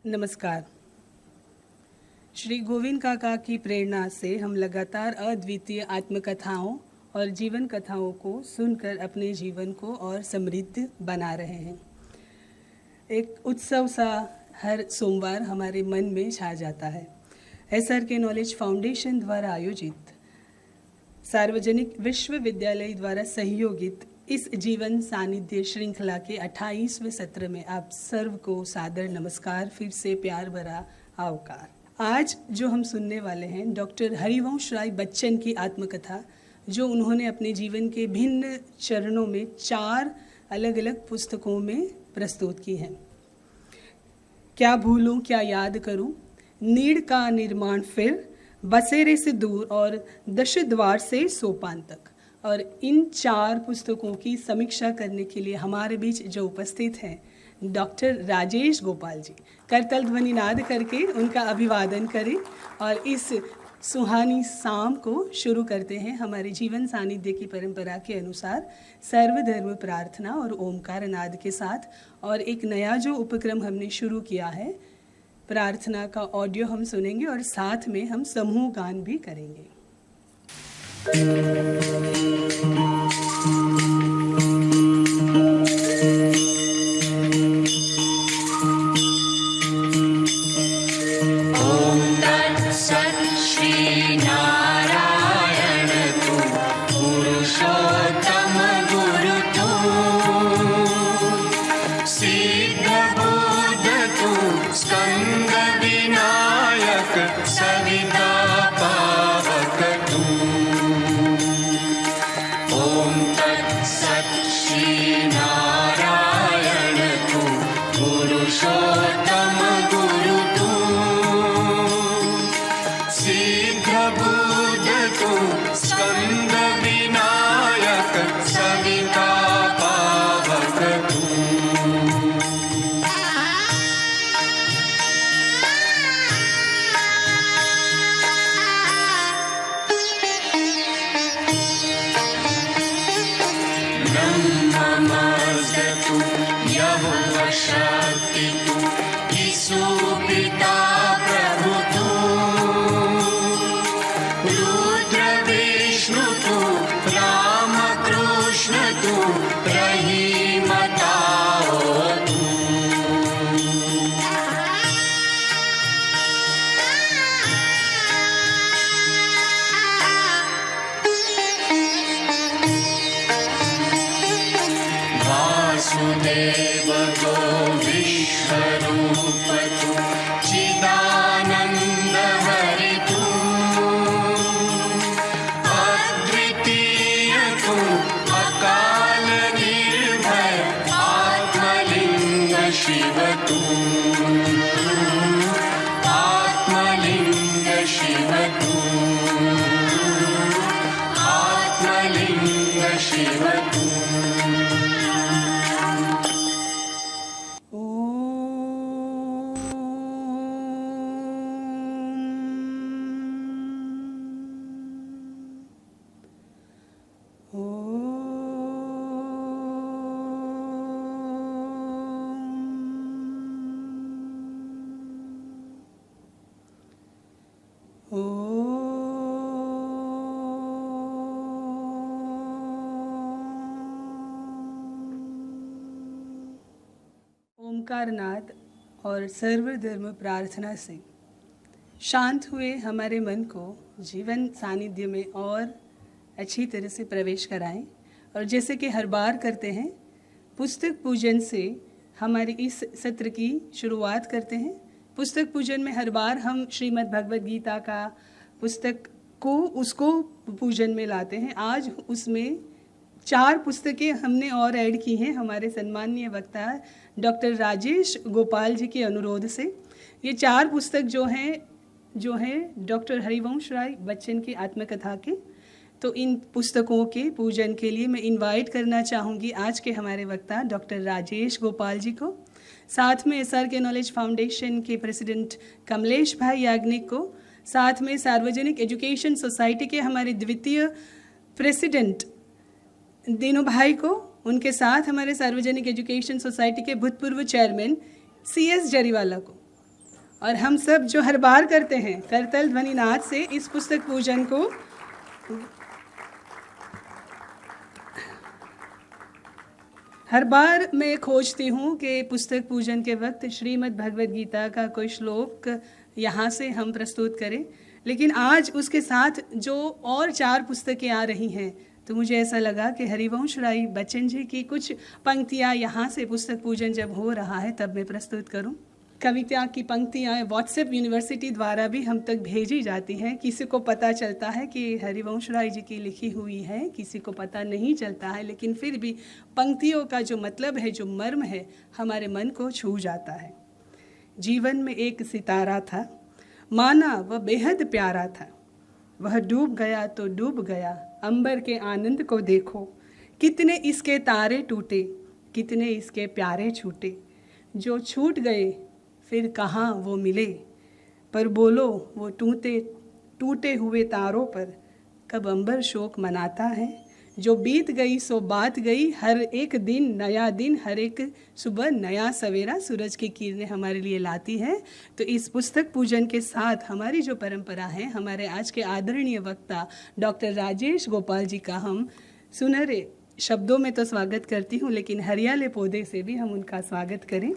नमस्कार। श्री गोविंद काका की प्रेरणा से हम लगातार अद्वितीय आत्मकथाओं और जीवन कथाओं को सुनकर अपने जीवन को और समृद्ध बना रहे हैं। एक उत्सव सा हर सोमवार हमारे मन में छा जाता है। SRK नॉलेज फाउंडेशन द्वारा आयोजित सार्वजनिक विश्वविद्यालय द्वारा सहयोगित इस जीवन सानिध्य श्रृंखला के 28वें सत्र में आप सर्व को सादर नमस्कार, फिर से प्यार भरा आवकार। आज जो हम सुनने वाले हैं डॉक्टर हरिवंश राय बच्चन की आत्मकथा, जो उन्होंने अपने जीवन के भिन्न चरणों में 4 अलग अलग पुस्तकों में प्रस्तुत की हैं। क्या भूलूं क्या याद करूं, नीड़ का निर्माण, फिर बसेरे से दूर और दशद्वार से सोपान तक। और इन 4 पुस्तकों की समीक्षा करने के लिए हमारे बीच जो उपस्थित हैं डॉक्टर राजेश गोपाल जी, करतल ध्वनि नाद करके उनका अभिवादन करें और इस सुहानी शाम को शुरू करते हैं हमारे जीवन सानिध्य की परंपरा के अनुसार सर्वधर्म प्रार्थना और ओमकार नाद के साथ। और एक नया जो उपक्रम हमने शुरू किया है, प्रार्थना का ऑडियो हम सुनेंगे और साथ में हम समूह गान भी करेंगे। ओमकारनाद और सर्वधर्म प्रार्थना से शांत हुए हमारे मन को जीवन सानिध्य में और अच्छी तरह से प्रवेश कराएं। और जैसे कि हर बार करते हैं, पुस्तक पूजन से हमारे इस सत्र की शुरुआत करते हैं। पुस्तक पूजन में हर बार हम श्रीमद् भगवद गीता का पुस्तक को उसको पूजन में लाते हैं। आज उसमें 4 पुस्तकें हमने और ऐड की हैं हमारे सम्माननीय वक्ता डॉक्टर राजेश गोपाल जी के अनुरोध से। ये 4 पुस्तक जो हैं डॉक्टर हरिवंश राय बच्चन की आत्मकथा के। तो इन पुस्तकों के पूजन के लिए मैं इनवाइट करना चाहूँगी आज के हमारे वक्ता डॉक्टर राजेश गोपाल जी को, साथ में SRK नॉलेज फाउंडेशन के प्रेसिडेंट कमलेश भाई याग्निक को, साथ में सार्वजनिक एजुकेशन सोसाइटी के हमारे द्वितीय प्रेसिडेंट दीनू भाई को, उनके साथ हमारे सार्वजनिक एजुकेशन सोसाइटी के भूतपूर्व चेयरमैन CS जरीवाला को, और हम सब जो हर बार करते हैं करतल ध्वनिनाद से इस पुस्तक पूजन को हर बार मैं खोजती हूँ कि पुस्तक पूजन के वक्त श्रीमद् भगवद गीता का कोई श्लोक यहाँ से हम प्रस्तुत करें, लेकिन आज उसके साथ जो और 4 पुस्तकें आ रही हैं तो मुझे ऐसा लगा कि हरिवंश राय बच्चन जी की कुछ पंक्तियाँ यहाँ से पुस्तक पूजन जब हो रहा है तब मैं प्रस्तुत करूँ। कविता की पंक्तियाँ व्हाट्सएप यूनिवर्सिटी द्वारा भी हम तक भेजी जाती हैं। किसी को पता चलता है कि हरिवंश राय जी की लिखी हुई है, किसी को पता नहीं चलता है, लेकिन फिर भी पंक्तियों का जो मतलब है, जो मर्म है, हमारे मन को छू जाता है। जीवन में एक सितारा था, माना वह बेहद प्यारा था, वह डूब गया तो डूब गया, अंबर के आनंद को देखो, कितने इसके तारे टूटे, कितने इसके प्यारे छूटे, जो छूट गए फिर कहाँ वो मिले, पर बोलो वो टूटे हुए तारों पर कब अंबर शोक मनाता है, जो बीत गई सो बात गई, हर एक दिन नया दिन, हर एक सुबह नया सवेरा सूरज की किरणें हमारे लिए लाती है। तो इस पुस्तक पूजन के साथ हमारी जो परंपरा है, हमारे आज के आदरणीय वक्ता डॉक्टर राजेश गोपाल जी का हम सुनहरे शब्दों में तो स्वागत करती हूँ, लेकिन हरियाले पौधे से भी हम उनका स्वागत करें।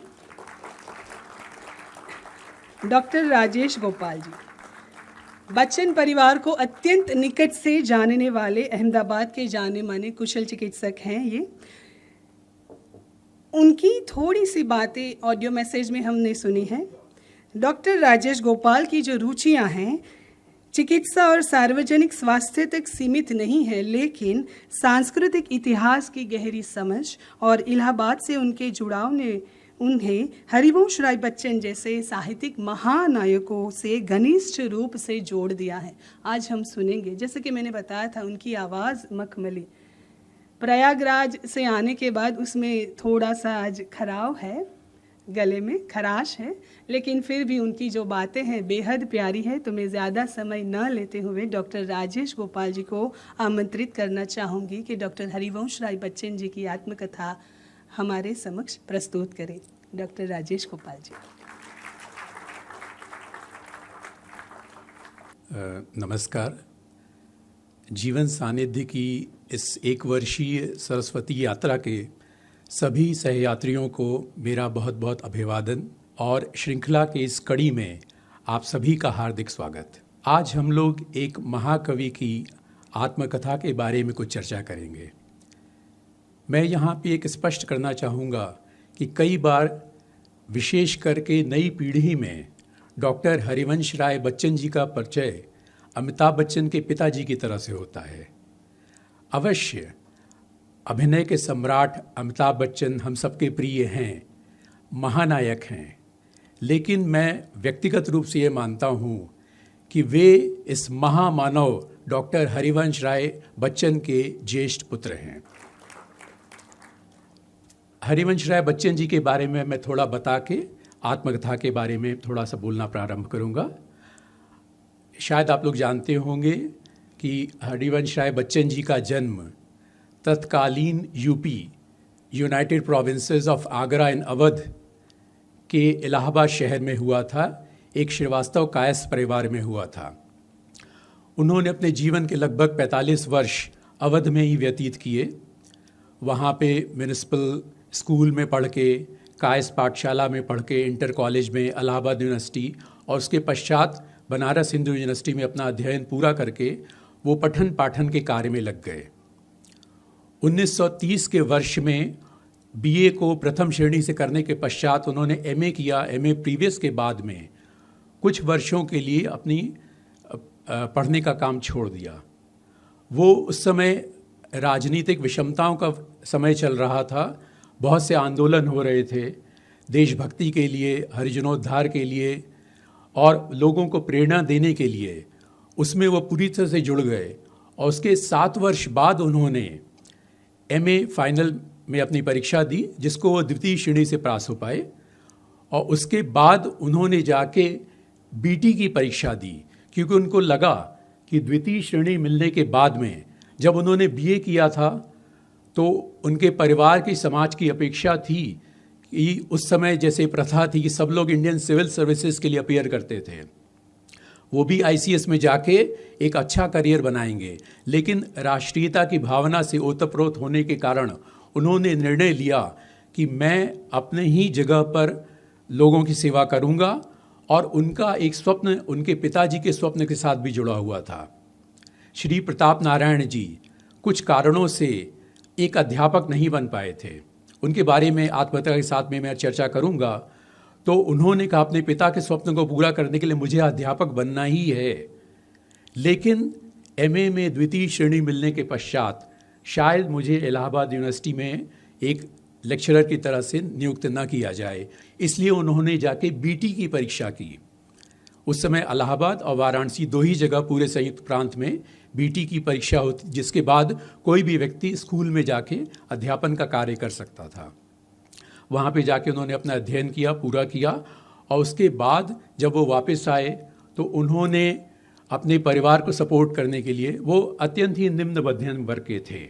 डॉक्टर राजेश गोपाल जी बच्चन परिवार को अत्यंत निकट से जानने वाले अहमदाबाद के जाने माने कुशल चिकित्सक हैं। ये उनकी थोड़ी सी बातें ऑडियो मैसेज में हमने सुनी है। डॉक्टर राजेश गोपाल की जो रुचियां हैं चिकित्सा और सार्वजनिक स्वास्थ्य तक सीमित नहीं है, लेकिन सांस्कृतिक इतिहास की गहरी समझ और इलाहाबाद से उनके जुड़ाव ने उन्हें हरिवंश राय बच्चन जैसे साहित्यिक महानायकों से घनिष्ठ रूप से जोड़ दिया है। आज हम सुनेंगे, जैसे कि मैंने बताया था, उनकी आवाज़ मखमली, प्रयागराज से आने के बाद उसमें थोड़ा सा आज खराव है, गले में खराश है, लेकिन फिर भी उनकी जो बातें हैं बेहद प्यारी है। तो मैं ज़्यादा समय न लेते हुए डॉक्टर राजेश गोपाल जी को आमंत्रित करना चाहूँगी कि डॉक्टर हरिवंश राय बच्चन जी की आत्मकथा हमारे समक्ष प्रस्तुत करें। डॉक्टर राजेश गोपाल जी। नमस्कार। जीवन सानिध्य की इस 1 वर्षीय सरस्वती यात्रा के सभी सहयात्रियों को मेरा बहुत बहुत अभिवादन और श्रृंखला के इस कड़ी में आप सभी का हार्दिक स्वागत। आज हम लोग एक महाकवि की आत्मकथा के बारे में कुछ चर्चा करेंगे। मैं यहाँ पे एक स्पष्ट करना चाहूँगा कि कई बार विशेष करके नई पीढ़ी में डॉक्टर हरिवंश राय बच्चन जी का परिचय अमिताभ बच्चन के पिताजी की तरह से होता है। अवश्य अभिनय के सम्राट अमिताभ बच्चन हम सबके प्रिय हैं, महानायक हैं, लेकिन मैं व्यक्तिगत रूप से ये मानता हूँ कि वे इस महामानव डॉक्टर हरिवंश राय बच्चन के ज्येष्ठ पुत्र हैं। हरिवंश राय बच्चन जी के बारे में मैं थोड़ा बता के आत्मकथा के बारे में थोड़ा सा बोलना प्रारंभ करूंगा। शायद आप लोग जानते होंगे कि हरिवंश राय बच्चन जी का जन्म तत्कालीन UP United provinces of Agra and Awadh के इलाहाबाद शहर में हुआ था। एक श्रीवास्तव कायस्थ परिवार में हुआ था। उन्होंने अपने जीवन के लगभग 45 वर्ष अवध में ही व्यतीत किए। वहाँ पे म्यूनिसिपल स्कूल में पढ़ के, कायस्थ पाठशाला में पढ़ के, इंटर कॉलेज में, इलाहाबाद यूनिवर्सिटी और उसके पश्चात बनारस हिंदू यूनिवर्सिटी में अपना अध्ययन पूरा करके वो पठन पाठन के कार्य में लग गए। 1930 के वर्ष में बीए को प्रथम श्रेणी से करने के पश्चात उन्होंने एमए किया। एमए प्रीवियस के बाद में कुछ वर्षों के लिए अपनी पढ़ने का काम छोड़ दिया। वो उस समय राजनीतिक विषमताओं का समय चल रहा था, बहुत से आंदोलन हो रहे थे देशभक्ति के लिए, हरिजनोद्धार के लिए और लोगों को प्रेरणा देने के लिए। उसमें वो पूरी तरह से जुड़ गए और उसके 7 वर्ष बाद उन्होंने एमए फाइनल में अपनी परीक्षा दी, जिसको वो द्वितीय श्रेणी से पास हो पाए। और उसके बाद उन्होंने जाके बीटी की परीक्षा दी, क्योंकि उनको लगा कि द्वितीय श्रेणी मिलने के बाद में जब उन्होंने बीए किया था तो उनके परिवार की, समाज की अपेक्षा थी कि उस समय जैसे प्रथा थी कि सब लोग इंडियन सिविल सर्विसेज के लिए अपीयर करते थे, वो भी आईसीएस में जाके एक अच्छा करियर बनाएंगे, लेकिन राष्ट्रीयता की भावना से ओतप्रोत होने के कारण उन्होंने निर्णय लिया कि मैं अपने ही जगह पर लोगों की सेवा करूंगा, और उनका एक स्वप्न उनके पिताजी के स्वप्न के साथ भी जुड़ा हुआ था। श्री प्रताप नारायण जी कुछ कारणों से एक अध्यापक नहीं बन पाए थे, उनके बारे में आत्मकथा के साथ में मैं चर्चा करूंगा। तो उन्होंने कहा अपने पिता के स्वप्न को पूरा करने के लिए मुझे अध्यापक बनना ही है, लेकिन एमए में द्वितीय श्रेणी मिलने के पश्चात शायद मुझे इलाहाबाद यूनिवर्सिटी में एक लेक्चरर की तरह से नियुक्त न किया जाए, इसलिए उन्होंने जाके बीटी की परीक्षा की। उस समय इलाहाबाद और वाराणसी दो ही जगह पूरे संयुक्त प्रांत में बीटी की परीक्षा होती, जिसके बाद कोई भी व्यक्ति स्कूल में जाके अध्यापन का कार्य कर सकता था। वहाँ पे जाके उन्होंने अपना अध्ययन किया, पूरा किया, और उसके बाद जब वो वापस आए तो उन्होंने अपने परिवार को सपोर्ट करने के लिए, वो अत्यंत ही निम्न मध्यम वर्ग के थे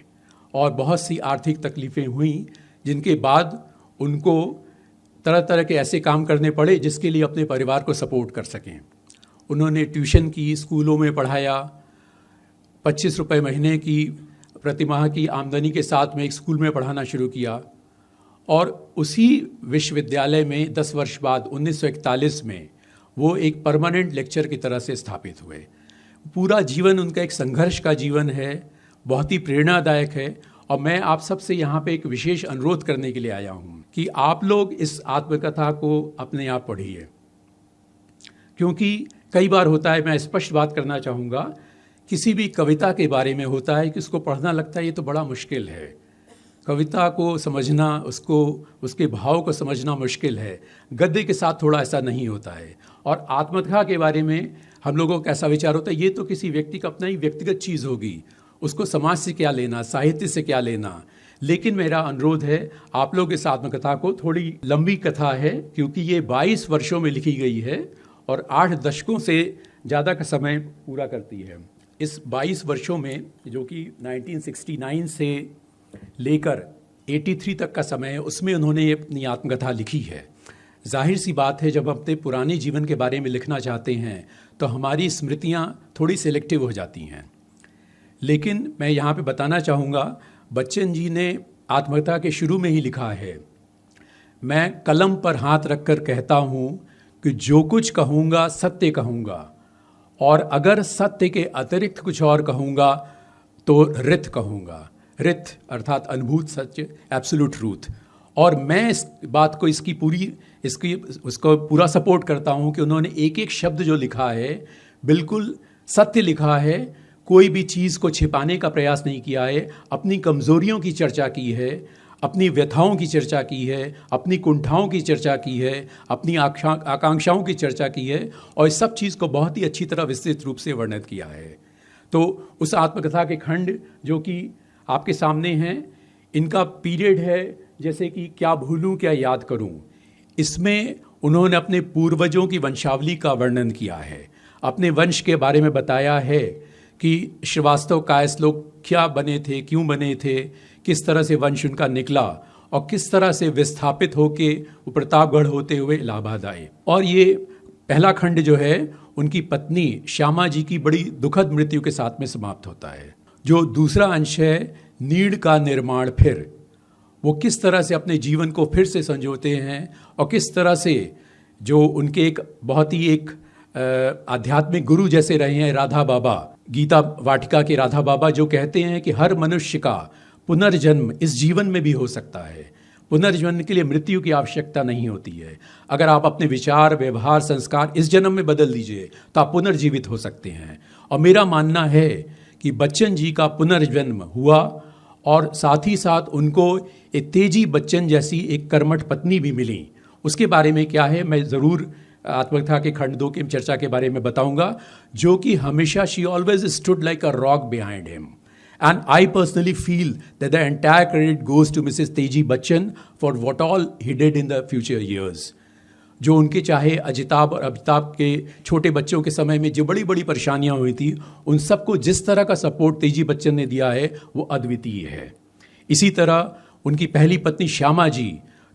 और बहुत सी आर्थिक तकलीफ़ें हुई, जिनके बाद उनको तरह तरह के ऐसे काम करने पड़े जिसके लिए अपने परिवार को सपोर्ट कर सकें। उन्होंने ट्यूशन की, स्कूलों में पढ़ाया, 25 रुपये महीने की प्रतिमाह की आमदनी के साथ में एक स्कूल में पढ़ाना शुरू किया, और उसी विश्वविद्यालय में 10 वर्ष बाद 1941 में वो एक परमानेंट लेक्चर की तरह से स्थापित हुए। पूरा जीवन उनका एक संघर्ष का जीवन है, बहुत ही प्रेरणादायक है, और मैं आप सबसे यहाँ पे एक विशेष अनुरोध करने के लिए आया हूँ कि आप लोग इस आत्मकथा को अपने आप पढ़िए, क्योंकि कई बार होता है, मैं स्पष्ट बात करना चाहूँगा, किसी भी कविता के बारे में होता है कि उसको पढ़ना लगता है ये तो बड़ा मुश्किल है, कविता को समझना, उसके भाव को समझना मुश्किल है। गद्य के साथ थोड़ा ऐसा नहीं होता है। और आत्मकथा के बारे में हम लोगों का ऐसा विचार होता है ये तो किसी व्यक्ति का अपना ही व्यक्तिगत चीज़ होगी, उसको समाज से क्या लेना, साहित्य से क्या लेना। लेकिन मेरा अनुरोध है आप लोग इस आत्मकथा को, थोड़ी लंबी कथा है क्योंकि ये 22 वर्षों में लिखी गई है और 8 दशकों से ज़्यादा का समय पूरा करती है। इस 22 वर्षों में, जो कि 1969 से लेकर 83 तक का समय है, उसमें उन्होंने अपनी आत्मकथा लिखी है। जाहिर सी बात है, जब हम अपने पुराने जीवन के बारे में लिखना चाहते हैं तो हमारी स्मृतियाँ थोड़ी सिलेक्टिव हो जाती हैं। लेकिन मैं यहाँ पे बताना चाहूँगा, बच्चन जी ने आत्मकथा के शुरू में ही लिखा है, मैं कलम पर हाथ रखकर कहता हूँ कि जो कुछ कहूँगा सत्य कहूँगा, और अगर सत्य के अतिरिक्त कुछ और कहूँगा तो रित कहूँगा। रित अर्थात अनुभूत सत्य, एब्सोल्यूट ट्रूथ। और मैं इस बात को उसको पूरा सपोर्ट करता हूँ कि उन्होंने एक एक शब्द जो लिखा है बिल्कुल सत्य लिखा है, कोई भी चीज़ को छिपाने का प्रयास नहीं किया है। अपनी कमज़ोरियों की चर्चा की है, अपनी व्यथाओं की चर्चा की है, अपनी कुंठाओं की चर्चा की है, अपनी आकांक्षाओं की चर्चा की है, और इस सब चीज़ को बहुत ही अच्छी तरह विस्तृत रूप से वर्णित किया है। तो उस आत्मकथा के खंड जो कि आपके सामने हैं, इनका पीरियड है जैसे कि क्या भूलूं क्या याद करूं। इसमें उन्होंने अपने पूर्वजों की वंशावली का वर्णन किया है, अपने वंश के बारे में बताया है कि श्रीवास्तव कायस्थ लोग क्या बने थे, क्यों बने थे, किस तरह से वंश उनका निकला और किस तरह से विस्थापित होके वो प्रतापगढ़ होते हुए इलाहाबाद आए। और ये पहला खंड जो है उनकी पत्नी श्यामा जी की बड़ी दुखद मृत्यु के साथ में समाप्त होता है। जो दूसरा अंश है नीड़ का निर्माण, फिर वो किस तरह से अपने जीवन को फिर से संजोते हैं और किस तरह से जो उनके एक बहुत ही एक आध्यात्मिक गुरु जैसे रहे हैं राधा बाबा, गीता वाटिका के राधा बाबा, जो कहते हैं कि हर मनुष्य का पुनर्जन्म इस जीवन में भी हो सकता है। पुनर्जन्म के लिए मृत्यु की आवश्यकता नहीं होती है। अगर आप अपने विचार, व्यवहार, संस्कार इस जन्म में बदल दीजिए तो आप पुनर्जीवित हो सकते हैं। और मेरा मानना है कि बच्चन जी का पुनर्जन्म हुआ और साथ ही साथ उनको एक तेजी बच्चन जैसी एक कर्मठ पत्नी भी मिली। उसके बारे में क्या है मैं ज़रूर आत्मकथा के खंड 2 की चर्चा के बारे में बताऊंगा, जो कि हमेशा she always stood like a rock behind him. And I personally feel that the entire credit goes to Mrs. Teji Bachchan for what all he did in the future years. जो उनके चाहे अजिताभ और अमिताभ के छोटे बच्चों के समय में जो बड़ी बड़ी परेशानियां हुई थी, उन सबको जिस तरह का सपोर्ट तेजी बच्चन ने दिया है वो अद्वितीय है। इसी तरह उनकी पहली पत्नी श्यामा जी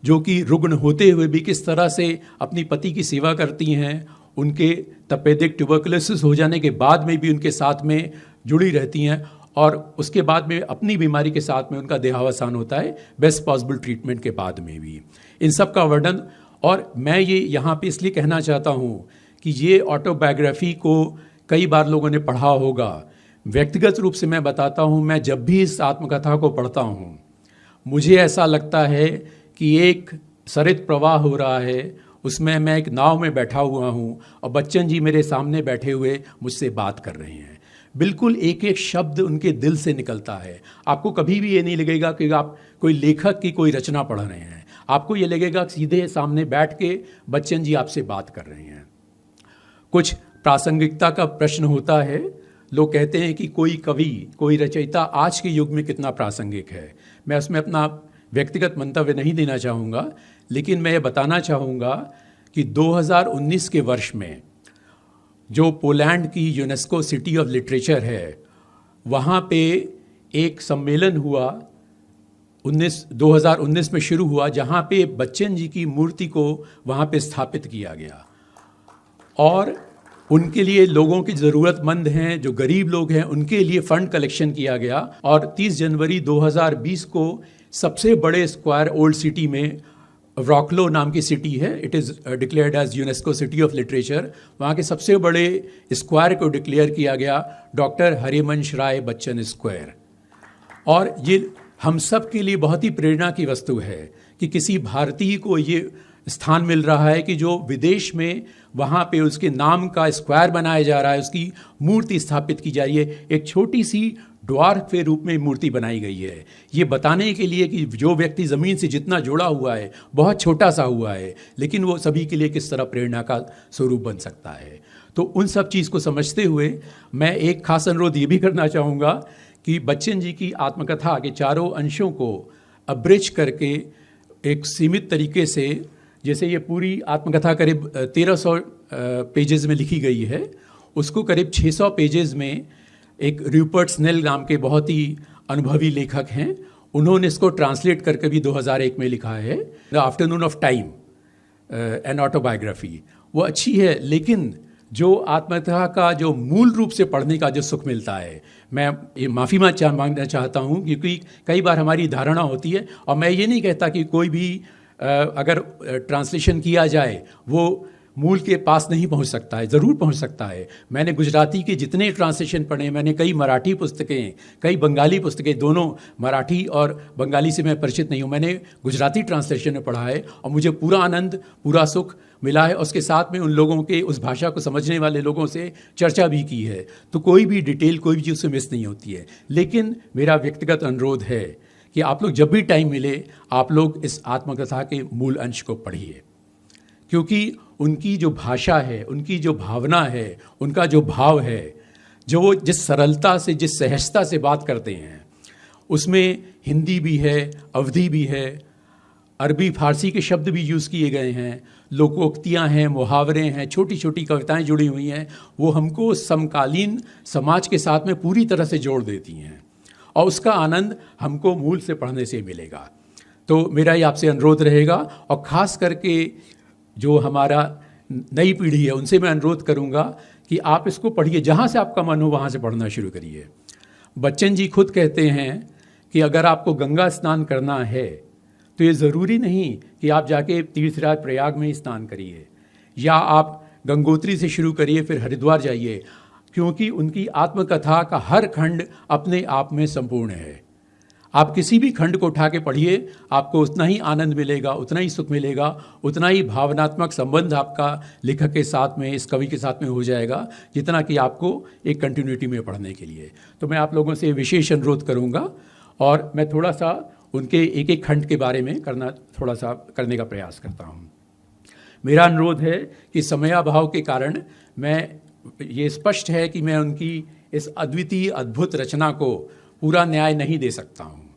जो कि रुग्ण होते हुए भी किस तरह से अपनी पति की सेवा करती हैं, उनके तपेदिक ट्यूबरकुलोसिस हो जाने के बाद में भी उनके साथ में जुड़ी रहती हैं, और उसके बाद में अपनी बीमारी के साथ में उनका देहावसान होता है बेस्ट पॉसिबल ट्रीटमेंट के बाद में भी। इन सब का वर्णन, और मैं ये यहाँ पे इसलिए कहना चाहता हूँ कि ये ऑटोबायोग्राफी को कई बार लोगों ने पढ़ा होगा। व्यक्तिगत रूप से मैं बताता हूँ, मैं जब भी इस आत्मकथा को पढ़ता हूँ मुझे ऐसा लगता है कि एक सरित प्रवाह हो रहा है, उसमें मैं एक नाव में बैठा हुआ हूँ और बच्चन जी मेरे सामने बैठे हुए मुझसे बात कर रहे हैं। बिल्कुल एक एक शब्द उनके दिल से निकलता है। आपको कभी भी ये नहीं लगेगा कि आप कोई लेखक की कोई रचना पढ़ रहे हैं, आपको ये लगेगा सीधे सामने बैठ के बच्चन जी आपसे बात कर रहे हैं। कुछ प्रासंगिकता का प्रश्न होता है, लोग कहते हैं कि कोई कवि, कोई रचयिता आज के युग में कितना प्रासंगिक है। मैं उसमें अपना व्यक्तिगत मंतव्य नहीं देना चाहूँगा, लेकिन मैं ये बताना चाहूँगा कि 2019 के वर्ष में जो पोलैंड की यूनेस्को सिटी ऑफ लिटरेचर है, वहाँ पे एक सम्मेलन हुआ 2019 में शुरू हुआ, जहाँ पे बच्चन जी की मूर्ति को वहाँ पे स्थापित किया गया और उनके लिए लोगों की ज़रूरतमंद हैं, जो गरीब लोग हैं, उनके लिए फ़ंड कलेक्शन किया गया। और 30 जनवरी 2020 को सबसे बड़े स्क्वायर ओल्ड सिटी में, व्रॉकलो नाम की सिटी है, it is declared as UNESCO city of literature, वहाँ के सबसे बड़े स्क्वायर को डिक्लेयर किया गया डॉक्टर हरिवंश राय बच्चन स्क्वायर। और ये हम सब के लिए बहुत ही प्रेरणा की वस्तु है कि किसी भारतीय को ये स्थान मिल रहा है कि जो विदेश में वहाँ पे उसके नाम का स्क्वायर बनाया जा रहा है, उसकी मूर्ति स्थापित की जा रही है। एक छोटी सी ड्वार्फ के रूप में मूर्ति बनाई गई है, ये बताने के लिए कि जो व्यक्ति ज़मीन से जितना जुड़ा हुआ है, बहुत छोटा सा हुआ है, लेकिन वो सभी के लिए किस तरह प्रेरणा का स्वरूप बन सकता है। तो उन सब चीज़ को समझते हुए मैं एक खास अनुरोध ये भी करना चाहूँगा कि बच्चन जी की आत्मकथा के चारों अंशों को अब्रिज करके एक सीमित तरीके से, जैसे ये पूरी आत्मकथा करीब 1300 पेजेस में लिखी गई है, उसको करीब 600 पेजेस में एक रूपर्ट स्नेल नाम के बहुत ही अनुभवी लेखक हैं, उन्होंने इसको ट्रांसलेट करके भी 2001 में लिखा है, the afternoon of time an autobiography. वो अच्छी है, लेकिन जो आत्मकथा का जो मूल रूप से पढ़ने का जो सुख मिलता है, मैं ये माफ़ी मांगना चाहता हूँ, क्योंकि कई बार हमारी धारणा होती है, और मैं ये नहीं कहता कि कोई भी अगर ट्रांसलेशन किया जाए वो मूल के पास नहीं पहुंच सकता है, ज़रूर पहुंच सकता है। मैंने गुजराती के जितने ट्रांसलेशन पढ़े, मैंने कई मराठी पुस्तकें, कई बंगाली पुस्तकें, दोनों मराठी और बंगाली से मैं परिचित नहीं हूँ, मैंने गुजराती ट्रांसलेशन में पढ़ा है और मुझे पूरा आनंद, पूरा सुख मिला है। उसके साथ में उन लोगों के, उस भाषा को समझने वाले लोगों से चर्चा भी की है, तो कोई भी डिटेल, कोई भी चीज़ उससे मिस नहीं होती है। लेकिन मेरा व्यक्तिगत अनुरोध है कि आप लोग जब भी टाइम मिले, आप लोग इस आत्मकथा के मूल अंश को पढ़िए, क्योंकि उनकी जो भाषा है, उनकी जो भावना है, उनका जो भाव है, जो वो जिस सरलता से, जिस सहजता से बात करते हैं, उसमें हिंदी भी है, अवधी भी है, अरबी फारसी के शब्द भी यूज़ किए गए हैं, लोकोक्तियाँ हैं, मुहावरे हैं, छोटी छोटी कविताएं जुड़ी हुई हैं। वो हमको समकालीन समाज के साथ में पूरी तरह से जोड़ देती हैं और उसका आनंद हमको मूल से पढ़ने से मिलेगा। तो मेरा ये आपसे अनुरोध रहेगा, और ख़ास करके जो हमारा नई पीढ़ी है उनसे मैं अनुरोध करूंगा कि आप इसको पढ़िए, जहाँ से आपका मन हो वहाँ से पढ़ना शुरू करिए। बच्चन जी खुद कहते हैं कि अगर आपको गंगा स्नान करना है तो ये ज़रूरी नहीं कि आप जाके तीर्थराज प्रयाग में ही स्नान करिए, या आप गंगोत्री से शुरू करिए फिर हरिद्वार जाइए, क्योंकि उनकी आत्मकथा का हर खंड अपने आप में संपूर्ण है। आप किसी भी खंड को उठा के पढ़िए, आपको उतना ही आनंद मिलेगा, उतना ही सुख मिलेगा, उतना ही भावनात्मक संबंध आपका लेखक के साथ में, इस कवि के साथ में हो जाएगा, जितना कि आपको एक कंटिन्यूटी में पढ़ने के लिए। तो मैं आप लोगों से विशेष अनुरोध करूंगा, और मैं थोड़ा सा उनके एक एक खंड के बारे में थोड़ा सा करने का प्रयास करता हूँ। मेरा अनुरोध है कि समयाभाव के कारण ये स्पष्ट है कि मैं उनकी इस अद्वितीय अद्भुत रचना को पूरा न्याय नहीं दे सकता हूँ।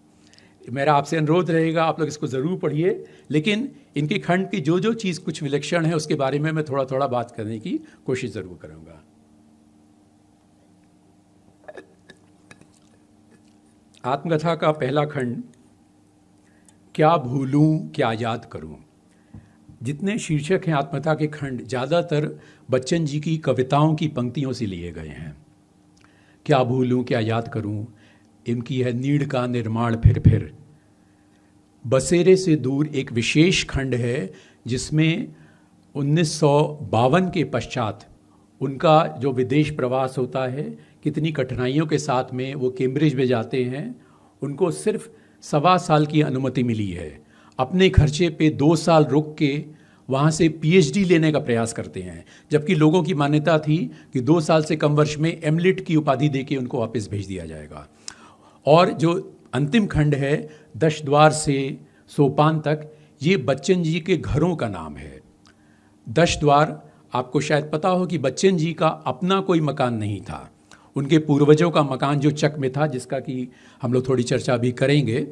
मेरा आपसे अनुरोध रहेगा, आप लोग इसको ज़रूर पढ़िए, लेकिन इनके खंड की जो जो चीज़ कुछ विलक्षण है उसके बारे में मैं थोड़ा थोड़ा बात करने की कोशिश ज़रूर करूँगा। आत्मकथा का पहला खंड क्या भूलूं क्या याद करूं। जितने शीर्षक हैं आत्मकथा के खंड ज़्यादातर बच्चन जी की कविताओं की पंक्तियों से लिए गए हैं। क्या भूलूं क्या याद करूं, इनकी है नीड़ का निर्माण फिर। बसेरे से दूर एक विशेष खंड है जिसमें 1952 के पश्चात उनका जो विदेश प्रवास होता है, कितनी कठिनाइयों के साथ में वो कैम्ब्रिज में जाते हैं। उनको सिर्फ 1.25 साल की अनुमति मिली है। अपने खर्चे पे 2 साल रुक के वहाँ से पीएचडी लेने का प्रयास करते हैं, जबकि लोगों की मान्यता थी कि 2 साल से कम वर्ष में एमलिट की उपाधि देके उनको वापस भेज दिया जाएगा। और जो अंतिम खंड है, दश द्वार से सोपान तक, ये बच्चन जी के घरों का नाम है। दश द्वार, आपको शायद पता हो कि बच्चन जी का अपना कोई मकान नहीं था। उनके पूर्वजों का मकान जो चक में था, जिसका कि हम लोग थोड़ी चर्चा भी करेंगे।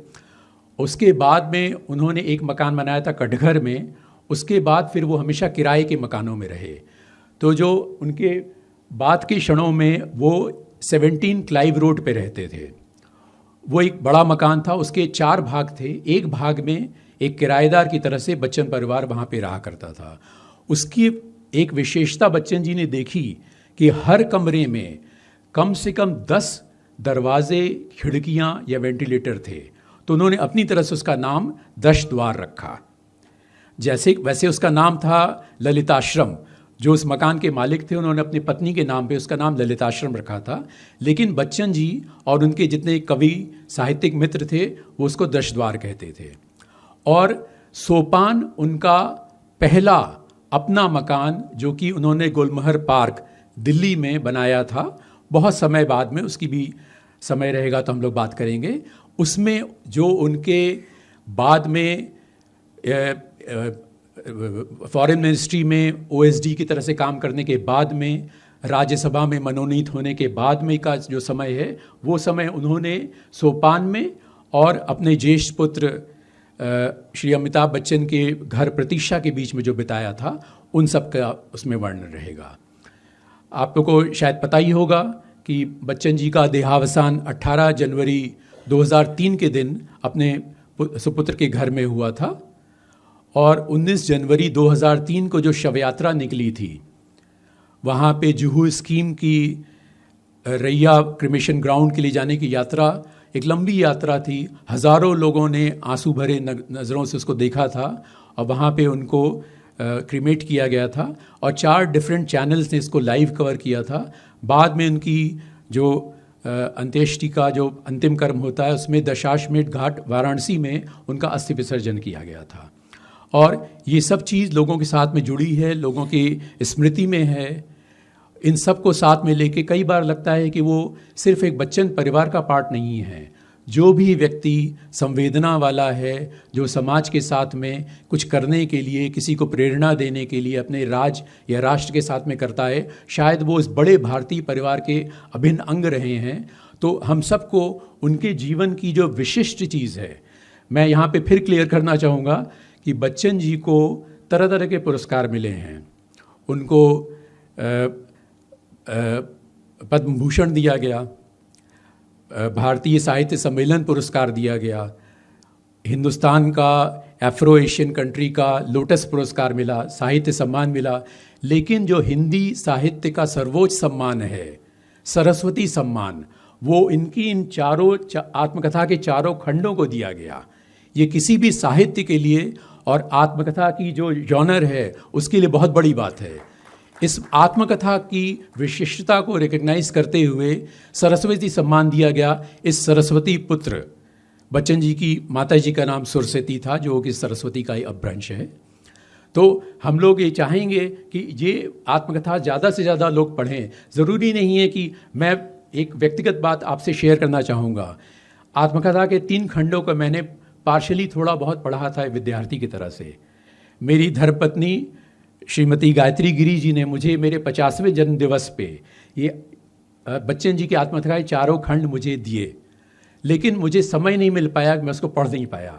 उसके बाद में उन्होंने एक मकान बनाया था कटघर में। उसके बाद फिर वो हमेशा किराए के मकानों में रहे। तो जो उनके बाद के क्षणों में वो 17 क्लाइव रोड पे रहते थे। वो एक बड़ा मकान था, उसके 4 भाग थे। एक भाग में एक किराएदार की तरह से बच्चन परिवार वहाँ पे रहा करता था। उसकी एक विशेषता बच्चन जी ने देखी कि हर कमरे में कम से कम 10 दरवाजे, खिड़कियाँ या वेंटिलेटर थे। तो उन्होंने अपनी तरह से उसका नाम दश द्वार रखा। वैसे उसका नाम था ललिताश्रम। जो उस मकान के मालिक थे, उन्होंने अपनी पत्नी के नाम पे उसका नाम ललिताश्रम रखा था। लेकिन बच्चन जी और उनके जितने कवि साहित्यिक मित्र थे, वो उसको दश द्वार कहते थे। और सोपान उनका पहला अपना मकान, जो कि उन्होंने गुलमहर पार्क दिल्ली में बनाया था। बहुत समय बाद में, उसकी भी समय रहेगा तो हम लोग बात करेंगे। उसमें जो उनके बाद में फॉरेन मिनिस्ट्री में ओएसडी की तरह से काम करने के बाद में, राज्यसभा में मनोनीत होने के बाद में का जो समय है, वो समय उन्होंने सोपान में और अपने ज्येष्ठ पुत्र श्री अमिताभ बच्चन के घर प्रतीक्षा के बीच में जो बिताया था, उन सब का उसमें वर्णन रहेगा। आप लोग को शायद पता ही होगा कि बच्चन जी का देहावसान 18 जनवरी 2003 के दिन अपने सुपुत्र के घर में हुआ था। और 19 जनवरी 2003 को जो शव यात्रा निकली थी, वहाँ पे जुहू स्कीम की रैया क्रिमेशन ग्राउंड के लिए जाने की यात्रा एक लंबी यात्रा थी। हज़ारों लोगों ने आंसू भरे नज़रों से उसको देखा था और वहाँ पे उनको क्रीमेट किया गया था। और 4 डिफरेंट चैनल्स ने इसको लाइव कवर किया था। बाद में उनकी जो अंत्येष्टि का जो अंतिम कर्म होता है, उसमें दशाश्वमेध घाट वाराणसी में उनका अस्थि विसर्जन किया गया था। और ये सब चीज़ लोगों के साथ में जुड़ी है, लोगों की स्मृति में है। इन सब को साथ में लेके कई बार लगता है कि वो सिर्फ एक बच्चन परिवार का पार्ट नहीं है। जो भी व्यक्ति संवेदना वाला है, जो समाज के साथ में कुछ करने के लिए, किसी को प्रेरणा देने के लिए अपने राज्य या राष्ट्र के साथ में करता है, शायद वो इस बड़े भारतीय परिवार के अभिन्न अंग रहे हैं। तो हम सबको उनके जीवन की जो विशिष्ट चीज़ है, मैं यहाँ पे फिर क्लियर करना चाहूँगा कि बच्चन जी को तरह तरह के पुरस्कार मिले हैं। उनको पद्म भूषण दिया गया, भारतीय साहित्य सम्मेलन पुरस्कार दिया गया, हिंदुस्तान का एफ्रो एशियन कंट्री का लोटस पुरस्कार मिला, साहित्य सम्मान मिला। लेकिन जो हिंदी साहित्य का सर्वोच्च सम्मान है, सरस्वती सम्मान, वो इनकी इन चारों आत्मकथा के चारों खंडों को दिया गया। ये किसी भी साहित्य के लिए और आत्मकथा की जो जॉनर है, उसके लिए बहुत बड़ी बात है। इस आत्मकथा की विशिष्टता को रिकग्नाइज करते हुए सरस्वती सम्मान दिया गया। इस सरस्वती पुत्र बच्चन जी की माता जी का नाम सुरसती था, जो कि सरस्वती का ही अपभ्रंश है। तो हम लोग ये चाहेंगे कि ये आत्मकथा ज़्यादा से ज़्यादा लोग पढ़ें। ज़रूरी नहीं है कि मैं एक व्यक्तिगत बात आपसे शेयर करना चाहूँगा। आत्मकथा के 3 खंडों को मैंने पार्शली थोड़ा बहुत पढ़ा था विद्यार्थी की तरह से। मेरी धर्मपत्नी श्रीमती गायत्री गिरी जी ने मुझे मेरे 50वें जन्म दिवस पे ये बच्चन जी की आत्मकथा के 4 खंड मुझे दिए, लेकिन मुझे समय नहीं मिल पाया कि मैं उसको पढ़ नहीं पाया।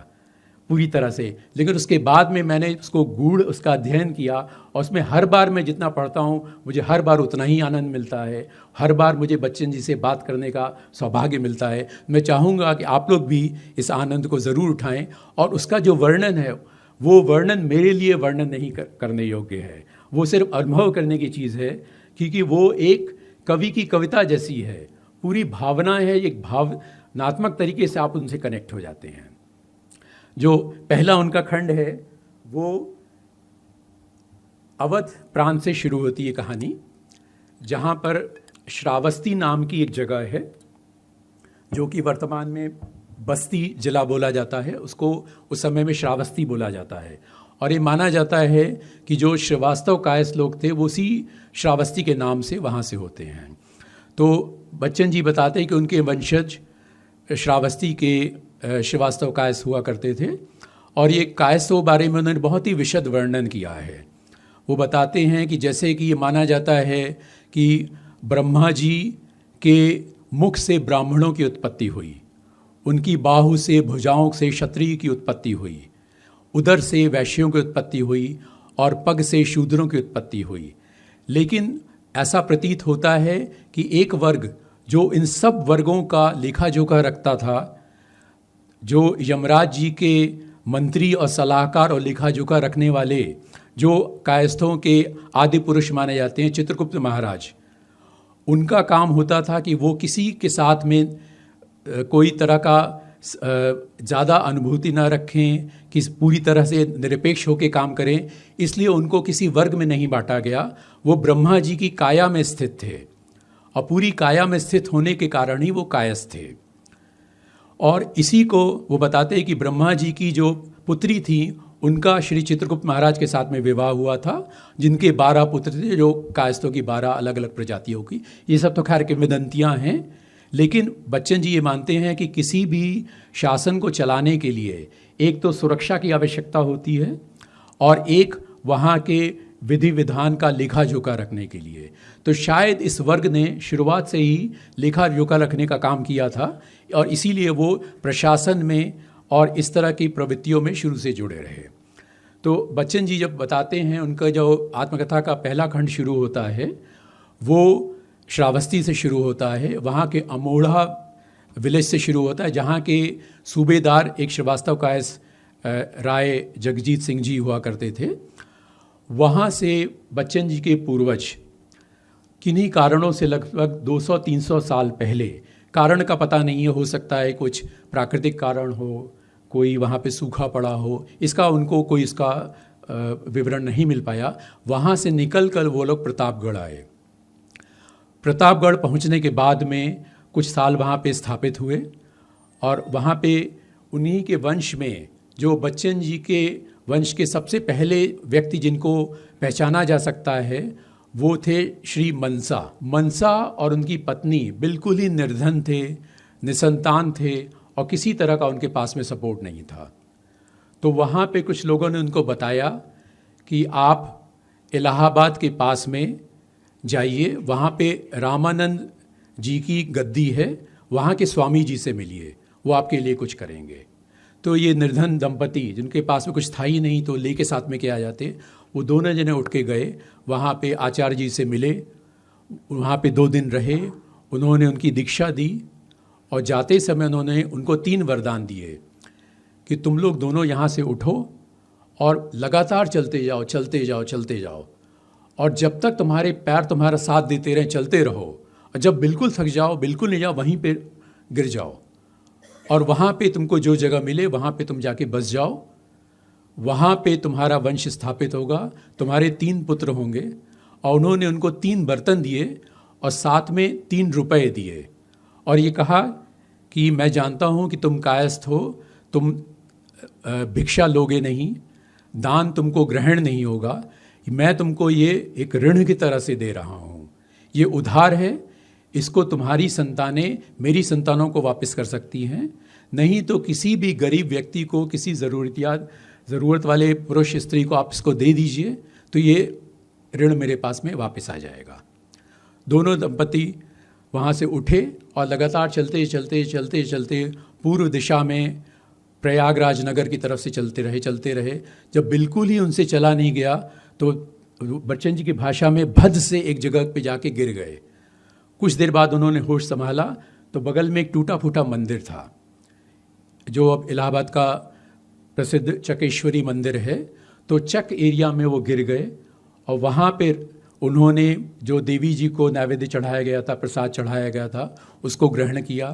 पूरी तरह से। लेकिन उसके बाद में मैंने उसको गूढ़ उसका अध्ययन किया और उसमें हर बार मैं जितना पढ़ता हूँ मुझे हर बार उतना ही आनंद मिलता है, हर बार मुझे बच्चन जी से बात करने का सौभाग्य मिलता है। मैं चाहूँगा कि आप लोग भी इस आनंद को ज़रूर उठाएं और उसका जो वर्णन है वो वर्णन मेरे लिए वर्णन नहीं करने योग्य है, वो सिर्फ अनुभव करने की चीज़ है, क्योंकि वो एक कवि की कविता जैसी है, पूरी भावना है, एक भावनात्मक तरीके से आप उनसे कनेक्ट हो जाते हैं। जो पहला उनका खंड है वो अवध प्रांत से शुरू होती है कहानी, जहाँ पर श्रावस्ती नाम की एक जगह है जो कि वर्तमान में बस्ती जिला बोला जाता है, उसको उस समय में श्रावस्ती बोला जाता है। और ये माना जाता है कि जो श्रीवास्तव कायस्थ लोग थे वो उसी श्रावस्ती के नाम से वहाँ से होते हैं। तो बच्चन जी बताते हैं कि उनके वंशज श्रावस्ती के श्रीवास्तव कायस्थ हुआ करते थे और ये कायस्थों बारे में उन्होंने बहुत ही विशद वर्णन किया है। वो बताते हैं कि जैसे कि ये माना जाता है कि ब्रह्मा जी के मुख से ब्राह्मणों की उत्पत्ति हुई, उनकी बाहु से भुजाओं से क्षत्रिय की उत्पत्ति हुई, उदर से वैश्यों की उत्पत्ति हुई और पग से शूद्रों की उत्पत्ति हुई। लेकिन ऐसा प्रतीत होता है कि एक वर्ग जो इन सब वर्गों का लेखा जोखा रखता था, जो यमराज जी के मंत्री और सलाहकार और लेखा जोखा रखने वाले जो कायस्थों के आदि पुरुष माने जाते हैं, चित्रगुप्त महाराज, उनका काम होता था कि वो किसी के साथ में कोई तरह का ज़्यादा अनुभूति ना रखें, कि पूरी तरह से निरपेक्ष होकर काम करें, इसलिए उनको किसी वर्ग में नहीं बांटा गया। वो ब्रह्मा जी की काया में स्थित थे और पूरी काया में स्थित होने के कारण ही वो कायस्थ थे। और इसी को वो बताते हैं कि ब्रह्मा जी की जो पुत्री थी उनका श्री चित्रगुप्त महाराज के साथ में विवाह हुआ था, जिनके 12 पुत्र थे, जो कायस्थों की 12 अलग अलग प्रजातियों की। ये सब तो खैर किंवदंतियाँ हैं, लेकिन बच्चन जी ये मानते हैं कि किसी भी शासन को चलाने के लिए एक तो सुरक्षा की आवश्यकता होती है और एक वहाँ के विधि विधान का लेखा जोखा रखने के लिए। तो शायद इस वर्ग ने शुरुआत से ही लेखा जोखा रखने का काम किया था और इसीलिए वो प्रशासन में और इस तरह की प्रवृत्तियों में शुरू से जुड़े रहे। तो बच्चन जी जब बताते हैं, उनका जो आत्मकथा का पहला खंड शुरू होता है वो श्रावस्ती से शुरू होता है, वहाँ के अमोढ़ा विलेज से शुरू होता है, जहाँ के सूबेदार एक श्रीवास्तव कायस्थ राय जगजीत सिंह जी हुआ करते थे। वहाँ से बच्चन जी के पूर्वज किन्हीं कारणों से लगभग 200-300 साल पहले, कारण का पता नहीं है, हो सकता है कुछ प्राकृतिक कारण हो, कोई वहाँ पे सूखा पड़ा हो, इसका उनको कोई इसका विवरण नहीं मिल पाया। वहाँ से निकल कर वो लोग प्रतापगढ़ आए। प्रतापगढ़ पहुँचने के बाद में कुछ साल वहाँ पे स्थापित हुए और वहाँ पे उन्हीं के वंश में जो बच्चन जी के वंश के सबसे पहले व्यक्ति जिनको पहचाना जा सकता है वो थे श्री मनसा। मनसा और उनकी पत्नी बिल्कुल ही निर्धन थे, निसंतान थे और किसी तरह का उनके पास में सपोर्ट नहीं था। तो वहाँ पे कुछ लोगों ने उनको बताया कि आप इलाहाबाद के पास में जाइए, वहाँ पे रामानंद जी की गद्दी है, वहाँ के स्वामी जी से मिलिए, वो आपके लिए कुछ करेंगे। तो ये निर्धन दंपति जिनके पास में कुछ था ही नहीं तो लेके साथ में क्या आ जाते, वो दोनों जने उठ के गए, वहाँ पे आचार्य जी से मिले, वहाँ पे 2 दिन रहे, उन्होंने उनकी दीक्षा दी और जाते समय उन्होंने उनको 3 वरदान दिए कि तुम लोग दोनों यहाँ से उठो और लगातार चलते जाओ, चलते जाओ, चलते जाओ, और जब तक तुम्हारे पैर तुम्हारा साथ देते रहें चलते रहो, और जब बिल्कुल थक जाओ, बिल्कुल नहीं जाओ, वहीं पे गिर जाओ और वहाँ पे तुमको जो जगह मिले वहाँ पे तुम जाके बस जाओ, वहाँ पे तुम्हारा वंश स्थापित होगा, तुम्हारे 3 पुत्र होंगे। और उन्होंने उनको 3 बर्तन दिए और साथ में 3 रुपए दिए और ये कहा कि मैं जानता हूँ कि तुम कायस्थ हो, तुम भिक्षा लोगे नहीं, दान तुमको ग्रहण नहीं होगा, मैं तुमको ये एक ऋण की तरह से दे रहा हूँ, ये उधार है, इसको तुम्हारी संतानें मेरी संतानों को वापस कर सकती हैं, नहीं तो किसी भी गरीब व्यक्ति को, किसी ज़रूरत वाले पुरुष स्त्री को आप इसको दे दीजिए तो ये ऋण मेरे पास में वापस आ जाएगा। दोनों दंपति वहाँ से उठे और लगातार चलते चलते चलते चलते पूर्व दिशा में प्रयागराज नगर की तरफ से चलते रहे। जब बिल्कुल ही उनसे चला नहीं गया तो बच्चन जी की भाषा में भद से एक जगह पे जाके गिर गए। कुछ देर बाद उन्होंने होश संभाला तो बगल में एक टूटा फूटा मंदिर था, जो अब इलाहाबाद का प्रसिद्ध चकेश्वरी मंदिर है। तो चक एरिया में वो गिर गए और वहाँ पे उन्होंने जो देवी जी को नैवेद्य चढ़ाया गया था, प्रसाद चढ़ाया गया था, उसको ग्रहण किया,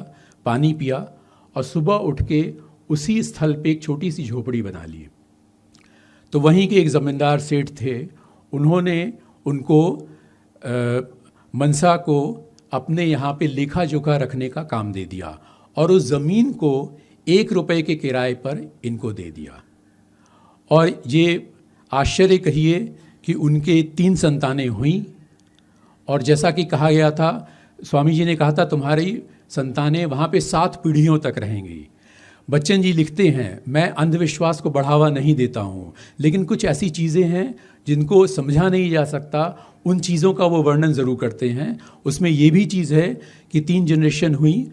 पानी पिया और सुबह उठ के उसी स्थल पे एक छोटी सी झोपड़ी बना ली। तो वहीं के एक ज़मींदार सेठ थे, उन्होंने उनको मनसा को अपने यहाँ पे लेखा जोखा रखने का काम दे दिया और उस ज़मीन को 1 रुपये के किराए पर इनको दे दिया। और ये आश्चर्य कहिए कि उनके 3 संतानें हुईं और जैसा कि कहा गया था, स्वामी जी ने कहा था तुम्हारी संतानें वहाँ पे 7 पीढ़ियों तक रहेंगी। बच्चन जी लिखते हैं, मैं अंधविश्वास को बढ़ावा नहीं देता हूँ, लेकिन कुछ ऐसी चीज़ें हैं जिनको समझा नहीं जा सकता, उन चीज़ों का वो वर्णन ज़रूर करते हैं। उसमें ये भी चीज़ है कि 3 जनरेशन हुई,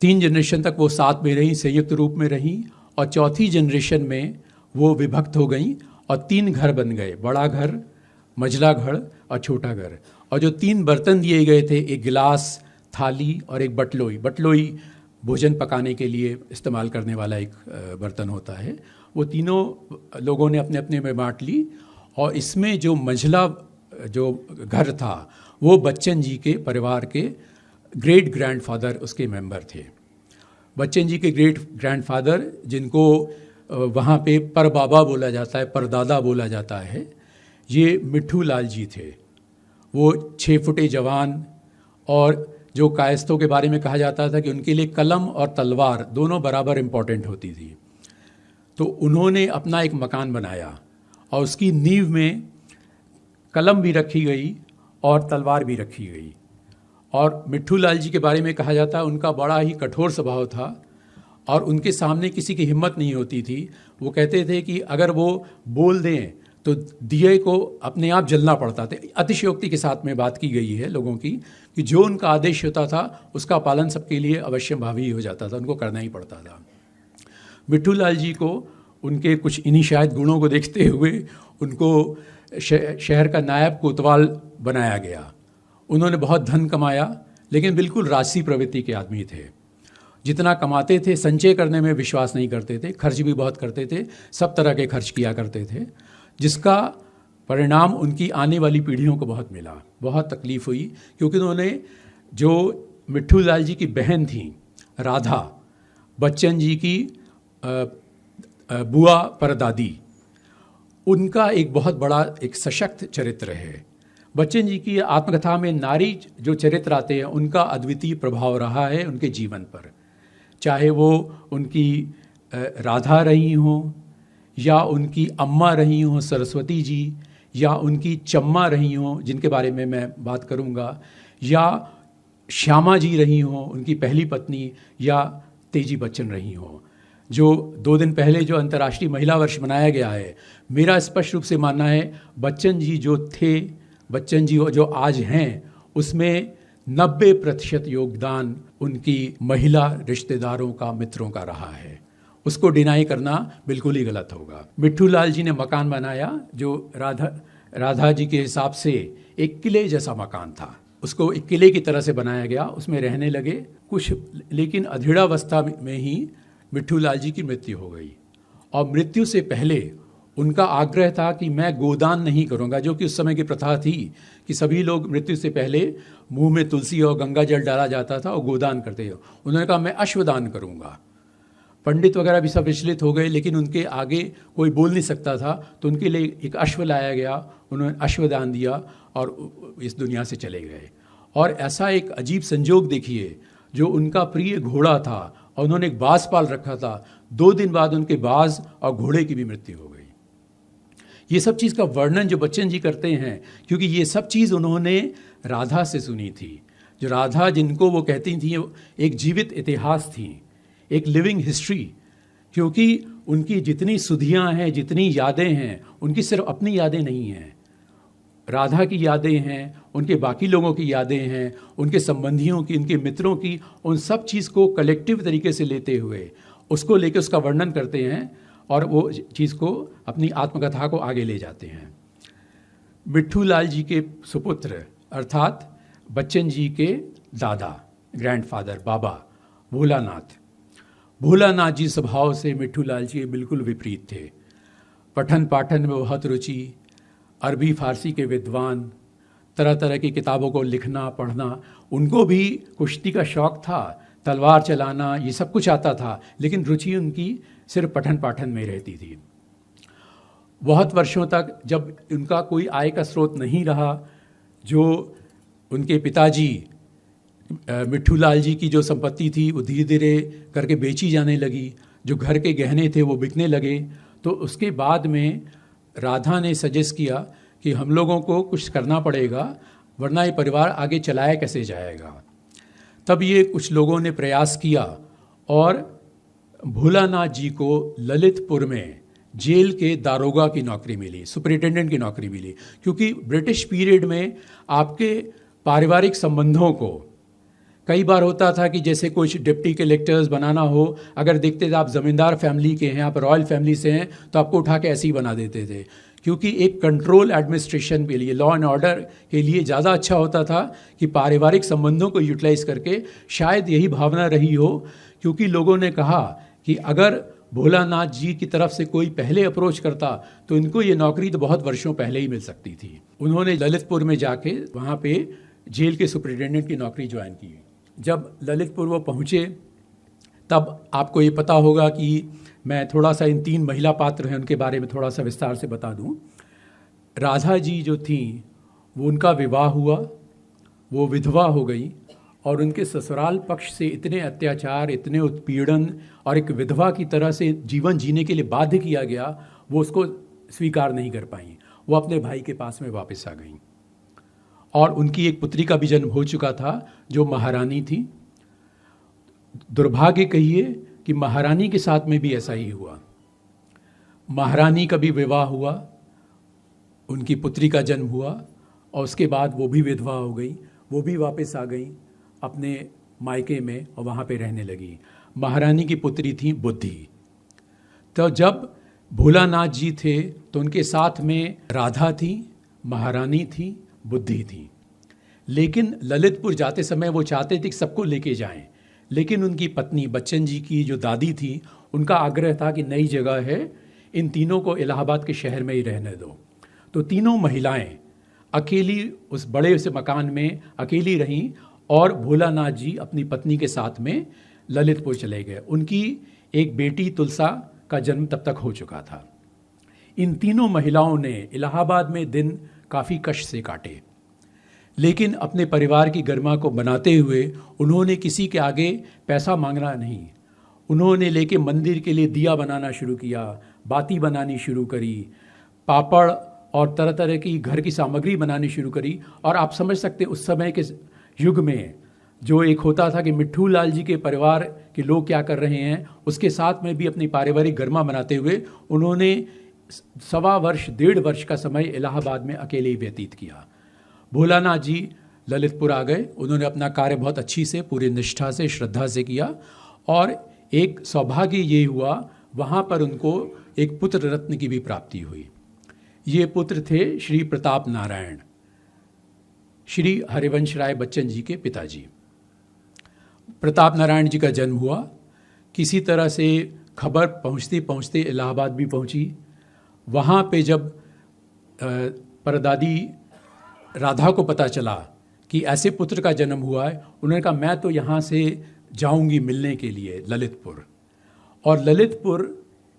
3 जनरेशन तक वो साथ में रहीं, संयुक्त रूप में रहीं, और चौथी जनरेशन में वो विभक्त हो गई और 3 घर बन गए, बड़ा घर, मझला घर और छोटा घर। और जो 3 बर्तन दिए गए थे, एक गिलास, थाली और एक बटलोई। बटलोई भोजन पकाने के लिए इस्तेमाल करने वाला एक बर्तन होता है। वो तीनों लोगों ने अपने अपने में बांट ली और इसमें जो मझला जो घर था वो बच्चन जी के परिवार के ग्रेट ग्रैंडफादर उसके मेंबर थे। बच्चन जी के ग्रेट ग्रैंडफादर, जिनको वहाँ पे पर बाबा बोला जाता है, परदादा बोला जाता है, ये मिट्ठू लाल जी थे। वो 6 फुटे जवान, और जो कायस्थों के बारे में कहा जाता था कि उनके लिए कलम और तलवार दोनों बराबर इम्पॉर्टेंट होती थी। तो उन्होंने अपना एक मकान बनाया और उसकी नींव में कलम भी रखी गई और तलवार भी रखी गई। और मिट्ठू लाल जी के बारे में कहा जाता है उनका बड़ा ही कठोर स्वभाव था और उनके सामने किसी की हिम्मत नहीं होती थी। वो कहते थे कि अगर वो बोल दें तो दिए को अपने आप जलना पड़ता था। अतिशयोक्ति के साथ में बात की गई है लोगों की कि जो उनका आदेश होता था उसका पालन सबके लिए अवश्य भावी हो जाता था, उनको करना ही पड़ता था। मिट्ठू लाल जी को उनके कुछ इन्हीं शायद गुणों को देखते हुए उनको शहर का नायब कोतवाल बनाया गया। उन्होंने बहुत धन कमाया, लेकिन बिल्कुल राजसी प्रवृत्ति के आदमी थे। जितना कमाते थे संचय करने में विश्वास नहीं करते थे, खर्च भी बहुत करते थे, सब तरह के खर्च किया करते थे, जिसका परिणाम उनकी आने वाली पीढ़ियों को बहुत मिला। बहुत तकलीफ़ हुई क्योंकि उन्होंने, जो मिट्ठू लाल जी की बहन थी राधा, बच्चन जी की बुआ परदादी, उनका एक बहुत बड़ा एक सशक्त चरित्र है। बच्चन जी की आत्मकथा में नारी जो चरित्र आते हैं उनका अद्वितीय प्रभाव रहा है उनके जीवन पर, चाहे वो उनकी राधा रही हों या उनकी अम्मा रही हों सरस्वती जी, या उनकी चम्मा रही हों जिनके बारे में मैं बात करूंगा, या श्यामा जी रही हों उनकी पहली पत्नी, या तेजी बच्चन रही हों। जो 2 दिन पहले जो अंतर्राष्ट्रीय महिला वर्ष मनाया गया है, मेरा स्पष्ट रूप से मानना है बच्चन जी जो थे, बच्चन जी जो आज हैं, उसमें 90% योगदान उनकी महिला रिश्तेदारों का, मित्रों का रहा है। उसको डिनाई करना बिल्कुल ही गलत होगा। मिट्ठू लाल जी ने मकान बनाया जो राधा जी के हिसाब से एक किले जैसा मकान था, उसको एक किले की तरह से बनाया गया, उसमें रहने लगे कुछ, लेकिन अधेड़ावस्था में ही मिट्ठू लाल जी की मृत्यु हो गई। और मृत्यु से पहले उनका आग्रह था कि मैं गोदान नहीं करूंगा, जो कि उस समय की प्रथा थी कि सभी लोग मृत्यु से पहले मुंह में तुलसी और गंगा जल डाला जाता था और गोदान करते थे। उन्होंने कहा मैं अश्वदान करूंगा। पंडित वगैरह भी सब विचलित हो गए, लेकिन उनके आगे कोई बोल नहीं सकता था, तो उनके लिए एक अश्व लाया गया, उन्होंने अश्वदान दिया और इस दुनिया से चले गए। और ऐसा एक अजीब संजोग देखिए, जो उनका प्रिय घोड़ा था और उन्होंने एक बाज पाल रखा था, 2 दिन बाद उनके बाज और घोड़े की भी मृत्यु हो गई। ये सब चीज़ का वर्णन जो बच्चन जी करते हैं, क्योंकि ये सब चीज़ उन्होंने राधा से सुनी थी। जो राधा, जिनको वो कहती थी एक जीवित इतिहास थी, एक लिविंग हिस्ट्री, क्योंकि उनकी जितनी सुधियाँ हैं, जितनी यादें हैं, उनकी सिर्फ अपनी यादें नहीं हैं, राधा की यादें हैं, उनके बाकी लोगों की यादें हैं, उनके संबंधियों की, उनके मित्रों की, उन सब चीज़ को कलेक्टिव तरीके से लेते हुए उसको लेके उसका वर्णन करते हैं और वो चीज़ को अपनी आत्मकथा को आगे ले जाते हैं। मिट्ठू लाल जी के सुपुत्र अर्थात बच्चन जी के दादा, ग्रैंडफादर, बाबा भोलानाथ जी स्वभाव से मिट्ठू लाल जी बिल्कुल विपरीत थे। पठन पाठन में बहुत रुचि, अरबी फारसी के विद्वान, तरह तरह की किताबों को लिखना पढ़ना, उनको भी कुश्ती का शौक़ था, तलवार चलाना, ये सब कुछ आता था, लेकिन रुचि उनकी सिर्फ पठन पाठन में रहती थी। बहुत वर्षों तक जब उनका कोई आय का स्रोत नहीं रहा, जो उनके पिताजी मिट्ठू लाल जी की जो संपत्ति थी वो धीरे धीरे करके बेची जाने लगी, जो घर के गहने थे वो बिकने लगे, तो उसके बाद में राधा ने सजेस्ट किया कि हम लोगों को कुछ करना पड़ेगा, वरना ये परिवार आगे चलाया कैसे जाएगा। तब ये कुछ लोगों ने प्रयास किया और भोलानाथ जी को ललितपुर में जेल के दारोगा की नौकरी मिली, सुपरिटेंडेंट की नौकरी मिली, क्योंकि ब्रिटिश पीरियड में आपके पारिवारिक संबंधों को कई बार होता था कि जैसे कुछ डिप्टी कलेक्टर्स बनाना हो, अगर देखते थे आप ज़मींदार फैमिली के हैं, आप रॉयल फैमिली से हैं, तो आपको उठा के ऐसे ही बना देते थे, क्योंकि एक कंट्रोल एडमिनिस्ट्रेशन के लिए, लॉ एंड ऑर्डर के लिए ज़्यादा अच्छा होता था कि पारिवारिक संबंधों को यूटिलाइज करके, शायद यही भावना रही हो, क्योंकि लोगों ने कहा कि अगर भोलानाथ जी की तरफ से कोई पहले अप्रोच करता तो इनको ये नौकरी तो बहुत वर्षों पहले ही मिल सकती थी। उन्होंने ललितपुर में जाके वहाँ पे जेल के सुपरिटेंडेंट की नौकरी ज्वाइन की। जब ललितपुर वो पहुँचे तब आपको ये पता होगा कि मैं थोड़ा सा इन 3 महिला पात्र हैं उनके बारे में थोड़ा सा विस्तार से बता दूं। राधा जी जो थी वो उनका विवाह हुआ, वो विधवा हो गई और उनके ससुराल पक्ष से इतने अत्याचार, इतने उत्पीड़न और एक विधवा की तरह से जीवन जीने के लिए बाध्य किया गया, वो उसको स्वीकार नहीं कर पाई। वो अपने भाई के पास में वापस आ गई और उनकी एक पुत्री का भी जन्म हो चुका था जो महारानी थी। दुर्भाग्य कहिए कि महारानी के साथ में भी ऐसा ही हुआ। महारानी का भी विवाह हुआ, उनकी पुत्री का जन्म हुआ और उसके बाद वो भी विधवा हो गई, वो भी वापस आ गई अपने मायके में और वहाँ पे रहने लगी। महारानी की पुत्री थी बुद्धि। तो जब भोलानाथ जी थे तो उनके साथ में राधा थी, महारानी थी, बुद्धि थी। लेकिन ललितपुर जाते समय वो चाहते थे कि सबको लेके जाएं, लेकिन उनकी पत्नी बच्चन जी की जो दादी थी उनका आग्रह था कि नई जगह है, इन तीनों को इलाहाबाद के शहर में ही रहने दो। तो तीनों महिलाएं अकेली उस बड़े से मकान में अकेली रहीं और भोलानाथ जी अपनी पत्नी के साथ में ललितपुर चले गए। उनकी एक बेटी तुलसा का जन्म तब तक हो चुका था। इन तीनों महिलाओं ने इलाहाबाद में दिन काफ़ी कष्ट से काटे, लेकिन अपने परिवार की गरिमा को बनाते हुए उन्होंने किसी के आगे पैसा मांगना नहीं। उन्होंने लेके मंदिर के लिए दिया बनाना शुरू किया, बाती बनानी शुरू करी, पापड़ और तरह तरह की घर की सामग्री बनानी शुरू करी। और आप समझ सकते उस समय के युग में जो एक होता था कि मिट्ठू लाल जी के परिवार के लोग क्या कर रहे हैं, उसके साथ में भी अपनी पारिवारिक गरिमा बनाते हुए उन्होंने 1.25 वर्ष 1.5 वर्ष का समय इलाहाबाद में अकेले ही व्यतीत किया। भोलानाथ जी ललितपुर आ गए, उन्होंने अपना कार्य बहुत अच्छी से, पूरी निष्ठा से, श्रद्धा से किया और एक सौभाग्य ये हुआ वहाँ पर उनको एक पुत्र रत्न की भी प्राप्ति हुई। ये पुत्र थे श्री प्रताप नारायण, श्री हरिवंश राय बच्चन जी के पिताजी। प्रताप नारायण जी का जन्म हुआ, किसी तरह से खबर पहुँचते पहुँचते इलाहाबाद भी पहुँची। वहाँ पे जब परदादी राधा को पता चला कि ऐसे पुत्र का जन्म हुआ है, उन्होंने कहा मैं तो यहाँ से जाऊँगी मिलने के लिए ललितपुर। और ललितपुर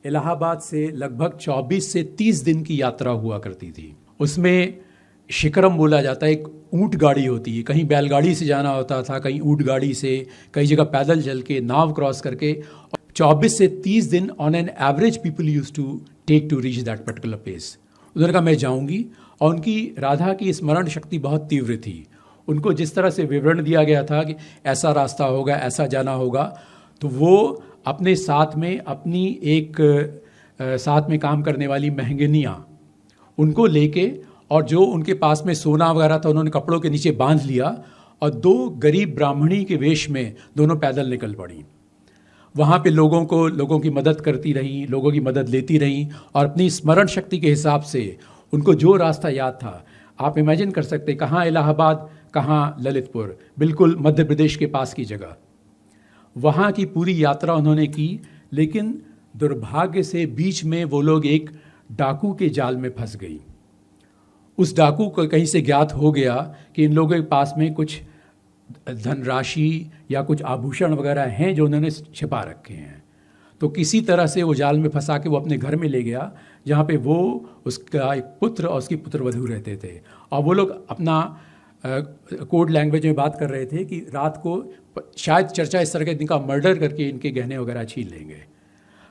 इलाहाबाद से लगभग 24 से 30 दिन की यात्रा हुआ करती थी। उसमें शिकरम बोला जाता है, एक ऊँट गाड़ी होती है, कहीं बैलगाड़ी से जाना होता था, कहीं ऊँट गाड़ी से, कई जगह पैदल चल के, नाव क्रॉस करके। 24 से 30 दिन on an average people used to take to reach that particular place. उन्होंने कहा मैं जाऊँगी। और उनकी राधा की स्मरण शक्ति बहुत तीव्र थी। उनको जिस तरह से विवरण दिया गया था कि ऐसा रास्ता होगा, ऐसा जाना होगा, तो वो अपने साथ में अपनी एक साथ में काम करने वाली महंगनियाँ उनको लेके और जो उनके पास में सोना वगैरह था उन्होंने कपड़ों के नीचे बांध लिया और 2 गरीब ब्राह्मणी के वेश में दोनों पैदल निकल पड़ी। वहाँ पे लोगों की मदद करती रहीं, लोगों की मदद लेती रहीं और अपनी स्मरण शक्ति के हिसाब से उनको जो रास्ता याद था, आप इमेजिन कर सकते कहाँ इलाहाबाद, कहाँ ललितपुर, बिल्कुल मध्य प्रदेश के पास की जगह। वहाँ की पूरी यात्रा उन्होंने की, लेकिन दुर्भाग्य से बीच में वो लोग एक डाकू के जाल में फंस गई। उस डाकू को कहीं से ज्ञात हो गया कि इन लोगों के पास में कुछ धनराशि या कुछ आभूषण वगैरह हैं जो उन्होंने छिपा रखे हैं। तो किसी तरह से वो जाल में फंसा के वो अपने घर में ले गया, जहाँ पे वो, उसका एक पुत्र और उसकी पुत्रवधू रहते थे। और वो लोग अपना कोड लैंग्वेज में बात कर रहे थे कि रात को शायद चर्चा इस तरह के इनका मर्डर करके इनके गहने वगैरह छीन लेंगे।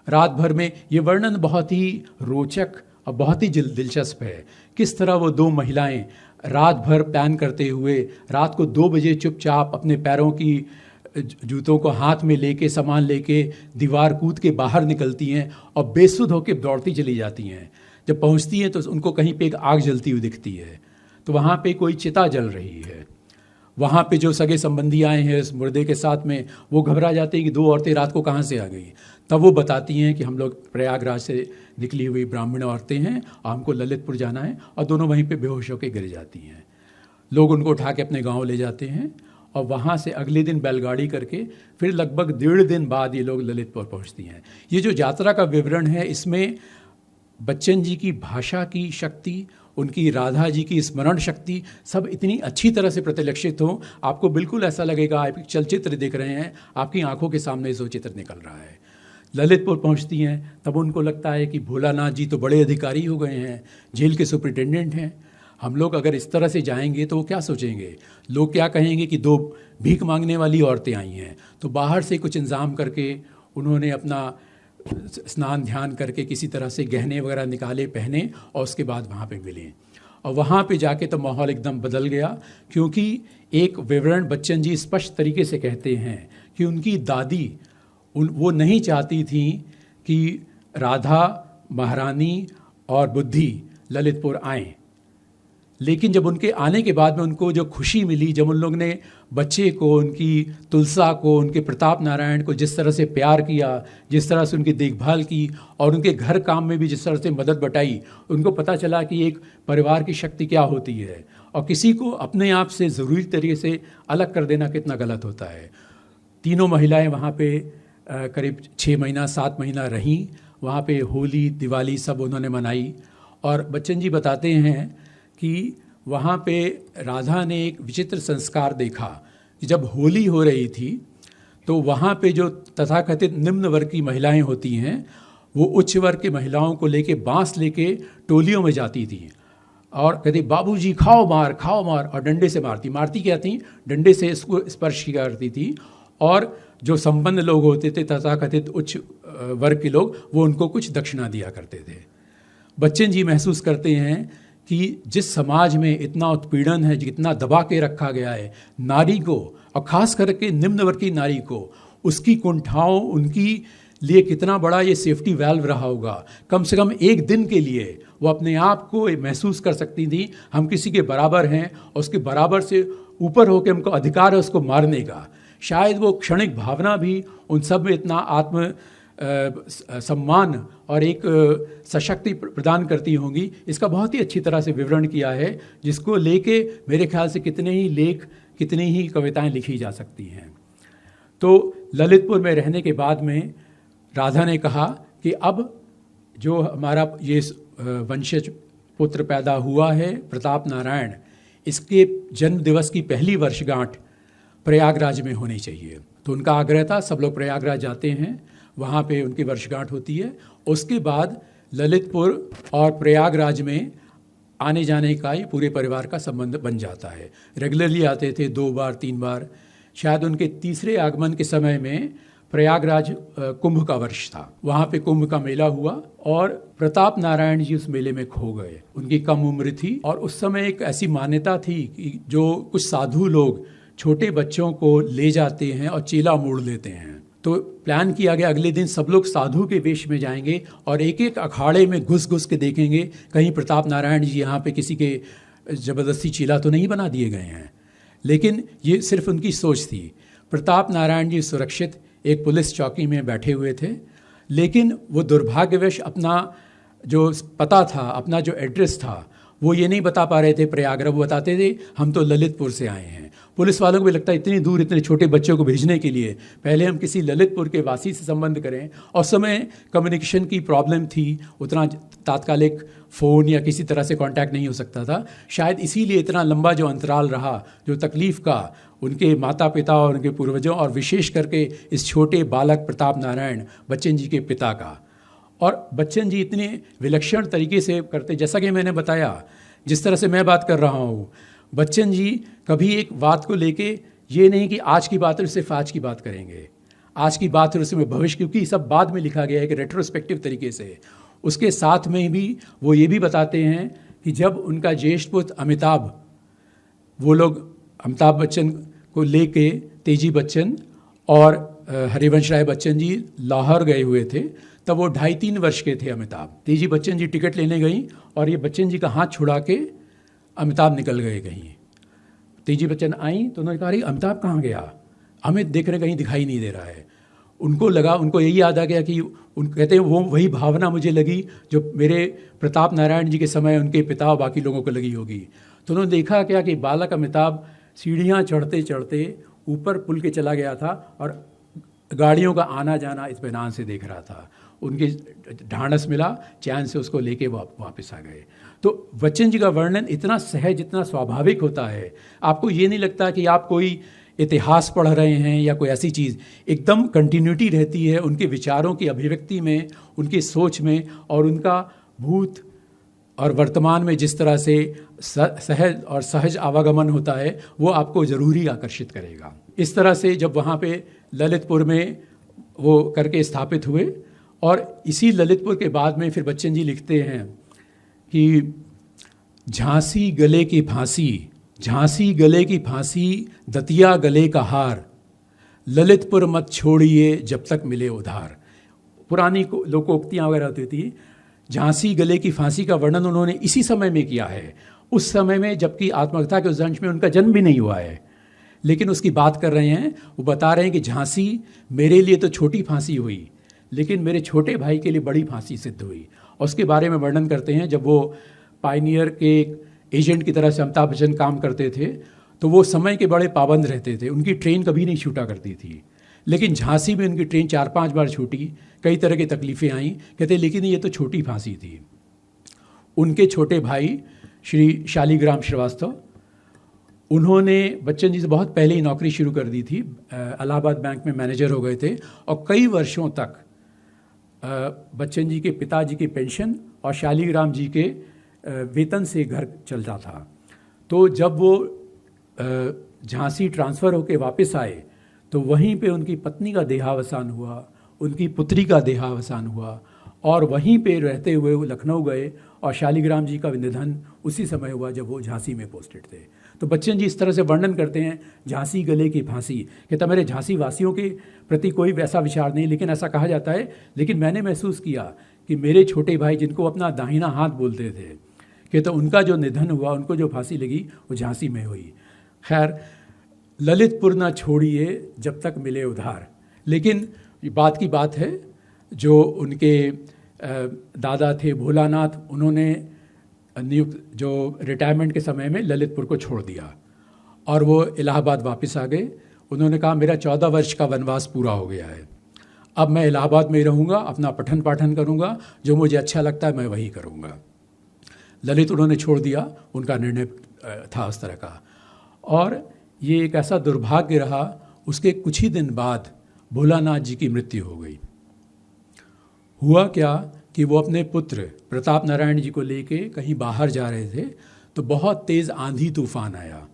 रात भर में ये वर्णन बहुत ही रोचक और बहुत ही दिलचस्प है, किस तरह वो दो महिलाएं रात भर प्लान करते हुए रात को 2 बजे चुपचाप अपने पैरों की जूतों को हाथ में लेके, सामान लेके दीवार कूद के बाहर निकलती हैं और बेसुध होकर दौड़ती चली जाती हैं। जब पहुंचती हैं तो उनको कहीं पे एक आग जलती हुई दिखती है, तो वहाँ पे कोई चिता जल रही है। वहाँ पे जो सगे संबंधी आए हैं इस मुर्दे के साथ में, वो घबरा जाते हैं कि 2 औरतें रात को कहाँ से आ गई। तब वो बताती हैं कि हम लोग प्रयागराज से निकली हुई ब्राह्मण औरतें हैं और हमको ललितपुर जाना है, और दोनों वहीं पे बेहोश होकर गिर जाती हैं। लोग उनको उठा के अपने गांव ले जाते हैं और वहाँ से अगले दिन बैलगाड़ी करके फिर लगभग 1.5 दिन बाद ये लोग ललितपुर पहुँचती हैं। ये जो यात्रा का विवरण है, इसमें बच्चन जी की भाषा की शक्ति, उनकी राधा जी की स्मरण शक्ति सब इतनी अच्छी तरह से प्रतिलक्षित हो, आपको बिल्कुल ऐसा लगेगा आप एक चलचित्र देख रहे हैं, आपकी आंखों के सामने जो चित्र निकल रहा है। ललितपुर पहुंचती हैं, तब उनको लगता है कि भोलानाथ जी तो बड़े अधिकारी हो गए हैं, जेल के सुपरिटेंडेंट हैं। हम लोग अगर इस तरह से जाएंगे तो वो क्या सोचेंगे, लोग क्या कहेंगे कि 2 भीख मांगने वाली औरतें आई हैं। तो बाहर से कुछ इंतज़ाम करके उन्होंने अपना स्नान ध्यान करके किसी तरह से गहने वगैरह निकाले, पहने और उसके बाद वहाँ पे मिले। और वहाँ पे जाके तो माहौल एकदम बदल गया, क्योंकि एक विवरण बच्चन जी स्पष्ट तरीके से कहते हैं कि उनकी दादी वो नहीं चाहती थी कि राधा, महारानी और बुद्धि ललितपुर आएँ। लेकिन जब उनके आने के बाद में उनको जो खुशी मिली, जब उन लोग ने बच्चे को, उनकी तुलसा को, उनके प्रताप नारायण को जिस तरह से प्यार किया, जिस तरह से उनकी देखभाल की और उनके घर काम में भी जिस तरह से मदद बटाई, उनको पता चला कि एक परिवार की शक्ति क्या होती है और किसी को अपने आप से ज़रूरी तरीके से अलग कर देना कितना गलत होता है। तीनों महिलाएं वहाँ पे करीब 6 महीना 7 महीना रहीं। वहाँ पे होली, दिवाली सब उन्होंने मनाई। और बच्चन जी बताते हैं कि वहाँ पे राधा ने एक विचित्र संस्कार देखा कि जब होली हो रही थी तो वहाँ पे जो तथाकथित निम्न वर्ग की महिलाएं होती हैं, वो उच्च वर्ग की महिलाओं को लेके बांस लेके टोलियों में जाती थी और कहती बाबूजी खाओ मार, और डंडे से मारती क्या थी, डंडे से इसको स्पर्श किया करती थी। और जो संपन्न लोग होते थे, तथाकथित उच्च वर्ग के लोग, वो उनको कुछ दक्षिणा दिया करते थे। बच्चन जी महसूस करते हैं कि जिस समाज में इतना उत्पीड़न है, जितना दबा के रखा गया है नारी को, और ख़ास करके निम्न वर्ग की नारी को, उसकी कुंठाओं उनकी लिए कितना बड़ा ये सेफ्टी वैल्व रहा होगा। कम से कम एक दिन के लिए वो अपने आप को महसूस कर सकती थी हम किसी के बराबर हैं और उसके बराबर से ऊपर होकर हमको अधिकार है उसको मारने का। शायद वो क्षणिक भावना भी उन सब में इतना आत्म सम्मान और एक सशक्ति प्रदान करती होंगी। इसका बहुत ही अच्छी तरह से विवरण किया है, जिसको लेके मेरे ख्याल से कितने ही लेख, कितनी ही कविताएं लिखी जा सकती हैं। तो ललितपुर में रहने के बाद में राधा ने कहा कि अब जो हमारा ये वंशज पुत्र पैदा हुआ है प्रताप नारायण, इसके जन्म दिवस की पहली वर्षगांठ प्रयागराज में होनी चाहिए। तो उनका आग्रह था, सब लोग प्रयागराज जाते हैं, वहाँ पे उनकी वर्षगांठ होती है। उसके बाद ललितपुर और प्रयागराज में आने जाने का ही पूरे परिवार का संबंध बन जाता है। रेगुलरली आते थे, 2 बार 3 बार। शायद उनके तीसरे आगमन के समय में प्रयागराज कुंभ का वर्ष था, वहाँ पे कुंभ का मेला हुआ और प्रताप नारायण जी उस मेले में खो गए। उनकी कम उम्र थी और उस समय एक ऐसी मान्यता थी कि जो कुछ साधु लोग छोटे बच्चों को ले जाते हैं और चेला मोड़ लेते हैं। तो प्लान किया गया अगले दिन सब लोग साधु के वेश में जाएंगे और एक एक अखाड़े में घुस घुस के देखेंगे कहीं प्रताप नारायण जी यहाँ पे किसी के ज़बरदस्ती चेला तो नहीं बना दिए गए हैं। लेकिन ये सिर्फ उनकी सोच थी। प्रताप नारायण जी सुरक्षित एक पुलिस चौकी में बैठे हुए थे, लेकिन वो दुर्भाग्यवश अपना जो पता था, अपना जो एड्रेस था, वो ये नहीं बता पा रहे थे प्रयागराज। वो बताते थे हम तो ललितपुर से आए हैं। पुलिस वालों को भी लगता है इतनी दूर इतने छोटे बच्चों को भेजने के लिए पहले हम किसी ललितपुर के वासी से संबंध करें। और समय कम्युनिकेशन की प्रॉब्लम थी, उतना तात्कालिक फ़ोन या किसी तरह से कांटेक्ट नहीं हो सकता था। शायद इसीलिए इतना लंबा जो अंतराल रहा, जो तकलीफ़ का उनके माता पिता और उनके पूर्वजों और विशेष करके इस छोटे बालक प्रताप नारायण बच्चन जी के पिता का। और बच्चन जी इतने विलक्षण तरीके से करते, जैसा कि मैंने बताया, जिस तरह से मैं बात कर रहा हूँ, बच्चन जी कभी एक बात को लेके ये नहीं कि आज की बात है सिर्फ आज की बात करेंगे, आज की बात है उसमें भविष्य, क्योंकि सब बाद में लिखा गया है कि रेट्रोस्पेक्टिव तरीके से। उसके साथ में भी वो ये भी बताते हैं कि जब उनका ज्येष्ठ पुत्र अमिताभ, वो लोग अमिताभ बच्चन को लेके तेजी बच्चन और हरिवंश राय बच्चन जी लाहौर गए हुए थे, तब वो 2.5-3 वर्ष के थे अमिताभ। तेजी बच्चन जी टिकट लेने गई और ये बच्चन जी का हाथ छुड़ा के अमिताभ निकल गए कहीं। तेजी बच्चन आई तो उन्होंने कहा अरे अमिताभ कहाँ गया, अमित देख रहे कहीं दिखाई नहीं दे रहा है। उनको लगा, उनको यही याद आ गया कि उन कहते हैं वो वही भावना मुझे लगी जो मेरे प्रताप नारायण जी के समय उनके पिता और बाकी लोगों को लगी होगी। तो उन्होंने देखा क्या कि बालक अमिताभ सीढ़ियाँ चढ़ते चढ़ते ऊपर पुल के चला गया था और गाड़ियों का आना जाना इत्मीनान से देख रहा था। उनके ढांढस मिला, चैन से उसको लेके वापस आ गए। तो बच्चन जी का वर्णन इतना सहज, इतना स्वाभाविक होता है, आपको ये नहीं लगता कि आप कोई इतिहास पढ़ रहे हैं या कोई ऐसी चीज़। एकदम कंटिन्यूटी रहती है उनके विचारों की अभिव्यक्ति में, उनकी सोच में, और उनका भूत और वर्तमान में जिस तरह से सहज और सहज आवागमन होता है वो आपको ज़रूर ही आकर्षित करेगा। इस तरह से जब वहाँ पे ललितपुर में वो करके स्थापित हुए, और इसी ललितपुर के बाद में फिर बच्चन जी लिखते हैं कि झांसी गले की फांसी, झांसी गले की फांसी, दतिया गले का हार, ललितपुर मत छोड़िए जब तक मिले उधार। पुरानी लोकोक्तियाँ वगैरह होती थी। झांसी गले की फांसी का वर्णन उन्होंने इसी समय में किया है, उस समय में जबकि आत्मकथा के उस अंश में उनका जन्म भी नहीं हुआ है, लेकिन उसकी बात कर रहे हैं। वो बता रहे हैं कि झांसी मेरे लिए तो छोटी फांसी हुई, लेकिन मेरे छोटे भाई के लिए बड़ी फांसी सिद्ध हुई। और उसके बारे में वर्णन करते हैं, जब वो पायनियर के एजेंट की तरह से अमिताभ बच्चन काम करते थे तो वो समय के बड़े पाबंद रहते थे, उनकी ट्रेन कभी नहीं छूटा करती थी। लेकिन झांसी में उनकी ट्रेन 4-5 बार छूटी, कई तरह की तकलीफ़ें आईं। कहते लेकिन ये तो छोटी फांसी थी। उनके छोटे भाई श्री शालीग्राम श्रीवास्तव, उन्होंने बच्चन जी से बहुत पहले ही नौकरी शुरू कर दी थी, इलाहाबाद बैंक में मैनेजर हो गए थे, और कई वर्षों तक बच्चन जी के पिताजी की पेंशन और शालीग्राम जी के वेतन से घर चलता था। तो जब वो झांसी ट्रांसफ़र होकर वापस आए तो वहीं पे उनकी पत्नी का देहावसान हुआ, उनकी पुत्री का देहावसान हुआ, और वहीं पे रहते हुए वो लखनऊ गए, और शालीग्राम जी का निधन उसी समय हुआ जब वो झांसी में पोस्टेड थे। तो बच्चन जी इस तरह से वर्णन करते हैं, झांसी गले की फांसी। कहता मेरे झांसी वासियों के प्रति कोई वैसा विचार नहीं, लेकिन ऐसा कहा जाता है, लेकिन मैंने महसूस किया कि मेरे छोटे भाई जिनको अपना दाहिना हाथ बोलते थे, कहता उनका जो निधन हुआ, उनको जो फांसी लगी वो झांसी में हुई। खैर, ललितपुर ना छोड़िए जब तक मिले उधार। लेकिन बात की बात है, जो उनके दादा थे भोलानाथ, उन्होंने नियुक्त जो रिटायरमेंट के समय में ललितपुर को छोड़ दिया और वो इलाहाबाद वापस आ गए। उन्होंने कहा मेरा 14 वर्ष का वनवास पूरा हो गया है, अब मैं इलाहाबाद में ही रहूँगा, अपना पठन पाठन करूँगा, जो मुझे अच्छा लगता है मैं वही करूँगा। ललित उन्होंने छोड़ दिया, उनका निर्णय था उस तरह का। और ये एक ऐसा दुर्भाग्य रहा, उसके कुछ ही दिन बाद भोलानाथ जी की मृत्यु हो गई। हुआ क्या कि वो अपने पुत्र प्रताप नारायण जी को लेके कहीं बाहर जा रहे थे तो बहुत तेज़ आंधी तूफान आया,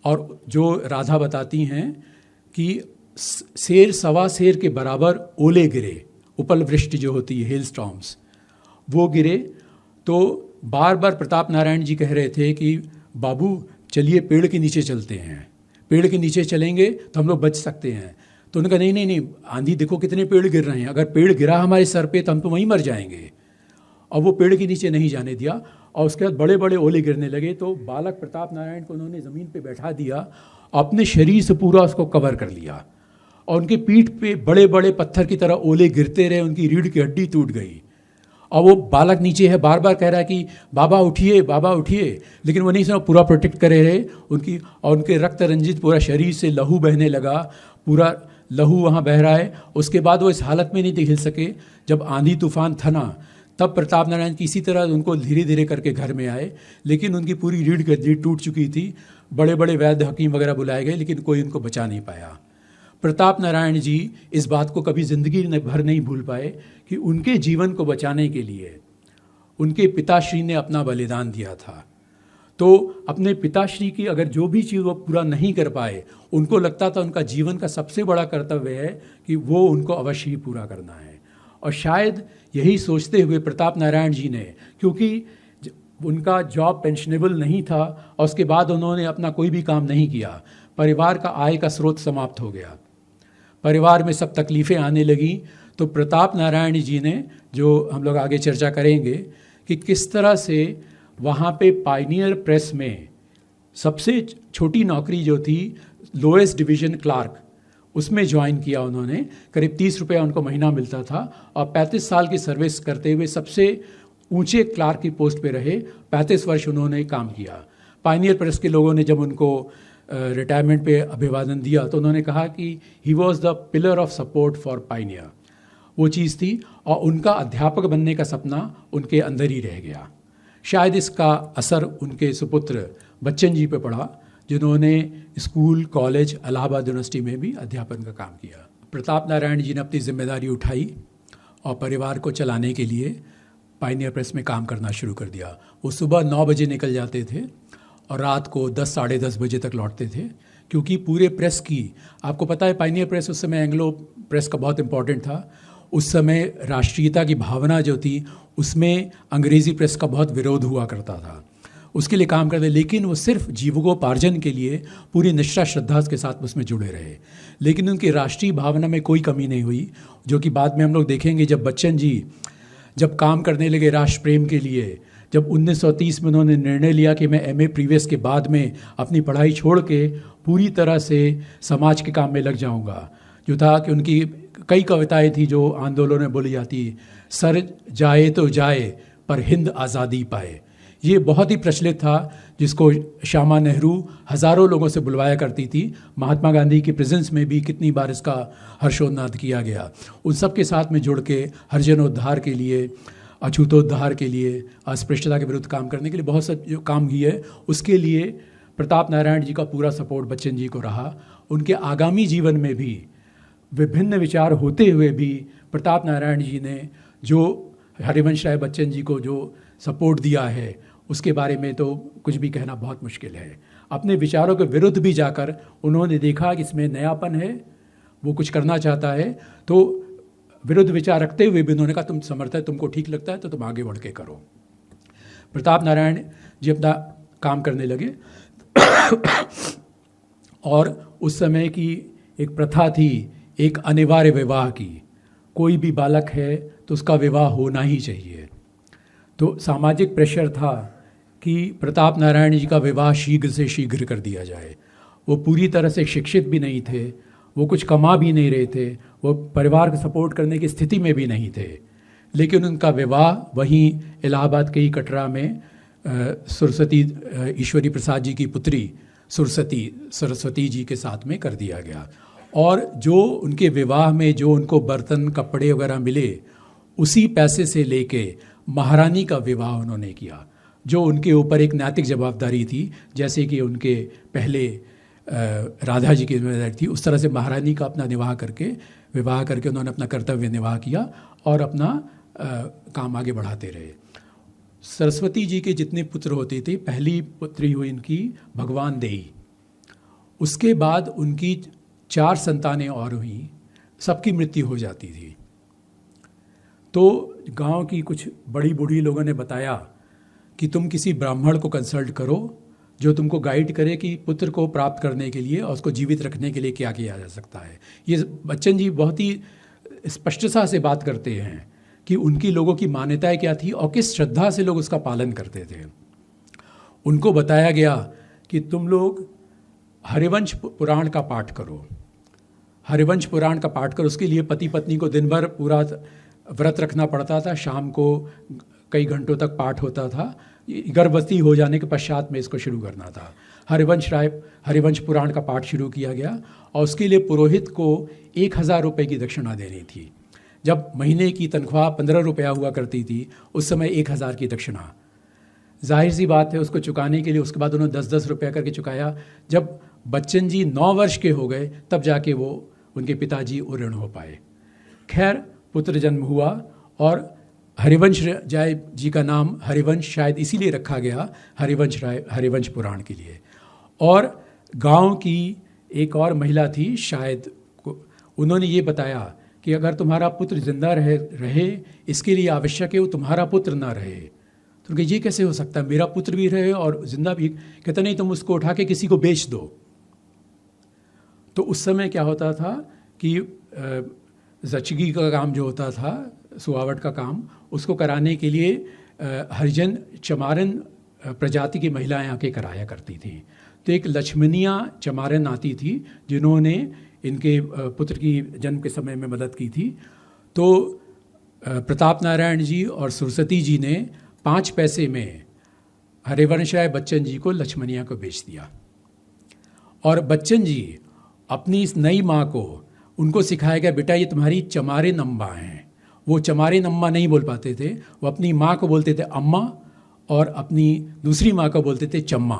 और जो राधा बताती हैं कि शेर सवा शेर के बराबर ओले गिरे, उपल वृष्टि जो होती है, हेल स्टॉर्म्स, वो गिरे। तो बार बार प्रताप नारायण जी कह रहे थे कि बाबू चलिए पेड़ के नीचे चलते हैं, पेड़ के नीचे चलेंगे तो हम लोग बच सकते हैं। तो उन्होंने कहा नहीं, आंधी देखो कितने पेड़ गिर रहे हैं, अगर पेड़ गिरा हमारे सर पे तो हम तो वहीं मर जाएंगे। और वो पेड़ के नीचे नहीं जाने दिया, और उसके बाद बड़े बड़े ओले गिरने लगे। तो बालक प्रताप नारायण को उन्होंने ज़मीन पे बैठा दिया, अपने शरीर से पूरा उसको कवर कर लिया, और उनकी पीठ पे बड़े बड़े पत्थर की तरह ओले गिरते रहे, उनकी रीढ़ की हड्डी टूट गई। और वो बालक नीचे है, बार बार कह रहा है कि बाबा उठिए, बाबा उठिए, लेकिन वो नहीं सुना, पूरा प्रोटेक्ट करे रहे उनकी। और उनके रक्त रंजित पूरा शरीर से लहू बहने लगा, पूरा लहू वहाँ बह रहा है। उसके बाद वो इस हालत में नहीं हिल सके। जब आंधी तूफान थना तब प्रताप नारायण किसी तरह उनको धीरे धीरे करके घर में आए, लेकिन उनकी पूरी रीढ़ की हड्डी टूट चुकी थी। बड़े बड़े वैद्य हकीम वगैरह बुलाए गए, लेकिन कोई उनको बचा नहीं पाया। प्रताप नारायण जी इस बात को कभी ज़िंदगी भर नहीं भूल पाए कि उनके जीवन को बचाने के लिए उनके पिताश्री ने अपना बलिदान दिया था। तो अपने पिताश्री की अगर जो भी चीज़ वो पूरा नहीं कर पाए, उनको लगता था उनका जीवन का सबसे बड़ा कर्तव्य है कि वो उनको अवश्य ही पूरा करना है। और शायद यही सोचते हुए प्रताप नारायण जी ने, क्योंकि उनका जॉब पेंशनेबल नहीं था और उसके बाद उन्होंने अपना कोई भी काम नहीं किया, परिवार का आय का स्रोत समाप्त हो गया, परिवार में सब तकलीफ़ें आने लगी। तो प्रताप नारायण जी ने, जो हम लोग आगे चर्चा करेंगे कि किस तरह से वहाँ पे पायनियर प्रेस में सबसे छोटी नौकरी जो थी, लोएस्ट डिवीज़न क्लार्क, उसमें ज्वाइन किया उन्होंने। करीब 30 रुपया उनको महीना मिलता था और 35 साल की सर्विस करते हुए सबसे ऊंचे क्लार्क की पोस्ट पे रहे। 35 वर्ष उन्होंने काम किया। पायनियर प्रेस के लोगों ने जब उनको रिटायरमेंट पे अभिवादन दिया तो उन्होंने कहा कि he was the pillar of support for Pioneer, वो चीज़ थी। और उनका अध्यापक बनने का सपना उनके अंदर ही रह गया। शायद इसका असर उनके सुपुत्र बच्चन जी पे पड़ा, जिन्होंने स्कूल, कॉलेज, इलाहाबाद यूनिवर्सिटी में भी अध्यापन का काम किया। प्रताप नारायण जी ने अपनी जिम्मेदारी उठाई और परिवार को चलाने के लिए पायनियर प्रेस में काम करना शुरू कर दिया। वो सुबह 9 बजे निकल जाते थे और रात को 10 साढ़े 10 बजे तक लौटते थे, क्योंकि पूरे प्रेस की, आपको पता है पायनियर प्रेस उस समय एंग्लो प्रेस का बहुत इंपॉर्टेंट था। उस समय राष्ट्रीयता की भावना जो थी उसमें अंग्रेज़ी प्रेस का बहुत विरोध हुआ करता था, उसके लिए काम करते, लेकिन वो सिर्फ जीविकोपार्जन के लिए पूरी निष्ठा श्रद्धा के साथ उसमें जुड़े रहे। लेकिन उनकी राष्ट्रीय भावना में कोई कमी नहीं हुई, जो कि बाद में हम लोग देखेंगे। जब बच्चन जी जब काम करने लगे राष्ट्र प्रेम के लिए, जब 1930 में उन्होंने निर्णय लिया कि मैं MA प्रीवियस के बाद में अपनी पढ़ाई छोड़ के पूरी तरह से समाज के काम में लग जाऊंगा, जो था कि उनकी कई कविताएं थी जो आंदोलन में बोली जाती, सर जाए तो जाए पर हिंद आज़ादी पाए। ये बहुत ही प्रचलित था, जिसको श्यामा नेहरू हज़ारों लोगों से बुलवाया करती थी। महात्मा गांधी की प्रेजेंस में भी कितनी बार इसका हर्षोन्नाद किया गया। उन सब के साथ में जुड़ के हरिजनोद्धार के लिए, अछूतोद्धार के लिए, अस्पृश्यता के विरुद्ध काम करने के लिए बहुत सा जो काम किया है, उसके लिए प्रताप नारायण जी का पूरा सपोर्ट बच्चन जी को रहा। उनके आगामी जीवन में भी विभिन्न विचार होते हुए भी प्रताप नारायण जी ने जो हरिवंश राय बच्चन जी को जो सपोर्ट दिया है, उसके बारे में तो कुछ भी कहना बहुत मुश्किल है। अपने विचारों के विरुद्ध भी जाकर उन्होंने देखा कि इसमें नयापन है, वो कुछ करना चाहता है, तो विरुद्ध विचार रखते हुए भी उन्होंने कहा तुम समर्थ है, तुमको ठीक लगता है तो तुम आगे बढ़ के करो। प्रताप नारायण जी अपना काम करने लगे और उस समय की एक प्रथा थी, एक अनिवार्य विवाह की। कोई भी बालक है तो उसका विवाह होना ही चाहिए। तो सामाजिक प्रेशर था कि प्रताप नारायण जी का विवाह शीघ्र से शीघ्र कर दिया जाए। वो पूरी तरह से शिक्षित भी नहीं थे, वो कुछ कमा भी नहीं रहे थे, वो परिवार को सपोर्ट करने की स्थिति में भी नहीं थे, लेकिन उनका विवाह वहीं इलाहाबाद के ही कटरा में सरस्वती ईश्वरी प्रसाद जी की पुत्री सरस्वती जी के साथ में कर दिया गया। और जो उनके विवाह में जो उनको बर्तन कपड़े वगैरह मिले, उसी पैसे से लेके महारानी का विवाह उन्होंने किया, जो उनके ऊपर एक नैतिक जवाबदारी थी। जैसे कि उनके पहले राधा जी की जिम्मेदारी थी, उस तरह से महारानी का अपना विवाह करके उन्होंने अपना कर्तव्य निर्वाह किया और अपना काम आगे बढ़ाते रहे। सरस्वती जी के जितने पुत्र होते थे, पहली पुत्री हुई इनकी भगवान देई, उसके बाद उनकी 4 संतानें और हुई, सबकी मृत्यु हो जाती थी। तो गांव की कुछ बड़ी बूढ़ी लोगों ने बताया कि तुम किसी ब्राह्मण को कंसल्ट करो जो तुमको गाइड करे कि पुत्र को प्राप्त करने के लिए और उसको जीवित रखने के लिए क्या किया जा सकता है। ये बच्चन जी बहुत ही स्पष्टता से बात करते हैं कि उनकी लोगों की मान्यताएं क्या थी और किस श्रद्धा से लोग उसका पालन करते थे। उनको बताया गया कि तुम लोग हरिवंश पुराण का पाठ करो। हरिवंश पुराण का पाठ कर, उसके लिए पति पत्नी को दिन भर पूरा व्रत रखना पड़ता था, शाम को कई घंटों तक पाठ होता था। गर्भवती हो जाने के पश्चात में इसको शुरू करना था। हरिवंश पुराण का पाठ शुरू किया गया और उसके लिए पुरोहित को 1000 रुपये की दक्षिणा देनी थी। जब महीने की तनख्वाह 15 रुपया हुआ करती थी, उस समय 1000 की दक्षिणा, जाहिर सी बात है उसको चुकाने के लिए उसके बाद उन्होंने 10-10 रुपया करके चुकाया। जब बच्चन जी 9 वर्ष के हो गए तब जाके वो उनके पिताजी उऋण हो पाए। खैर, पुत्र जन्म हुआ और हरिवंश राय जी का नाम हरिवंश शायद इसीलिए रखा गया, हरिवंश पुराण के लिए। और गांव की एक और महिला थी शायद, उन्होंने ये बताया कि अगर तुम्हारा पुत्र जिंदा रहे इसके लिए आवश्यक है वो तुम्हारा पुत्र ना रहे। तो उनके ये कैसे हो सकता है, मेरा पुत्र भी रहे और जिंदा भी? कहते नहीं, तुम उसको उठा के किसी को बेच दो। तो उस समय क्या होता था कि जचगी का काम जो होता था, सुहावट का काम, उसको कराने के लिए हरिजन चमारन प्रजाति की महिलाएं आके कराया करती थी। तो एक लक्ष्मणिया चमारन आती थी जिन्होंने इनके पुत्र की जन्म के समय में मदद की थी। तो प्रताप नारायण जी और सरस्वती जी ने 5 पैसे में हरिवंश राय बच्चन जी को लक्ष्मणिया को बेच दिया। और बच्चन जी अपनी इस नई माँ को, उनको सिखाया गया, बेटा ये तुम्हारी चमारिन अम्मा हैं। वो चमारिन अम्मा नहीं बोल पाते थे, वो अपनी माँ को बोलते थे अम्मा और अपनी दूसरी माँ को बोलते थे चम्मा।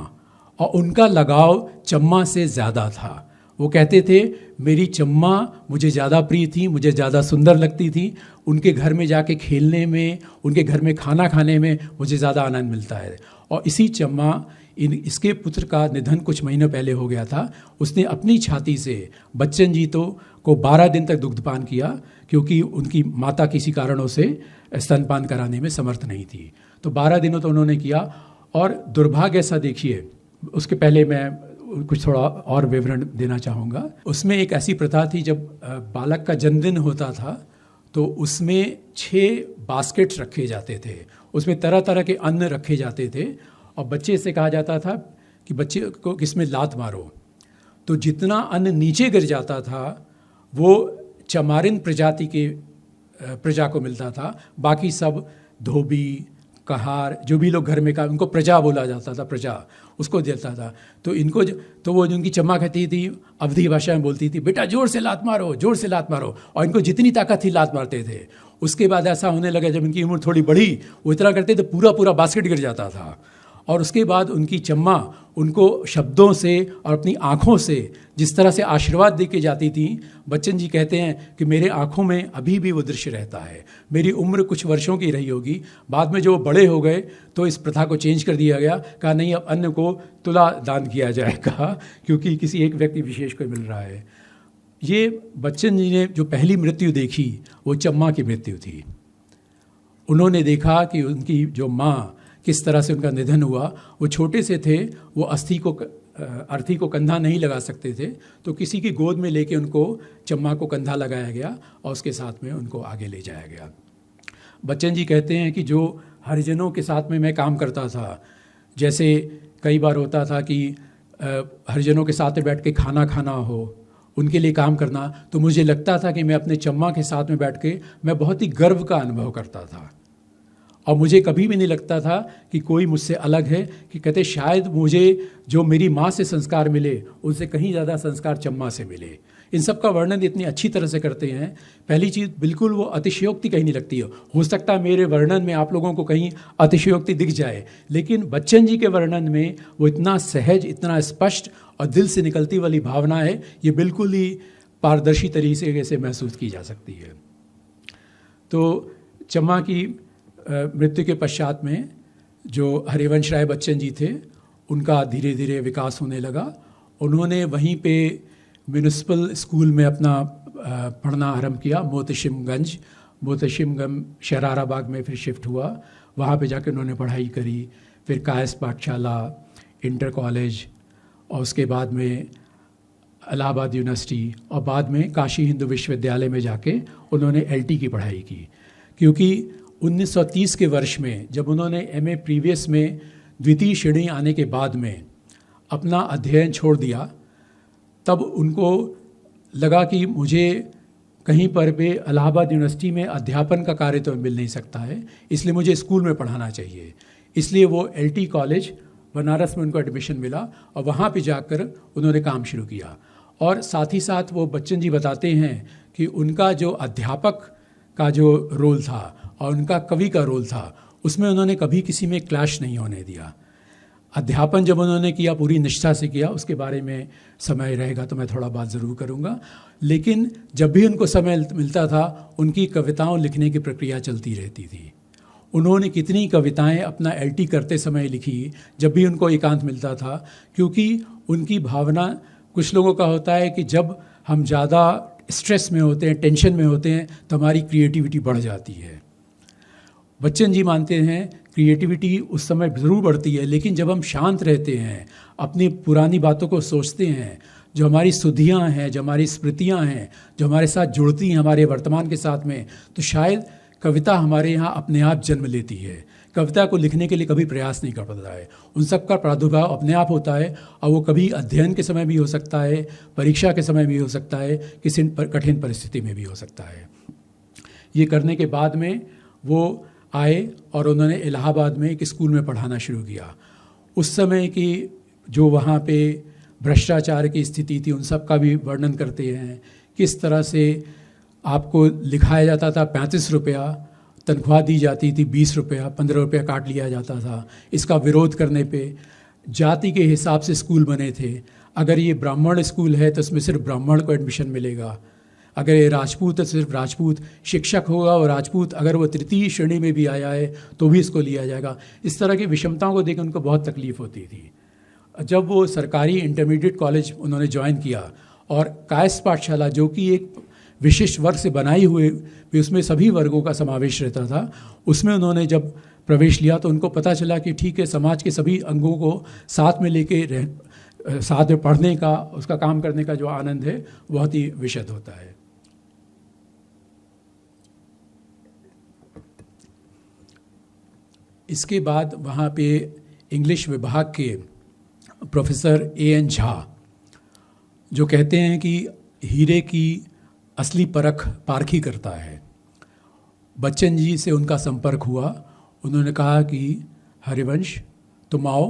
और उनका लगाव चम्मा से ज़्यादा था। वो कहते थे मेरी चम्मा मुझे ज़्यादा प्रिय थी, मुझे ज़्यादा सुंदर लगती थी, उनके घर में जाके खेलने में, उनके घर में खाना खाने में मुझे ज़्यादा आनंद मिलता है। और इसी चम्मा, इसके पुत्र का निधन कुछ महीनों पहले हो गया था। उसने अपनी छाती से बच्चन जी को 12 दिन तक दुग्धपान किया क्योंकि उनकी माता किसी कारणों से स्तनपान कराने में समर्थ नहीं थी। तो 12 दिनों तो उन्होंने किया। और दुर्भाग्य ऐसा देखिए, उसके पहले मैं कुछ थोड़ा और विवरण देना चाहूँगा। उसमें एक ऐसी प्रथा थी, जब बालक का जन्मदिन होता था तो उसमें 6 बास्केट्स रखे जाते थे, उसमें तरह तरह के अन्न रखे जाते थे और बच्चे से कहा जाता था कि बच्चे को किसमें लात मारो। तो जितना अन्न नीचे गिर जाता था वो चमारिन प्रजाति के प्रजा को मिलता था, बाकी सब धोबी, कहार, जो भी लोग घर में काम, उनको प्रजा बोला जाता था, प्रजा उसको देता था। तो इनको तो वो जिनकी चम्मा कहती थी, अवधी भाषा में बोलती थी, बेटा जोर से लात मारो, जोर से लात मारो। और इनको जितनी ताकत थी लात मारते थे। उसके बाद ऐसा होने लगा, जब इनकी उम्र थोड़ी बढ़ी, वो इतना करते तो पूरा पूरा बास्केट गिर जाता था। और उसके बाद उनकी चम्मा उनको शब्दों से और अपनी आँखों से जिस तरह से आशीर्वाद दे के जाती थी, बच्चन जी कहते हैं कि मेरे आँखों में अभी भी वो दृश्य रहता है। मेरी उम्र कुछ वर्षों की रही होगी, बाद में जो बड़े हो गए तो इस प्रथा को चेंज कर दिया गया। कहा नहीं, अब अन्न को तुला दान किया जाएगा क्योंकि किसी एक व्यक्ति विशेष को मिल रहा है। ये बच्चन जी ने जो पहली मृत्यु देखी वो चम्मा की मृत्यु थी। उन्होंने देखा कि उनकी जो माँ, किस तरह से उनका निधन हुआ। वो छोटे से थे, वो अर्थी को कंधा नहीं लगा सकते थे, तो किसी की गोद में लेके उनको चम्मा को कंधा लगाया गया और उसके साथ में उनको आगे ले जाया गया। बच्चन जी कहते हैं कि जो हरिजनों के साथ में मैं काम करता था, जैसे कई बार होता था कि हरिजनों के साथ में बैठ के खाना खाना हो, उनके लिए काम करना, तो मुझे लगता था कि मैं अपने चम्मा के साथ में बैठ के मैं बहुत ही गर्व का अनुभव करता था। और मुझे कभी भी नहीं लगता था कि कोई मुझसे अलग है, कि कहते शायद मुझे जो मेरी माँ से संस्कार मिले उनसे कहीं ज़्यादा संस्कार चम्मा से मिले। इन सब का वर्णन इतनी अच्छी तरह से करते हैं। पहली चीज़, बिल्कुल वो अतिशयोक्ति कहीं नहीं लगती है। हो सकता है मेरे वर्णन में आप लोगों को कहीं अतिशयोक्ति दिख जाए, लेकिन बच्चन जी के वर्णन में वो इतना सहज, इतना स्पष्ट और दिल से निकलती वाली भावना है, ये बिल्कुल ही पारदर्शी तरीके से महसूस की जा सकती है। तो चम्मा की मृत्यु के पश्चात में जो हरिवंश राय बच्चन जी थे, उनका धीरे धीरे विकास होने लगा। उन्होंने वहीं पे म्यूनिसिपल स्कूल में अपना पढ़ना आरंभ किया। मोहतशिमगंज शरारा बाग में फिर शिफ्ट हुआ, वहाँ पे जाकर उन्होंने पढ़ाई करी। फिर कायस पाठशाला, इंटर कॉलेज, और उसके बाद में इलाहाबाद यूनिवर्सिटी, और बाद में काशी हिंदू विश्वविद्यालय में जाके उन्होंने LT की पढ़ाई की। क्योंकि 1930 के वर्ष में जब उन्होंने MA प्रीवियस में द्वितीय श्रेणी आने के बाद में अपना अध्ययन छोड़ दिया, तब उनको लगा कि मुझे कहीं पर भी इलाहाबाद यूनिवर्सिटी में अध्यापन का कार्य तो मिल नहीं सकता है, इसलिए मुझे स्कूल में पढ़ाना चाहिए। इसलिए वो LT कॉलेज बनारस में उनको एडमिशन मिला और वहाँ पे जाकर उन्होंने काम शुरू किया। और साथ ही साथ वो बच्चन जी बताते हैं कि उनका जो अध्यापक का जो रोल था और उनका कवि का रोल था, उसमें उन्होंने कभी किसी में क्लैश नहीं होने दिया। अध्यापन जब उन्होंने किया पूरी निष्ठा से किया, उसके बारे में समय रहेगा तो मैं थोड़ा बात ज़रूर करूँगा। लेकिन जब भी उनको समय मिलता था, उनकी कविताओं लिखने की प्रक्रिया चलती रहती थी। उन्होंने कितनी कविताएं अपना LT करते समय लिखी, जब भी उनको एकांत मिलता था, क्योंकि उनकी भावना, कुछ लोगों का होता है कि जब हम ज़्यादा स्ट्रेस में होते हैं, टेंशन में होते हैं, तो हमारी क्रिएटिविटी बढ़ जाती है। बच्चन जी मानते हैं क्रिएटिविटी उस समय ज़रूर बढ़ती है, लेकिन जब हम शांत रहते हैं, अपनी पुरानी बातों को सोचते हैं, जो हमारी सुधियाँ हैं, जो हमारी स्मृतियाँ हैं, जो हमारे साथ जुड़ती हैं हमारे वर्तमान के साथ में, तो शायद कविता हमारे यहाँ अपने आप जन्म लेती है। कविता को लिखने के लिए कभी प्रयास नहीं कर पाता है, उन सब का प्रादुर्भाव अपने आप होता है, और वो कभी अध्ययन के समय भी हो सकता है, परीक्षा के समय भी हो सकता है, किसी कठिन परिस्थिति में भी हो सकता है। ये करने के बाद में वो आए और उन्होंने इलाहाबाद में एक स्कूल में पढ़ाना शुरू किया। उस समय की जो वहाँ पे भ्रष्टाचार की स्थिति थी, उन सब का भी वर्णन करते हैं। किस तरह से आपको लिखाया जाता था 35 रुपया, तनख्वाह दी जाती थी 20 रुपया, 15 रुपया काट लिया जाता था। इसका विरोध करने पे जाति के हिसाब से स्कूल बने थे। अगर ये ब्राह्मण स्कूल है तो इसमें सिर्फ ब्राह्मण को एडमिशन मिलेगा, अगर ये राजपूत है तो सिर्फ राजपूत शिक्षक होगा, और राजपूत अगर वो तृतीय श्रेणी में भी आया है तो भी इसको लिया जाएगा। इस तरह की विषमताओं को देख उनको बहुत तकलीफ होती थी। जब वो सरकारी इंटरमीडिएट कॉलेज उन्होंने ज्वाइन किया, और कायस्थ पाठशाला जो कि एक विशिष्ट वर्ग से बनाई हुई भी, उसमें सभी वर्गों का समावेश रहता था, उसमें उन्होंने जब प्रवेश लिया तो उनको पता चला कि ठीक है, समाज के सभी अंगों को साथ में लेके साथ में पढ़ने का, उसका काम करने का जो आनंद है बहुत ही विशद होता है। इसके बाद वहाँ पे इंग्लिश विभाग के प्रोफेसर AN झा जो कहते हैं कि हीरे की असली परख पारखी करता है, बच्चन जी से उनका संपर्क हुआ। उन्होंने कहा कि हरिवंश तुम आओ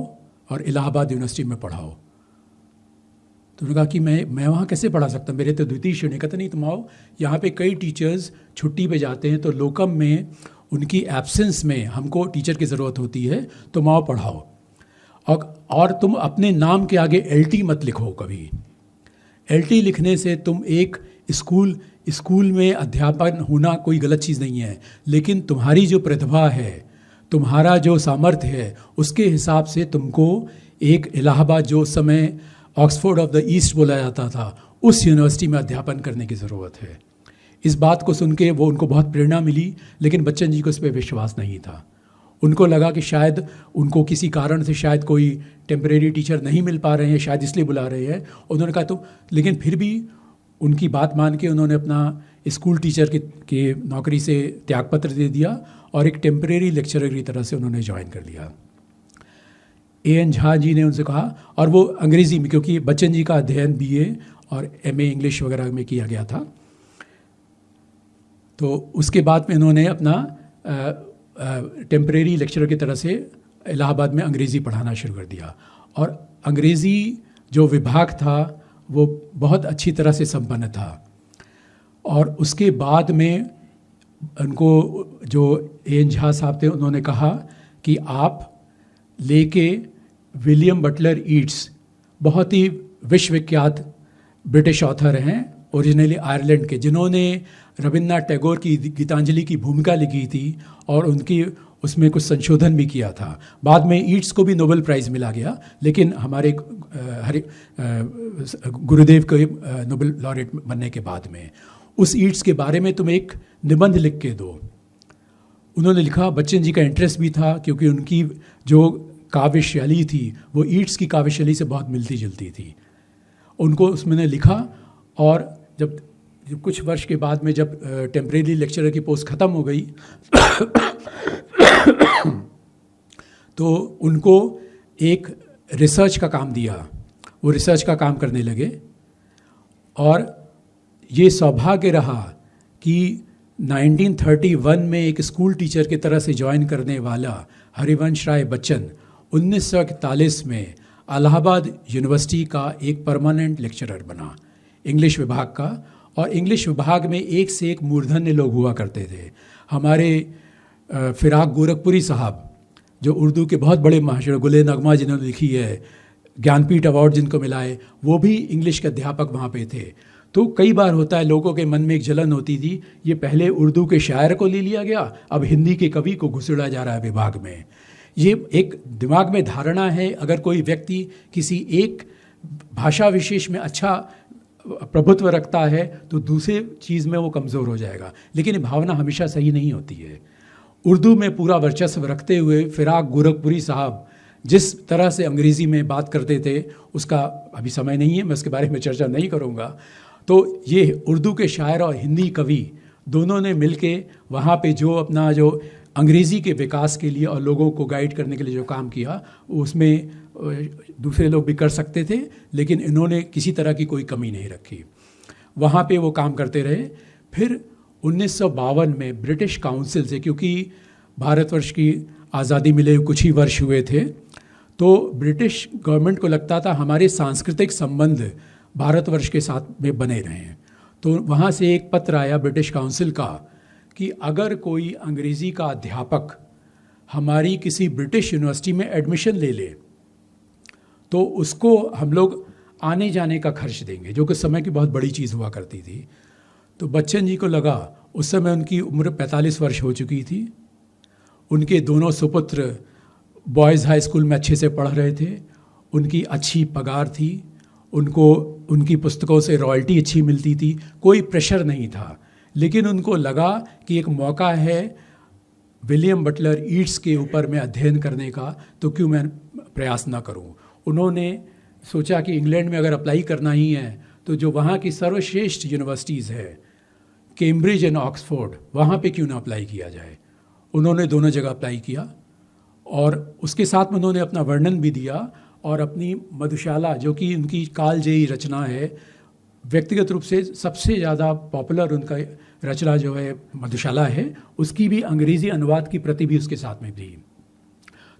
और इलाहाबाद यूनिवर्सिटी में पढ़ाओ। तो उन्होंने कहा कि मैं वहाँ कैसे पढ़ा सकता, मेरे तो द्वितीय श्रेणी का। तो नहीं, तुम आओ, यहाँ पे कई टीचर्स छुट्टी पे जाते हैं, तो लोकम में उनकी एब्सेंस में हमको टीचर की ज़रूरत होती है, तुम आओ पढ़ाओ। और तुम अपने नाम के आगे LT मत लिखो कभी। LT लिखने से तुम एक स्कूल में अध्यापन होना कोई गलत चीज़ नहीं है, लेकिन तुम्हारी जो प्रतिभा है, तुम्हारा जो सामर्थ्य है, उसके हिसाब से तुमको एक इलाहाबाद, जो उस समय ऑक्सफोर्ड ऑफ द ईस्ट बोला जाता था, उस यूनिवर्सिटी में अध्यापन करने की ज़रूरत है। इस बात को सुन के उनको बहुत प्रेरणा मिली, लेकिन बच्चन जी को इस पर विश्वास नहीं था। उनको लगा कि शायद उनको किसी कारण से शायद कोई टेम्परेरी टीचर नहीं मिल पा रहे हैं, शायद इसलिए बुला रहे हैं। उन्होंने कहा तो, लेकिन फिर भी उनकी बात मान के उन्होंने अपना स्कूल टीचर की नौकरी से त्यागपत्र दे दिया और एक टेम्परेरी लेक्चरर की तरह से उन्होंने ज्वाइन कर लिया। AN झा जी ने उनसे कहा, और वो अंग्रेज़ी में, क्योंकि बच्चन जी का अध्ययन BA और MA इंग्लिश वगैरह में किया गया था, तो उसके बाद में इन्होंने अपना टेम्परेरी लेक्चरर की तरह से इलाहाबाद में अंग्रेज़ी पढ़ाना शुरू कर दिया। और अंग्रेज़ी जो विभाग था वो बहुत अच्छी तरह से संपन्न था। और उसके बाद में उनको जो AN झा साहब थे, उन्होंने कहा कि आप लेके विलियम बटलर ईट्स, बहुत ही विश्वविख्यात ब्रिटिश ऑथर हैं, ओरिजिनली आयरलैंड के, जिन्होंने रविन्द्रनाथ टैगोर की गीतांजलि की भूमिका लिखी थी और उनकी उसमें कुछ संशोधन भी किया था। बाद में ईट्स को भी नोबेल प्राइज़ मिला गया, लेकिन हमारे गुरुदेव को नोबेल लॉरेट बनने के बाद में उस ईट्स के बारे में तुम एक निबंध लिख के दो। उन्होंने लिखा। बच्चन जी का इंटरेस्ट भी था, क्योंकि उनकी जो काव्य शैली थी वो ईट्स की काव्य शैली से बहुत मिलती जुलती थी। उनको उसमें लिखा, और जब कुछ वर्ष के बाद में जब टेम्परेरी लेक्चरर की पोस्ट ख़त्म हो गई तो उनको एक रिसर्च का काम दिया। वो रिसर्च का काम करने लगे और ये सौभाग्य रहा कि 1931 में एक स्कूल टीचर की तरह से ज्वाइन करने वाला हरिवंश राय बच्चन 1941 में इलाहाबाद यूनिवर्सिटी का एक परमानेंट लेक्चरर बना इंग्लिश विभाग का। और इंग्लिश विभाग में एक से एक मूर्धन्य लोग हुआ करते थे। हमारे फिराक गोरखपुरी साहब जो उर्दू के बहुत बड़े महाशय, गुले नगमा जिन्होंने लिखी है, ज्ञानपीठ अवार्ड जिनको मिला है, वो भी इंग्लिश के अध्यापक वहाँ पे थे। तो कई बार होता है लोगों के मन में एक जलन होती थी, ये पहले उर्दू के शायर को ले लिया गया, अब हिंदी के कवि को घुसेड़ा जा रहा है विभाग में। ये एक दिमाग में धारणा है, अगर कोई व्यक्ति किसी एक भाषा विशेष में अच्छा प्रभुत्व रखता है तो दूसरे चीज़ में वो कमज़ोर हो जाएगा। लेकिन ये भावना हमेशा सही नहीं होती है। उर्दू में पूरा वर्चस्व रखते हुए फिराक गोरखपुरी साहब जिस तरह से अंग्रेज़ी में बात करते थे, उसका अभी समय नहीं है, मैं उसके बारे में चर्चा नहीं करूँगा। तो ये उर्दू के शायर और हिंदी कवि दोनों ने मिलके वहाँ पे जो अपना जो अंग्रेज़ी के विकास के लिए और लोगों को गाइड करने के लिए जो काम किया, उसमें दूसरे लोग भी कर सकते थे, लेकिन इन्होंने किसी तरह की कोई कमी नहीं रखी। वहाँ पे वो काम करते रहे। फिर 1952 में ब्रिटिश काउंसिल से, क्योंकि भारतवर्ष की आज़ादी मिले कुछ ही वर्ष हुए थे, तो ब्रिटिश गवर्नमेंट को लगता था हमारे सांस्कृतिक संबंध भारतवर्ष के साथ में बने रहें। तो वहाँ से एक पत्र आया ब्रिटिश काउंसिल का कि अगर कोई अंग्रेज़ी का अध्यापक हमारी किसी ब्रिटिश यूनिवर्सिटी में एडमिशन ले ले तो उसको हम लोग आने जाने का खर्च देंगे, जो कि समय की बहुत बड़ी चीज़ हुआ करती थी। तो बच्चन जी को लगा, उस समय उनकी उम्र 45 वर्ष हो चुकी थी, उनके दोनों सुपुत्र बॉयज़ हाई स्कूल में अच्छे से पढ़ रहे थे, उनकी अच्छी पगार थी, उनको उनकी पुस्तकों से रॉयल्टी अच्छी मिलती थी, कोई प्रेशर नहीं था। लेकिन उनको लगा कि एक मौका है विलियम बटलर ईट्स के ऊपर में अध्ययन करने का, तो क्यों मैं प्रयास ना करूं। उन्होंने सोचा कि इंग्लैंड में अगर अप्लाई करना ही है तो जो वहाँ की सर्वश्रेष्ठ यूनिवर्सिटीज़ है, कैम्ब्रिज एंड ऑक्सफोर्ड, वहाँ पे क्यों ना अप्लाई किया जाए। उन्होंने दोनों जगह अप्लाई किया और उसके साथ में उन्होंने अपना वर्णन भी दिया और अपनी मधुशाला, जो कि उनकी कालजयी रचना है, व्यक्तिगत रूप से सबसे ज़्यादा पॉपुलर उनका रचना जो है मधुशाला है, उसकी भी अंग्रेज़ी अनुवाद की प्रति भी उसके साथ में थी।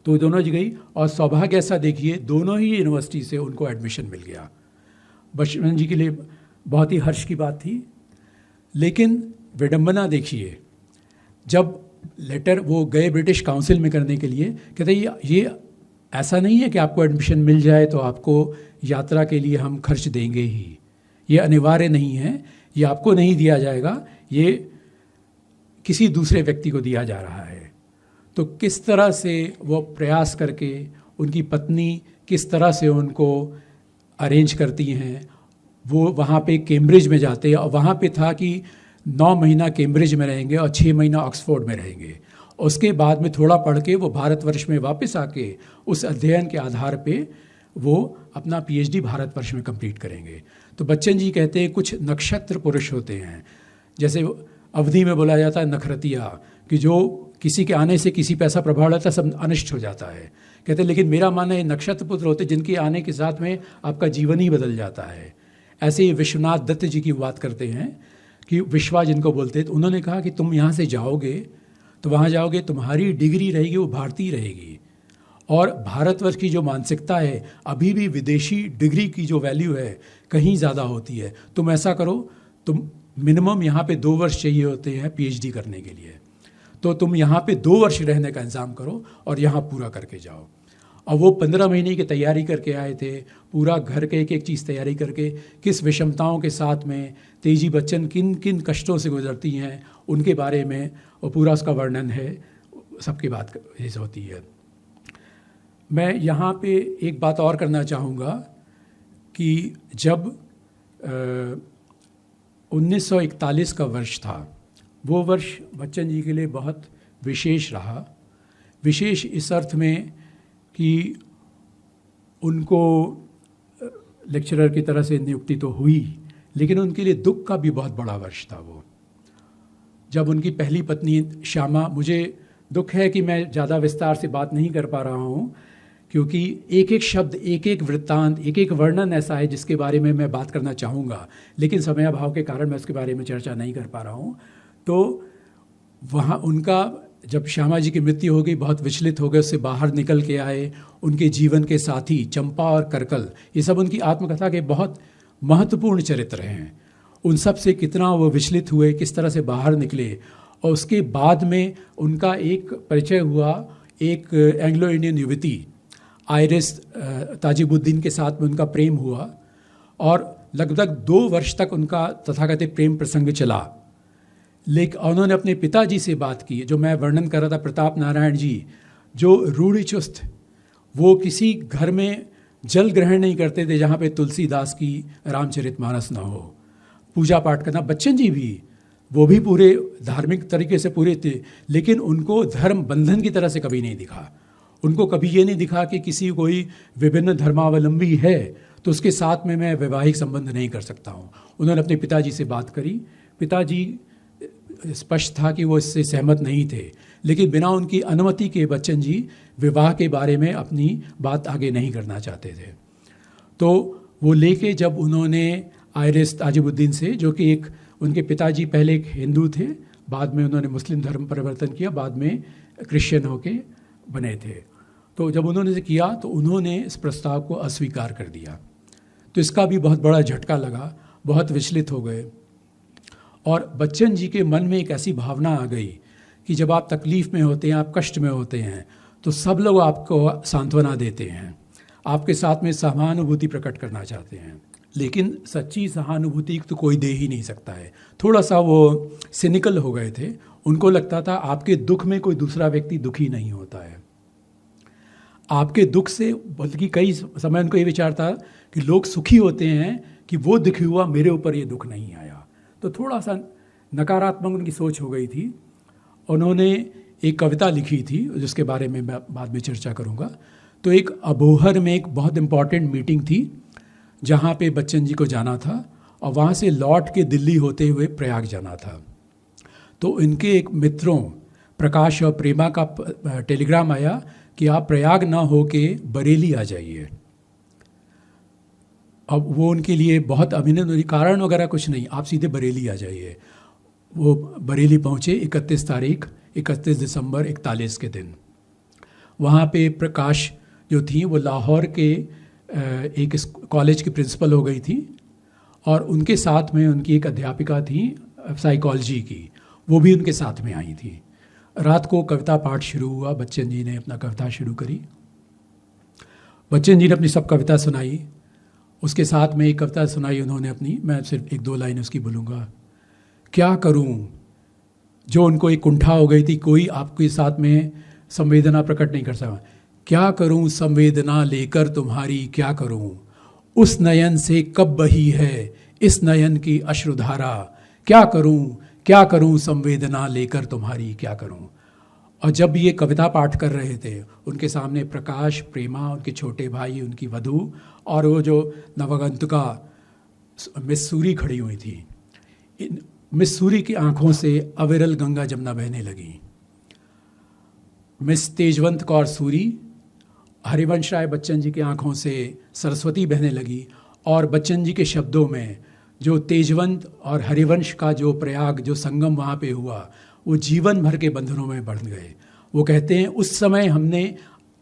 तो दोनों जी गई और सौभाग्य ऐसा देखिए दोनों ही यूनिवर्सिटी से उनको एडमिशन मिल गया। बचपन जी के लिए बहुत ही हर्ष की बात थी। लेकिन विडंबना देखिए, जब लेटर वो गए ब्रिटिश काउंसिल में करने के लिए, कहते ये ऐसा नहीं है कि आपको एडमिशन मिल जाए तो आपको यात्रा के लिए हम खर्च देंगे ही, ये अनिवार्य नहीं है, ये आपको नहीं दिया जाएगा, ये किसी दूसरे व्यक्ति को दिया जा रहा है। तो किस तरह से वो प्रयास करके, उनकी पत्नी किस तरह से उनको अरेंज करती हैं, वो वहाँ पे कैम्ब्रिज में जाते हैं और वहाँ पे था कि 9 महीना कैम्ब्रिज में रहेंगे और 6 महीना ऑक्सफोर्ड में रहेंगे। उसके बाद में थोड़ा पढ़ के वो भारतवर्ष में वापस आके उस अध्ययन के आधार पे वो अपना पीएचडी भारतवर्ष में कंप्लीट करेंगे। तो बच्चन जी कहते हैं कुछ नक्षत्र पुरुष होते हैं, जैसे अवधि में बोला जाता है नखरतिया, कि जो किसी के आने से किसी पे ऐसा प्रभाव रहता है सब अनिष्ट हो जाता है। कहते हैं लेकिन मेरा मानना है नक्षत्र पुत्र होते जिनके आने के साथ में आपका जीवन ही बदल जाता है। ऐसे ही विश्वनाथ दत्त जी की बात करते हैं कि विश्वा जिनको बोलते हैं, तो उन्होंने कहा कि तुम यहाँ से जाओगे तो वहाँ जाओगे, तुम्हारी डिग्री रहेगी वो भारतीय रहेगी, और भारतवर्ष की जो मानसिकता है अभी भी विदेशी डिग्री की जो वैल्यू है कहीं ज़्यादा होती है। तुम ऐसा करो, तुम मिनिमम यहाँ पे 2 वर्ष चाहिए होते हैं पीएचडी करने के लिए, तो तुम यहाँ पे 2 वर्ष रहने का इंतज़ाम करो और यहाँ पूरा करके जाओ। और वो 15 महीने की तैयारी करके आए थे, पूरा घर के एक एक चीज़ तैयारी करके, किस विषमताओं के साथ में तेजी बच्चन किन किन कष्टों से गुजरती हैं उनके बारे में और पूरा उसका वर्णन है, सबकी बात ऐसे होती है। मैं यहाँ पे एक बात और करना चाहूँगा कि जब 1941 का वर्ष था, वो वर्ष बच्चन जी के लिए बहुत विशेष रहा। विशेष इस अर्थ में कि उनको लेक्चरर की तरह से नियुक्ति तो हुई, लेकिन उनके लिए दुख का भी बहुत बड़ा वर्ष था वो। जब उनकी पहली पत्नी श्यामा, मुझे दुख है कि मैं ज़्यादा विस्तार से बात नहीं कर पा रहा हूँ, क्योंकि एक एक शब्द, एक एक वृत्तांत, एक एक वर्णन ऐसा है जिसके बारे में मैं बात करना चाहूँगा, लेकिन समयाभाव के कारण मैं उसके बारे में चर्चा नहीं कर पा रहा हूँ। तो वहाँ उनका जब श्यामा जी की मृत्यु हो गई, बहुत विचलित हो गए, उससे बाहर निकल के आए। उनके जीवन के साथी चंपा और करकल, ये सब उनकी आत्मकथा के बहुत महत्वपूर्ण चरित्र हैं। उन सब से कितना वो विचलित हुए, किस तरह से बाहर निकले, और उसके बाद में उनका एक परिचय हुआ एक एंग्लो इंडियन युवती आयरिस ताजिबुद्दीन के साथ में उनका प्रेम हुआ, और लगभग 2 वर्ष तक उनका तथाकथित प्रेम प्रसंग चला। लेकिन उन्होंने अपने पिताजी से बात की, जो मैं वर्णन कर रहा था, प्रताप नारायण जी, जो रूढ़िचुस्त, वो किसी घर में जल ग्रहण नहीं करते थे जहाँ पे तुलसीदास की रामचरितमानस ना हो। पूजा पाठ करना, बच्चन जी भी, वो भी पूरे धार्मिक तरीके से पूरे थे, लेकिन उनको धर्म बंधन की तरह से कभी नहीं दिखा। उनको कभी ये नहीं दिखा कि किसी कोई विभिन्न धर्मावलंबी है तो उसके साथ में मैं वैवाहिक संबंध नहीं कर सकता हूँ। उन्होंने अपने पिताजी से बात करी, पिताजी स्पष्ट था कि वो इससे सहमत नहीं थे, लेकिन बिना उनकी अनुमति के बच्चन जी विवाह के बारे में अपनी बात आगे नहीं करना चाहते थे। तो वो लेके जब उन्होंने आयरिस ताजिबुद्दीन से, जो कि एक उनके पिताजी पहले एक हिंदू थे, बाद में उन्होंने मुस्लिम धर्म परिवर्तन किया, बाद में क्रिश्चियन होके बने थे, तो जब उन्होंने से किया तो उन्होंने इस प्रस्ताव को अस्वीकार कर दिया। तो इसका भी बहुत बड़ा झटका लगा, बहुत विचलित हो गए। और बच्चन जी के मन में एक ऐसी भावना आ गई कि जब आप तकलीफ़ में होते हैं, आप कष्ट में होते हैं, तो सब लोग आपको सांत्वना देते हैं, आपके साथ में सहानुभूति प्रकट करना चाहते हैं, लेकिन सच्ची सहानुभूति तो कोई दे ही नहीं सकता है। थोड़ा सा वो सिनिकल हो गए थे, उनको लगता था आपके दुख में कोई दूसरा व्यक्ति दुखी नहीं होता है। आपके दुख से, बल्कि कई समय उनको ये विचार था कि लोग सुखी होते हैं कि वो दुखी हुआ, मेरे ऊपर ये दुख नहीं आया। तो थोड़ा सा नकारात्मक उनकी सोच हो गई थी। उन्होंने एक कविता लिखी थी जिसके बारे में मैं बाद में चर्चा करूँगा। तो एक अबोहर में एक बहुत इम्पॉर्टेंट मीटिंग थी जहाँ पे बच्चन जी को जाना था, और वहाँ से लौट के दिल्ली होते हुए प्रयाग जाना था। तो इनके एक मित्रों प्रकाश और प्रेमा का टेलीग्राम आया कि आप प्रयाग ना हो के बरेली आ जाइए। अब वो उनके लिए बहुत अभिनंदन, कारण वगैरह कुछ नहीं, आप सीधे बरेली आ जाइए। वो बरेली पहुँचे 31 दिसंबर 41 के दिन। वहाँ पे प्रकाश जो थी वो लाहौर के एक कॉलेज की प्रिंसिपल हो गई थी, और उनके साथ में उनकी एक अध्यापिका थी साइकोलॉजी की, वो भी उनके साथ में आई थी। रात को कविता पाठ शुरू हुआ, बच्चन जी ने अपना कविता शुरू करी। बच्चन जी ने अपनी सब कविता सुनाई, उसके साथ में एक कविता सुनाई उन्होंने अपनी, मैं सिर्फ 1-2 लाइन उसकी बोलूँगा। क्या करूँ, जो उनको एक कुंठा हो गई थी, कोई आपके साथ में संवेदना प्रकट नहीं कर सका। क्या करूँ संवेदना लेकर तुम्हारी, क्या करूँ उस नयन से कब बही है इस नयन की अश्रुधारा, क्या करूँ संवेदना लेकर तुम्हारी, क्या करूँ। और जब ये कविता पाठ कर रहे थे, उनके सामने प्रकाश, प्रेमा, उनके छोटे भाई, उनकी वधू, और वो जो नवगंतुका मिस सूरी खड़ी हुई थी। मिस सूरी की आंखों से अविरल गंगा जमुना बहने लगी। मिस तेजवंत कौर सूरी, हरिवंश राय बच्चन जी की आंखों से सरस्वती बहने लगी, और बच्चन जी के शब्दों में जो तेजवंत और हरिवंश का जो प्रयाग, जो संगम वहाँ पे हुआ, वो जीवन भर के बंधनों में बढ़ गए। वो कहते हैं उस समय हमने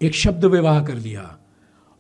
एक शब्द विवाह कर लिया,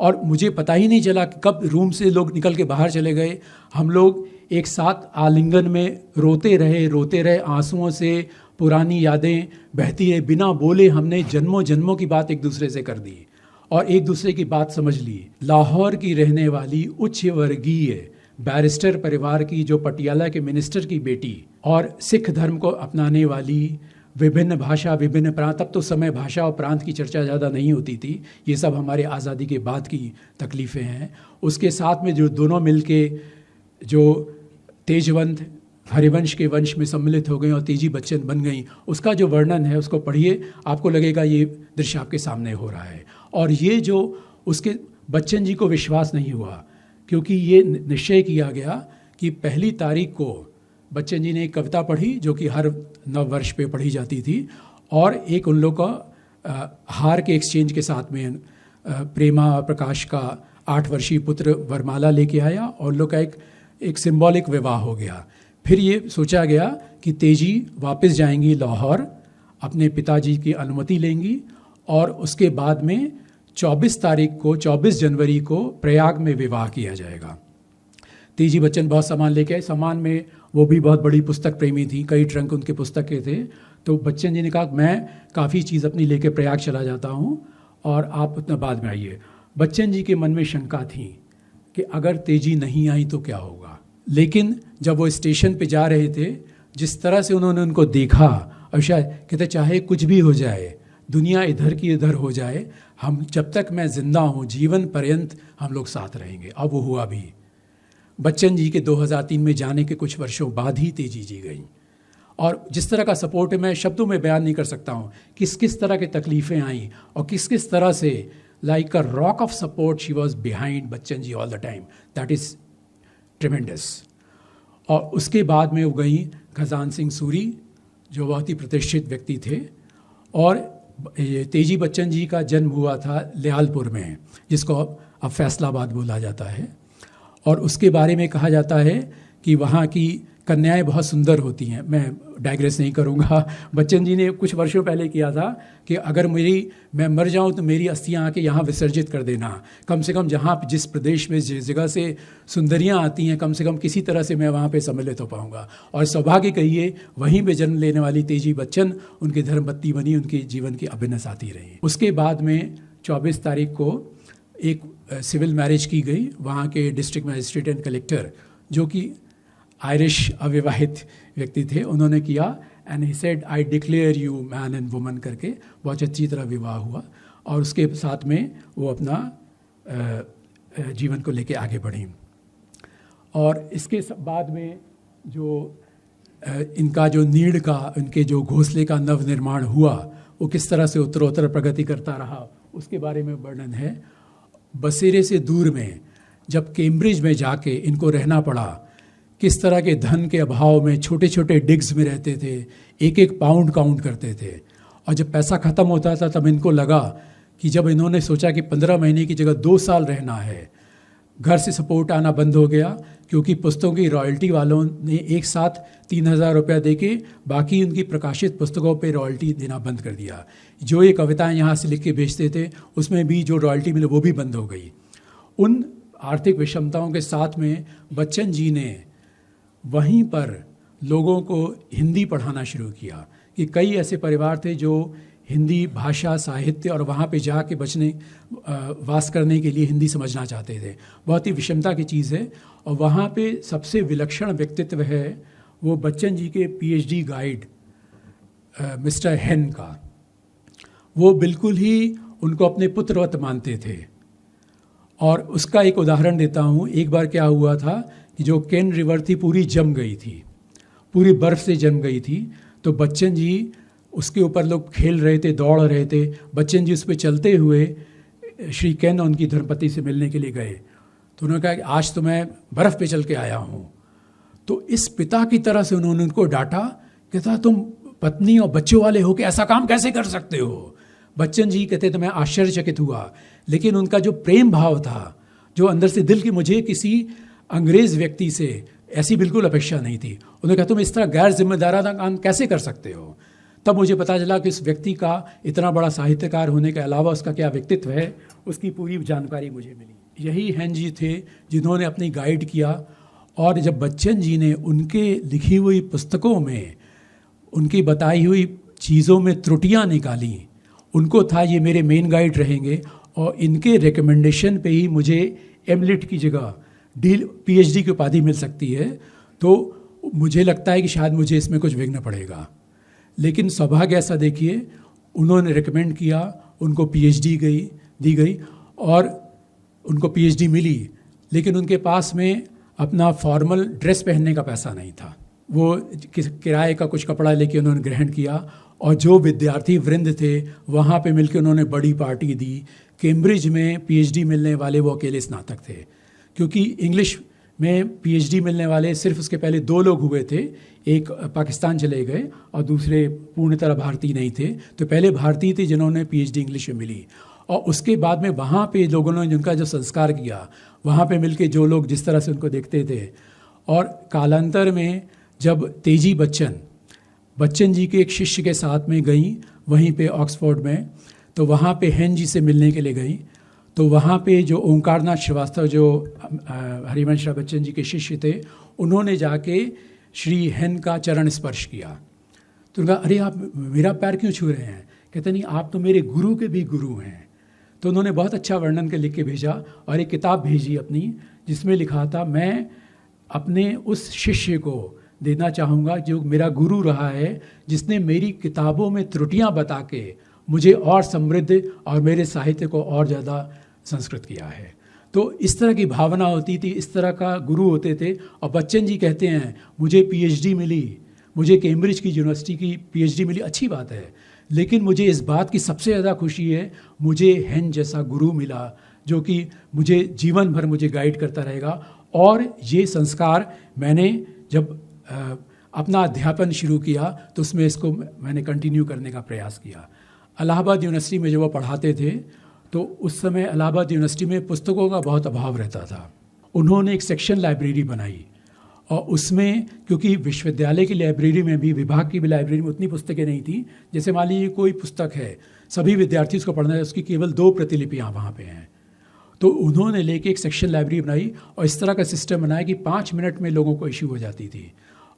और मुझे पता ही नहीं चला कि कब रूम से लोग निकल के बाहर चले गए। हम लोग एक साथ आलिंगन में रोते रहे, आंसुओं से पुरानी यादें बहती है, बिना बोले हमने जन्मों जन्मों की बात एक दूसरे से कर दी और एक दूसरे की बात समझ ली। लाहौर की रहने वाली उच्च वर्गीय बैरिस्टर परिवार की, जो पटियाला के मिनिस्टर की बेटी, और सिख धर्म को अपनाने वाली, विभिन्न भाषा, विभिन्न प्रांत, तब तो समय भाषा और प्रांत की चर्चा ज़्यादा नहीं होती थी, ये सब हमारे आज़ादी के बाद की तकलीफ़ें हैं। उसके साथ में जो दोनों मिलके जो तेजवंत हरिवंश के वंश में सम्मिलित हो गई और तेजी बच्चन बन गई, उसका जो वर्णन है उसको पढ़िए, आपको लगेगा ये दृश्य आपके सामने हो रहा है। और ये जो उसके बच्चन जी को विश्वास नहीं हुआ, क्योंकि ये निश्चय किया गया कि 1 तारीख को बच्चन जी ने एक कविता पढ़ी जो कि हर नव वर्ष पे पढ़ी जाती थी, और एक उन लोग का हार के एक्सचेंज के साथ में प्रेमा और प्रकाश का 8 वर्षीय पुत्र वरमाला लेके आया और उन लोग का एक सिंबॉलिक विवाह हो गया। फिर ये सोचा गया कि तेजी वापस जाएंगी लाहौर, अपने पिताजी की अनुमति लेंगी और उसके बाद में 24 जनवरी को प्रयाग में विवाह किया जाएगा। तेजी बच्चन बहुत सामान लेके आए। सामान में वो भी बहुत बड़ी पुस्तक प्रेमी थी, कई ट्रंक उनके पुस्तक के थे। तो बच्चन जी ने कहा मैं काफ़ी चीज़ अपनी लेके प्रयाग चला जाता हूँ और आप उतना बाद में आइए। बच्चन जी के मन में शंका थी कि अगर तेजी नहीं आई तो क्या होगा। लेकिन जब वो स्टेशन पे जा रहे थे, जिस तरह से उन्होंने उनको देखा और शायद कहते चाहे कुछ भी हो जाए, दुनिया इधर की इधर हो जाए, हम जब तक मैं जिंदा हूँ जीवन पर्यंत हम लोग साथ रहेंगे। अब वो हुआ भी। बच्चन जी के 2003 में जाने के कुछ वर्षों बाद ही तेजी जी गई और जिस तरह का सपोर्ट है मैं शब्दों में बयान नहीं कर सकता हूँ। किस किस तरह की तकलीफ़ें आई और किस किस तरह से like a rock of support she was behind Bachchan ji all the time. That is tremendous. और उसके बाद में वो गई खजान सिंह सूरी जो बहुत ही प्रतिष्ठित व्यक्ति थे। और तेजी बच्चन जी का जन्म हुआ था लियालपुर में, जिसको अब फैसलाबाद बोला जाता है। और उसके बारे में कहा जाता है कि वहाँ की कन्याएं बहुत सुंदर होती हैं। मैं डाइग्रेस नहीं करूँगा। बच्चन जी ने कुछ वर्षों पहले किया था कि अगर मैं मर जाऊँ तो मेरी अस्थियाँ आके यहाँ विसर्जित कर देना। कम से कम जहाँ जिस प्रदेश में जिस जगह से सुंदरियाँ आती हैं, कम से कम किसी तरह से मैं वहाँ पे सम्मिलित हो पाऊँगा। और सौभाग्य कहिए वहीं पे जन्म लेने वाली तेजी बच्चन उनकी धर्मपत्नी बनी, उनके जीवन की अभिन्न साथी रही। उसके बाद में 24 तारीख को एक सिविल मैरिज की गई वहाँ के डिस्ट्रिक्ट मजिस्ट्रेट एंड कलेक्टर, जो कि आयरिश अविवाहित व्यक्ति थे, उन्होंने किया। And he said I declare you man and woman करके बहुत अच्छी तरह विवाह हुआ। और उसके साथ में वो अपना जीवन को लेके आगे बढ़ी। और इसके बाद में जो इनका जो नीड़ का, इनके जो घोंसले का नवनिर्माण हुआ, वो किस तरह से उत्तरोत्तर प्रगति करता रहा, उसके बारे में वर्णन है। बसेरे से दूर में जब कैम्ब्रिज में जाके इनको रहना पड़ा, किस तरह के धन के अभाव में छोटे छोटे डिग्स में रहते थे, एक एक पाउंड काउंट करते थे। और जब पैसा ख़त्म होता था तब इनको लगा कि जब इन्होंने सोचा कि 15 महीने की जगह 2 साल रहना है, घर से सपोर्ट आना बंद हो गया, क्योंकि पुस्तकों की रॉयल्टी वालों ने एक साथ 3,000 रुपया देके बाकी उनकी प्रकाशित पुस्तकों पे रॉयल्टी देना बंद कर दिया। जो ये कविताएं यहाँ से लिख के भेजते थे उसमें भी जो रॉयल्टी मिले वो भी बंद हो गई। उन आर्थिक विषमताओं के साथ में बच्चन जी ने वहीं पर लोगों को हिंदी पढ़ाना शुरू किया कि कई ऐसे परिवार थे जो हिंदी भाषा, साहित्य और वहाँ पे जाके वास करने के लिए हिंदी समझना चाहते थे। बहुत ही विषमता की चीज़ है। और वहाँ पे सबसे विलक्षण व्यक्तित्व है वो बच्चन जी के पीएचडी गाइड मिस्टर हेन का। वो बिल्कुल ही उनको अपने पुत्रवत मानते थे। और उसका एक उदाहरण देता हूँ। एक बार क्या हुआ था कि जो केन रिवर थी पूरी जम गई थी, पूरी बर्फ़ से जम गई थी। तो बच्चन जी उसके ऊपर लोग खेल रहे थे, दौड़ रहे थे। बच्चन जी उस पर चलते हुए श्री केन और उनकी धर्मपत्नी से मिलने के लिए गए। तो उन्होंने कहा कि आज तो मैं बर्फ़ पे चल के आया हूँ। तो इस पिता की तरह से उन्होंने उनको डांटा, कहता तुम पत्नी और बच्चों वाले हो के ऐसा काम कैसे कर सकते हो। बच्चन जी कहते तो मैं आश्चर्यचकित हुआ, लेकिन उनका जो प्रेम भाव था, जो अंदर से दिल की, मुझे किसी अंग्रेज़ व्यक्ति से ऐसी बिल्कुल अपेक्षा नहीं थी। उन्होंने कहा तुम इस तरह गैर जिम्मेदाराना काम कैसे कर सकते हो। तब मुझे पता चला कि इस व्यक्ति का इतना बड़ा साहित्यकार होने के अलावा उसका क्या व्यक्तित्व है, उसकी पूरी जानकारी मुझे मिली। यही हेन जी थे जिन्होंने अपनी गाइड किया। और जब बच्चन जी ने उनके लिखी हुई पुस्तकों में उनकी बताई हुई चीज़ों में त्रुटियां निकाली, उनको था ये मेरे मेन गाइड रहेंगे। और इनके रिकमेंडेशन पे ही मुझे एमलिट की जगह पीएचडी की उपाधि मिल सकती है। तो मुझे लगता है कि शायद मुझे इसमें कुछ विघ्न पड़ेगा। लेकिन सौभाग्य ऐसा देखिए, उन्होंने रिकमेंड किया, उनको पीएचडी दी गई और उनको पीएचडी मिली। लेकिन उनके पास में अपना फॉर्मल ड्रेस पहनने का पैसा नहीं था। वो किराए का कुछ कपड़ा लेके उन्होंने ग्रहण किया। और जो विद्यार्थी वृंद थे वहाँ पे मिलकर उन्होंने बड़ी पार्टी दी। कैम्ब्रिज में पीएचडी मिलने वाले वो अकेले स्नातक थे, क्योंकि इंग्लिश में पीएचडी मिलने वाले सिर्फ उसके पहले 2 लोग हुए थे। एक पाकिस्तान चले गए और दूसरे पूर्ण तरह भारतीय नहीं थे। तो पहले भारतीय थे जिन्होंने पीएचडी इंग्लिश में मिली। और उसके बाद में वहाँ पे लोगों ने जिनका जो संस्कार किया, वहाँ पे मिलके जो लोग जिस तरह से उनको देखते थे, और कालांतर में जब तेजी बच्चन जी के एक शिष्य के साथ में गई वहीं पे ऑक्सफोर्ड में, तो वहाँ पे हेन जी से मिलने के लिए गई, तो वहाँ पे जो ओंकारनाथ श्रीवास्तव जो हरिवंश राय बच्चन जी के शिष्य थे, उन्होंने जाके श्री हेन का चरण स्पर्श किया। तो उनका, अरे आप मेरा पैर क्यों छू रहे हैं? कहते नहीं, आप तो मेरे गुरु के भी गुरु हैं। तो उन्होंने बहुत अच्छा वर्णन के लिख के भेजा और एक किताब भेजी अपनी, जिसमें लिखा था, मैं अपने उस शिष्य को देना चाहूँगा जो मेरा गुरु रहा है, जिसने मेरी किताबों में त्रुटियाँ बता के मुझे और समृद्ध और मेरे साहित्य को और ज़्यादा संस्कृत किया है। तो इस तरह की भावना होती थी, इस तरह का गुरु होते थे। और बच्चन जी कहते हैं, मुझे पीएचडी मिली, मुझे कैम्ब्रिज की यूनिवर्सिटी की पीएचडी मिली, अच्छी बात है, लेकिन मुझे इस बात की सबसे ज़्यादा खुशी है, मुझे हेन जैसा गुरु मिला जो कि मुझे जीवन भर मुझे गाइड करता रहेगा। और ये संस्कार मैंने जब अपना अध्यापन शुरू किया तो उसमें इसको मैंने कंटिन्यू करने का प्रयास किया। इलाहाबाद यूनिवर्सिटी में जब वो पढ़ाते थे तो उस समय इलाहाबाद यूनिवर्सिटी में पुस्तकों का बहुत अभाव रहता था। उन्होंने एक सेक्शन लाइब्रेरी बनाई और उसमें, क्योंकि विश्वविद्यालय की लाइब्रेरी में भी, विभाग की भी लाइब्रेरी में उतनी पुस्तकें नहीं थी, जैसे मान लीजिए कोई पुस्तक है, सभी विद्यार्थी उसको पढ़ना है, उसकी केवल 2 प्रतिलिपियाँ वहाँ पे हैं। तो उन्होंने लेके एक सेक्शन लाइब्रेरी बनाई और इस तरह का सिस्टम बनाया कि 5 मिनट में लोगों को इश्यू हो जाती थी।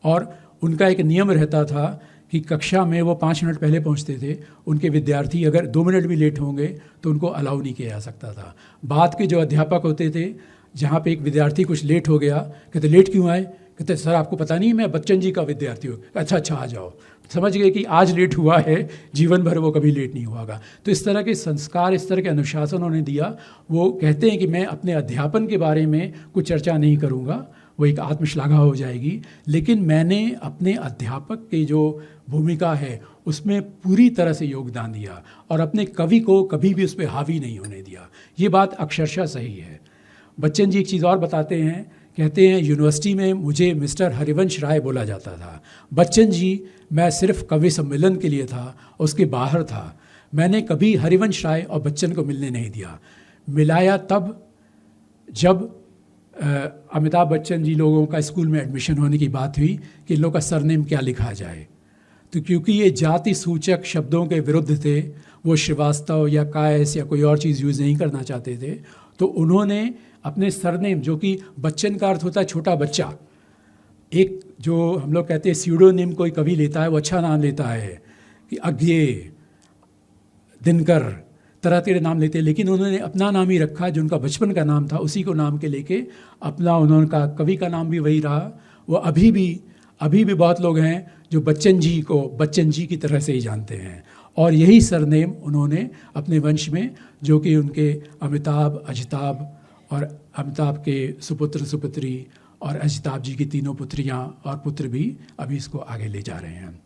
और उनका एक नियम रहता था कि कक्षा में वो 5 मिनट पहले पहुंचते थे, उनके विद्यार्थी अगर 2 मिनट भी लेट होंगे तो उनको अलाउ नहीं किया जा सकता था। बाद के जो अध्यापक होते थे, जहाँ पे एक विद्यार्थी कुछ लेट हो गया, कहते लेट क्यों आए? कहते सर आपको पता नहीं मैं बच्चन जी का विद्यार्थी हूँ। अच्छा आ जाओ। समझ गए कि आज लेट हुआ है, जीवन भर वो कभी लेट नहीं हुआगा। तो इस तरह के संस्कार, इस तरह के अनुशासन उन्होंने दिया। वो कहते हैं कि मैं अपने अध्यापन के बारे में कुछ चर्चा नहीं करूँगा, वो एक आत्मश्लाघा हो जाएगी, लेकिन मैंने अपने अध्यापक की जो भूमिका है उसमें पूरी तरह से योगदान दिया और अपने कवि को कभी भी उस पर हावी नहीं होने दिया। ये बात अक्षरशः सही है। बच्चन जी एक चीज़ और बताते हैं, कहते हैं यूनिवर्सिटी में मुझे मिस्टर हरिवंश राय बोला जाता था। बच्चन जी, मैं सिर्फ कवि सम्मेलन के लिए था, उसके बाहर था। मैंने कभी हरिवंश राय और बच्चन को मिलने नहीं दिया। मिलाया तब जब अमिताभ बच्चन जी लोगों का स्कूल में एडमिशन होने की बात हुई कि इन लोगों का सरनेम क्या लिखा जाए। तो क्योंकि ये जाति सूचक शब्दों के विरुद्ध थे, वो श्रीवास्तव या कायस या कोई और चीज़ यूज़ नहीं करना चाहते थे, तो उन्होंने अपने सरनेम, जो कि बच्चन का अर्थ होता है छोटा बच्चा, एक जो हम लोग कहते हैं स्यूडोनिम कोई कवि लेता है वो अच्छा नाम लेता है कि अज्ञे, दिनकर, तरह तरह नाम लेते हैं, लेकिन उन्होंने अपना नाम ही रखा जो उनका बचपन का नाम था, उसी को नाम के लेके अपना उन्होंने का कवि का नाम भी वही रहा। वो अभी भी बहुत लोग हैं जो बच्चन जी को बच्चन जी की तरह से ही जानते हैं और यही सरनेम उन्होंने अपने वंश में, जो कि उनके अमिताभ, अजिताभ और अमिताभ के सुपुत्र सुपुत्री और अजिताभ जी की 3 पुत्रियां और पुत्र भी अभी इसको आगे ले जा रहे हैं।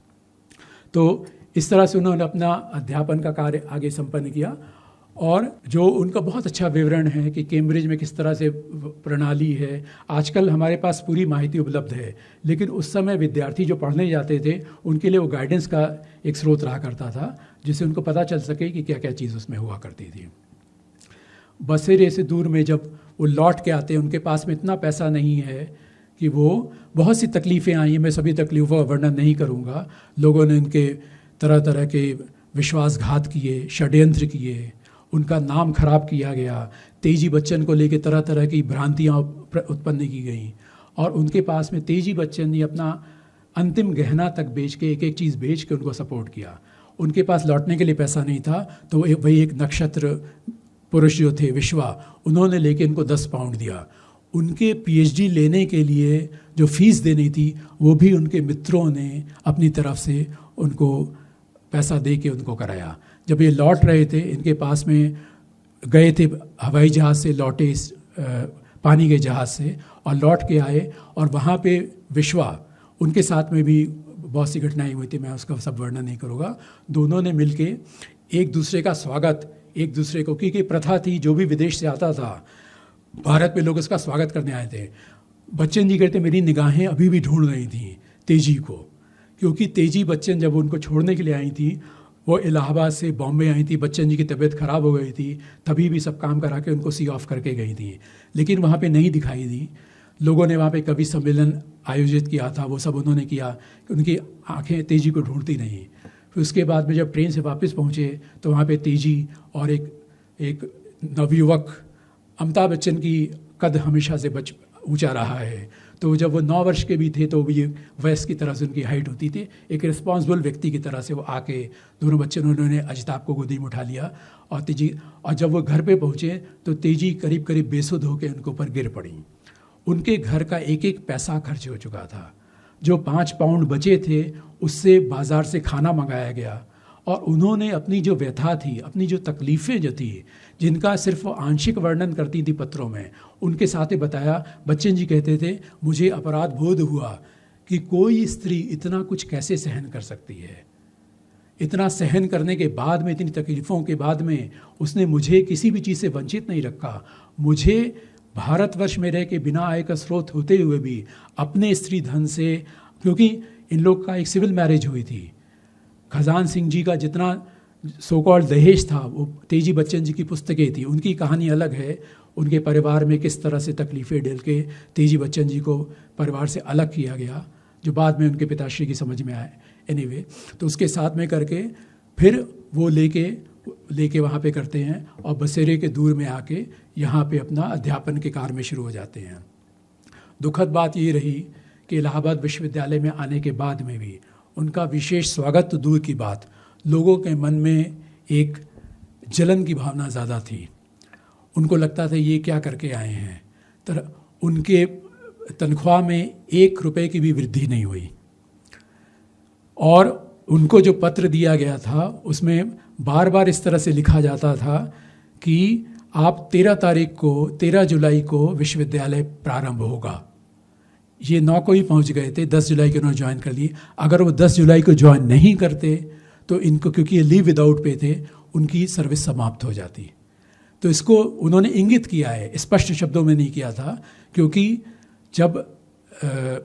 तो इस तरह से उन्होंने अपना अध्यापन का कार्य आगे संपन्न किया और जो उनका बहुत अच्छा विवरण है कि कैम्ब्रिज में किस तरह से प्रणाली है। आजकल हमारे पास पूरी माहिती उपलब्ध है, लेकिन उस समय विद्यार्थी जो पढ़ने जाते थे उनके लिए वो गाइडेंस का एक स्रोत रहा करता था, जिससे उनको पता चल सके कि क्या क्या चीज़ उसमें हुआ करती थी। बसेरे से दूर में जब वो लौट के आते हैं, उनके पास में इतना पैसा नहीं है कि वो, बहुत सी तकलीफ़ें आई हैं, मैं सभी तकलीफ़ों का वर्णन नहीं करूँगा। लोगों ने उनके तरह तरह के विश्वासघात किए, षड्यंत्र किए, उनका नाम खराब किया गया। तेजी बच्चन को लेकर तरह तरह की भ्रांतियाँ उत्पन्न की गई और उनके पास में तेजी बच्चन ने अपना अंतिम गहना तक बेच के, एक एक चीज़ बेच के उनको सपोर्ट किया। उनके पास लौटने के लिए पैसा नहीं था, तो वही एक नक्षत्र पुरुष जो थे विश्वा, उन्होंने लेके इनको 10 पाउंड दिया। उनके पीएचडी लेने के लिए जो फीस देनी थी वो भी उनके मित्रों ने अपनी तरफ से उनको पैसा दे के उनको कराया। जब ये लौट रहे थे, इनके पास में गए थे, हवाई जहाज़ से लौटे, पानी के जहाज़ से, और लौट के आए और वहाँ पे विश्वा, उनके साथ में भी बहुत सी घटनाएं हुई थी, मैं उसका सब वर्णन नहीं करूँगा। दोनों ने मिलके एक दूसरे का स्वागत, एक दूसरे को, क्योंकि प्रथा थी जो भी विदेश से आता था भारत में लोग उसका स्वागत करने आए थे। बच्चन जी कहते मेरी निगाहें अभी भी ढूंढ रही थी तेजी को, क्योंकि तेजी बच्चन जब उनको छोड़ने के लिए आई थी वो इलाहाबाद से बॉम्बे आई थी, बच्चन जी की तबीयत ख़राब हो गई थी, तभी भी सब काम करा के उनको सी ऑफ करके गई थी, लेकिन वहाँ पे नहीं दिखाई दी। लोगों ने वहाँ पे कवि सम्मेलन आयोजित किया था, वो सब उन्होंने किया, उनकी आंखें तेजी को ढूंढती नहीं। फिर उसके बाद में जब ट्रेन से वापस पहुँचे तो वहाँ पे तेजी और एक नवयुवक, अमिताभ बच्चन की कद हमेशा से ऊंचा रहा है, तो जब वो 9 वर्ष के भी थे तो भी वयस्क की तरह से उनकी हाइट होती थी। एक रिस्पॉन्सिबल व्यक्ति की तरह से वो आके दोनों बच्चे, उन्होंने अजिताभ को गोदी में उठा लिया और तेजी, और जब वो घर पे पहुँचे तो तेजी करीब करीब बेसुध होकर उनके ऊपर गिर पड़ी। उनके घर का एक एक पैसा खर्च हो चुका था। जो 5 पाउंड बचे थे उससे बाज़ार से खाना मंगाया गया, और उन्होंने अपनी जो व्यथा थी, अपनी जो तकलीफ़ें जो थी, जिनका सिर्फ आंशिक वर्णन करती थी पत्रों में, उनके साथ ही बताया। बच्चन जी कहते थे, मुझे अपराध बोध हुआ कि कोई स्त्री इतना कुछ कैसे सहन कर सकती है। इतना सहन करने के बाद में, इतनी तकलीफ़ों के बाद में, उसने मुझे किसी भी चीज़ से वंचित नहीं रखा। मुझे भारतवर्ष में रह के बिना आय का स्रोत होते हुए भी अपने स्त्री धन से, क्योंकि इन लोग का एक सिविल मैरिज हुई थी, खजान सिंह जी का जितना सो कॉल्ड दहेज था वो तेजी बच्चन जी की पुस्तकें थी। उनकी कहानी अलग है, उनके परिवार में किस तरह से तकलीफ़ें डेल के तेजी बच्चन जी को परिवार से अलग किया गया, जो बाद में उनके पिताश्री की समझ में आए। एनीवे, तो उसके साथ में करके फिर वो लेके वहाँ पे करते हैं, और बसेरे के दूर में आके यहाँ पे अपना अध्यापन के कार्य में शुरू हो जाते हैं। दुखद बात ये रही कि इलाहाबाद विश्वविद्यालय में आने के बाद में भी उनका विशेष स्वागत तो दूर की बात, लोगों के मन में एक जलन की भावना ज़्यादा थी। उनको लगता था ये क्या करके आए हैं। तो उनके तनख्वाह में 1 रुपए की भी वृद्धि नहीं हुई, और उनको जो पत्र दिया गया था उसमें बार बार इस तरह से लिखा जाता था कि आप 13 जुलाई को विश्वविद्यालय प्रारंभ होगा। ये 9 को ही पहुंच गए थे, 10 जुलाई को उन्होंने ज्वाइन कर लिए। अगर वो 10 जुलाई को ज्वाइन नहीं करते तो इनको, क्योंकि ये लीव विदाउट पे थे, उनकी सर्विस समाप्त हो जाती। तो इसको उन्होंने इंगित किया है, स्पष्ट शब्दों में नहीं किया था, क्योंकि जब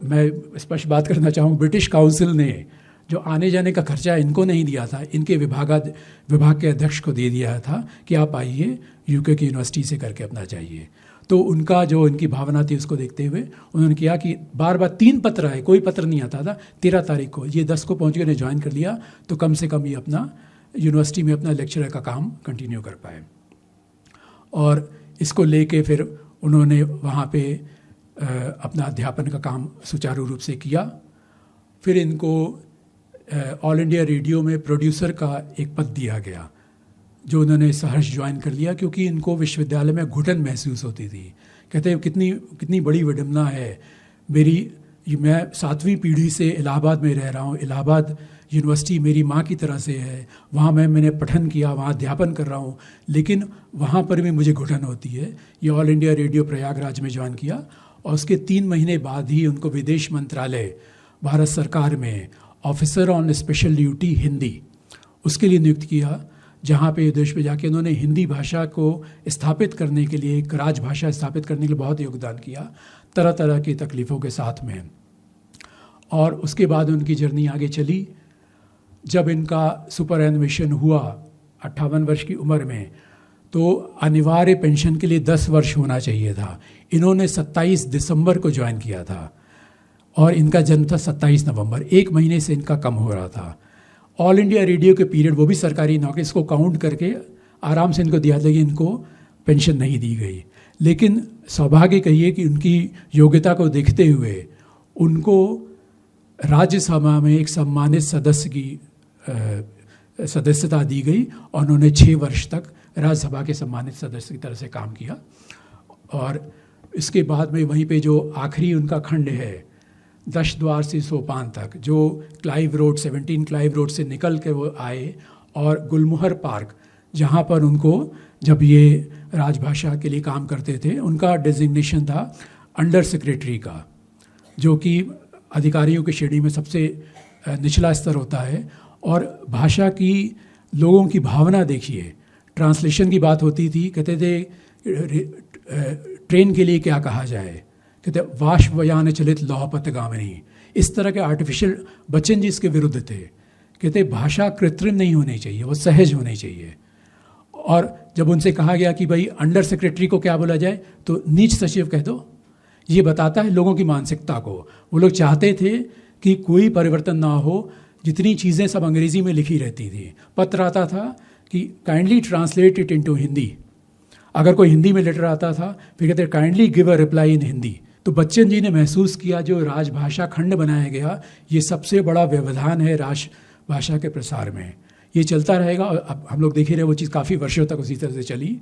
मैं स्पष्ट बात करना चाहूँ, ब्रिटिश काउंसिल ने जो आने जाने का खर्चा इनको नहीं दिया था, इनके विभाग के अध्यक्ष को दे दिया था कि आप आइए यूके की यूनिवर्सिटी से करके अपना जाइए। तो उनका जो इनकी भावना थी उसको देखते हुए उन्होंने किया कि बार बार 3 पत्र आए, कोई पत्र नहीं आता था। 13 तारीख को, ये 10 को पहुँच गए, ज्वाइन कर लिया, तो कम से कम ये अपना यूनिवर्सिटी में अपना लेक्चरर का काम कंटिन्यू कर पाए। और इसको लेके फिर उन्होंने वहाँ पे अपना अध्यापन का काम सुचारू रूप से किया। फिर इनको ऑल इंडिया रेडियो में प्रोड्यूसर का एक पद दिया गया, जो उन्होंने सहर्ष ज्वाइन कर लिया, क्योंकि इनको विश्वविद्यालय में घुटन महसूस होती थी। कहते हैं कितनी बड़ी विडम्बना है मैं 7वीं पीढ़ी से इलाहाबाद में रह रहा हूँ, इलाहाबाद यूनिवर्सिटी मेरी माँ की तरह से है, वहाँ मैंने पठन किया, वहाँ अध्यापन कर रहा हूँ, लेकिन वहाँ पर भी मुझे घुटन होती है। ये ऑल इंडिया रेडियो प्रयागराज में ज्वाइन किया, और उसके 3 महीने बाद ही उनको विदेश मंत्रालय भारत सरकार में officer on special duty Hindi, उसके लिए नियुक्त किया, जहाँ पे देश में जाके उन्होंने हिंदी भाषा को स्थापित करने के लिए, एक राजभाषा स्थापित करने के लिए बहुत योगदान किया, तरह तरह की तकलीफ़ों के साथ में। और उसके बाद उनकी जर्नी आगे चली। जब इनका सुपरएनुएशन हुआ 58 वर्ष की उम्र में, तो अनिवार्य पेंशन के लिए 10 वर्ष होना चाहिए था। इन्होंने 27 दिसंबर को ज्वाइन किया था, और इनका जन्म था 27 नवंबर, 1 महीने से इनका कम हो रहा था। ऑल इंडिया रेडियो के पीरियड, वो भी सरकारी नौकरी, इसको काउंट करके आराम से इनको दिया था, लेकिन इनको पेंशन नहीं दी गई। लेकिन सौभाग्य कहिए कि उनकी योग्यता को देखते हुए उनको राज्यसभा में एक सम्मानित सदस्य की सदस्यता दी गई, और उन्होंने 6 वर्ष तक राज्यसभा के सम्मानित सदस्य की तरह से काम किया। और इसके बाद में वहीं पे जो आखिरी उनका खंड है, 10 द्वार से सोपान तक, जो क्लाइव रोड 17 क्लाइव रोड से निकल के वो आए, और गुलमोहर पार्क, जहाँ पर उनको, जब ये राजभाषा के लिए काम करते थे, उनका डेजिग्नेशन था अंडर सेक्रेटरी का, जो कि अधिकारियों की श्रेणी में सबसे निचला स्तर होता है। और भाषा की लोगों की भावना देखिए, ट्रांसलेशन की बात होती थी, कहते थे ट्रेन के लिए क्या कहा जाए, कहते वाष्पयान चलित लौह पथगामिनी, इस तरह के आर्टिफिशियल, बच्चन जी इसके विरुद्ध थे कहते भाषा कृत्रिम नहीं होनी चाहिए, वो सहज होनी चाहिए। और जब उनसे कहा गया कि भाई अंडर सेक्रेटरी को क्या बोला जाए, तो नीच सचिव कह दो। ये बताता है लोगों की मानसिकता को। वो लोग चाहते थे कि कोई परिवर्तन ना हो, जितनी चीज़ें सब अंग्रेज़ी में लिखी रहती थी। पत्र आता था कि kindly translate it into Hindi. अगर कोई हिंदी में लेटर आता था फिर कहते kindly give a reply in Hindi. तो बच्चन जी ने महसूस किया जो राजभाषा खंड बनाया गया, ये सबसे बड़ा व्यवधान है राजभाषा के प्रसार में। ये चलता रहेगा और अब हम लोग देख ही रहे, वो चीज़ काफ़ी वर्षों तक उसी तरह से चली।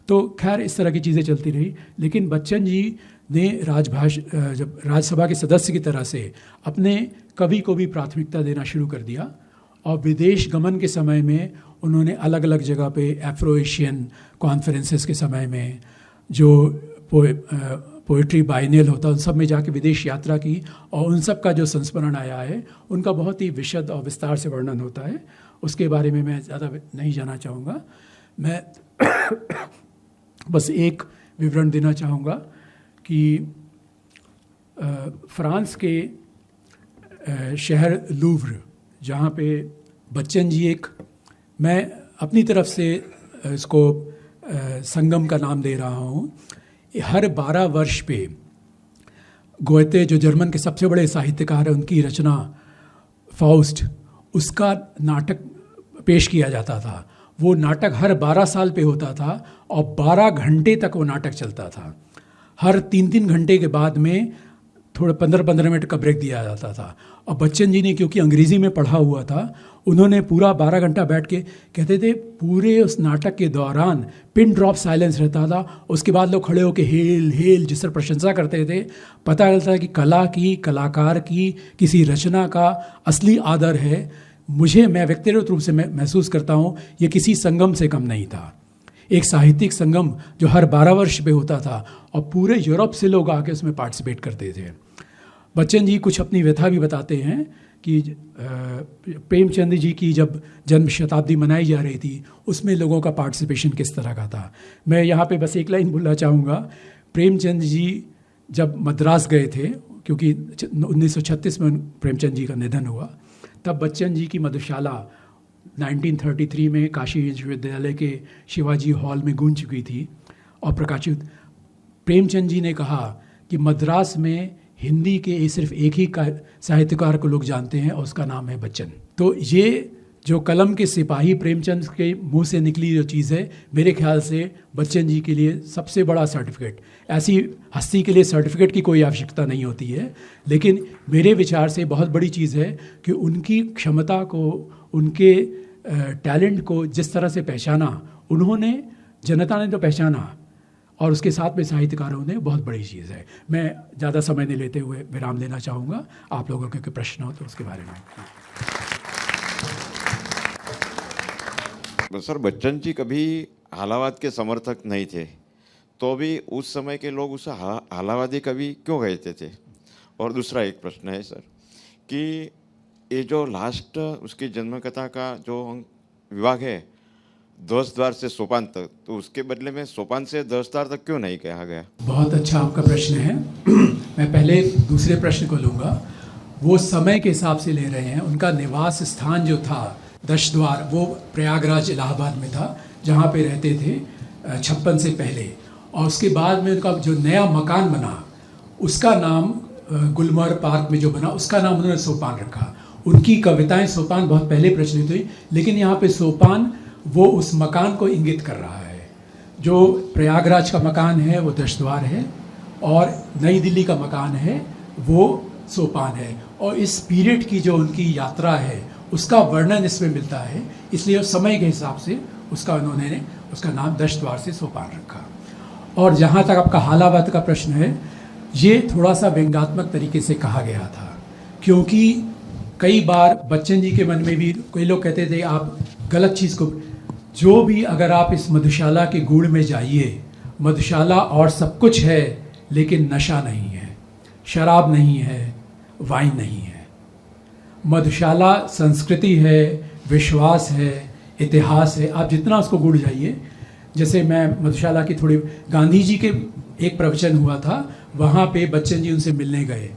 तो खैर इस तरह की चीज़ें चलती रही, लेकिन बच्चन जी ने जब राज्यसभा के सदस्य की तरह से अपने कवि को भी प्राथमिकता देना शुरू कर दिया। और विदेश गमन के समय में उन्होंने अलग अलग जगह पे एफ्रो एशियन कॉन्फ्रेंसेस के समय में, जो पोइट्री बाइनियल होता है, उन सब में जाके विदेश यात्रा की और उन सब का जो संस्मरण आया है उनका बहुत ही विशद और विस्तार से वर्णन होता है। उसके बारे में मैं ज़्यादा नहीं जाना चाहूँगा। मैं बस एक विवरण देना चाहूँगा कि फ्रांस के शहर लूव्र, जहाँ पे बच्चन जी मैं अपनी तरफ से इसको संगम का नाम दे रहा हूँ, हर 12 वर्ष पे गोएते जो जर्मन के सबसे बड़े साहित्यकार हैं, उनकी रचना फाउस्ट, उसका नाटक पेश किया जाता था। वो नाटक हर 12 साल पे होता था और 12 घंटे तक वो नाटक चलता था। हर 3-3 घंटे के बाद में थोड़ा 15-15 मिनट का ब्रेक दिया जाता था। और बच्चन जी ने क्योंकि अंग्रेज़ी में पढ़ा हुआ था, उन्होंने पूरा 12 घंटा बैठ के, कहते थे पूरे उस नाटक के दौरान पिन ड्रॉप साइलेंस रहता था। उसके बाद लोग खड़े होकर हेल हेल जिस तरह प्रशंसा करते थे। पता चलता है कि कला की, कलाकार की, किसी रचना का असली आदर है। मैं व्यक्तिगत रूप से महसूस करता हूँ ये किसी संगम से कम नहीं था। एक साहित्यिक संगम जो हर 12 वर्ष पे होता था और पूरे यूरोप से लोग आके उसमें पार्टिसिपेट करते थे। बच्चन जी कुछ अपनी व्यथा भी बताते हैं कि प्रेमचंद जी की जब जन्म शताब्दी मनाई जा रही थी, उसमें लोगों का पार्टिसिपेशन किस तरह का था। मैं यहाँ पे बस एक लाइन बोलना चाहूँगा। प्रेमचंद जी जब मद्रास गए थे, क्योंकि 1936 में प्रेमचंद जी का निधन हुआ, तब बच्चन जी की मधुशाला 1933 में काशी विश्वविद्यालय के शिवाजी हॉल में गूंज चुकी थी और प्रकाशित। प्रेमचंद जी ने कहा कि मद्रास में हिंदी के सिर्फ एक ही साहित्यकार को लोग जानते हैं और उसका नाम है बच्चन। तो ये जो कलम के सिपाही प्रेमचंद के मुंह से निकली जो चीज़ है, मेरे ख्याल से बच्चन जी के लिए सबसे बड़ा सर्टिफिकेट। ऐसी हस्ती के लिए सर्टिफिकेट की कोई आवश्यकता नहीं होती है, लेकिन मेरे विचार से बहुत बड़ी चीज़ है कि उनकी क्षमता को, उनके टैलेंट को जिस तरह से पहचाना उन्होंने, जनता ने तो पहचाना और उसके साथ में साहित्यकारों ने, बहुत बड़ी चीज़ है। मैं ज़्यादा समय नहीं लेते हुए विराम लेना चाहूँगा। आप लोगों के कोई प्रश्न हो तो उसके बारे में। सर, बच्चन जी कभी हालावाद के समर्थक नहीं थे, तो भी उस समय के लोग उसे हालावादी कवि क्यों कहते थे? और दूसरा एक प्रश्न है सर कि ये जो लास्ट उसकी जन्म कथा का जो विभाग है 10 द्वार से सोपान तक, तो उसके बदले में सोपान से 10 द्वार तक क्यों नहीं कहा गया? बहुत अच्छा आपका प्रश्न है। मैं पहले दूसरे प्रश्न को लूँगा। वो समय के हिसाब से ले रहे हैं। उनका निवास स्थान जो था 10 द्वार, वो प्रयागराज इलाहाबाद में था, जहाँ पे रहते थे 56 से पहले। और उसके बाद में उनका जो नया मकान बना, उसका नाम गुलमर्ग पार्क में जो बना, उसका नाम उन्होंने सोपान रखा। उनकी कविताएं सोपान बहुत पहले प्रचलित हुई, लेकिन यहाँ पे सोपान वो उस मकान को इंगित कर रहा है। जो प्रयागराज का मकान है वो 10 द्वार है और नई दिल्ली का मकान है वो सोपान है। और इस पीरियड की जो उनकी यात्रा है उसका वर्णन इसमें मिलता है, इसलिए उस समय के हिसाब से उन्होंने उसका नाम 10 द्वार से सोपान रखा। और जहाँ तक आपका हालावाद का प्रश्न है, ये थोड़ा सा व्यंग्यात्मक तरीके से कहा गया था, क्योंकि कई बार बच्चन जी के मन में भी कई लोग कहते थे आप गलत चीज़ को, जो भी अगर आप इस मधुशाला के गुड़ में जाइए, मधुशाला और सब कुछ है लेकिन नशा नहीं है, शराब नहीं है, वाइन नहीं है। मधुशाला संस्कृति है, विश्वास है, इतिहास है। आप जितना उसको गुड़ जाइए, जैसे मैं मधुशाला की थोड़ी, गांधी जी के एक प्रवचन हुआ था, वहाँ पे बच्चन जी उनसे मिलने गए,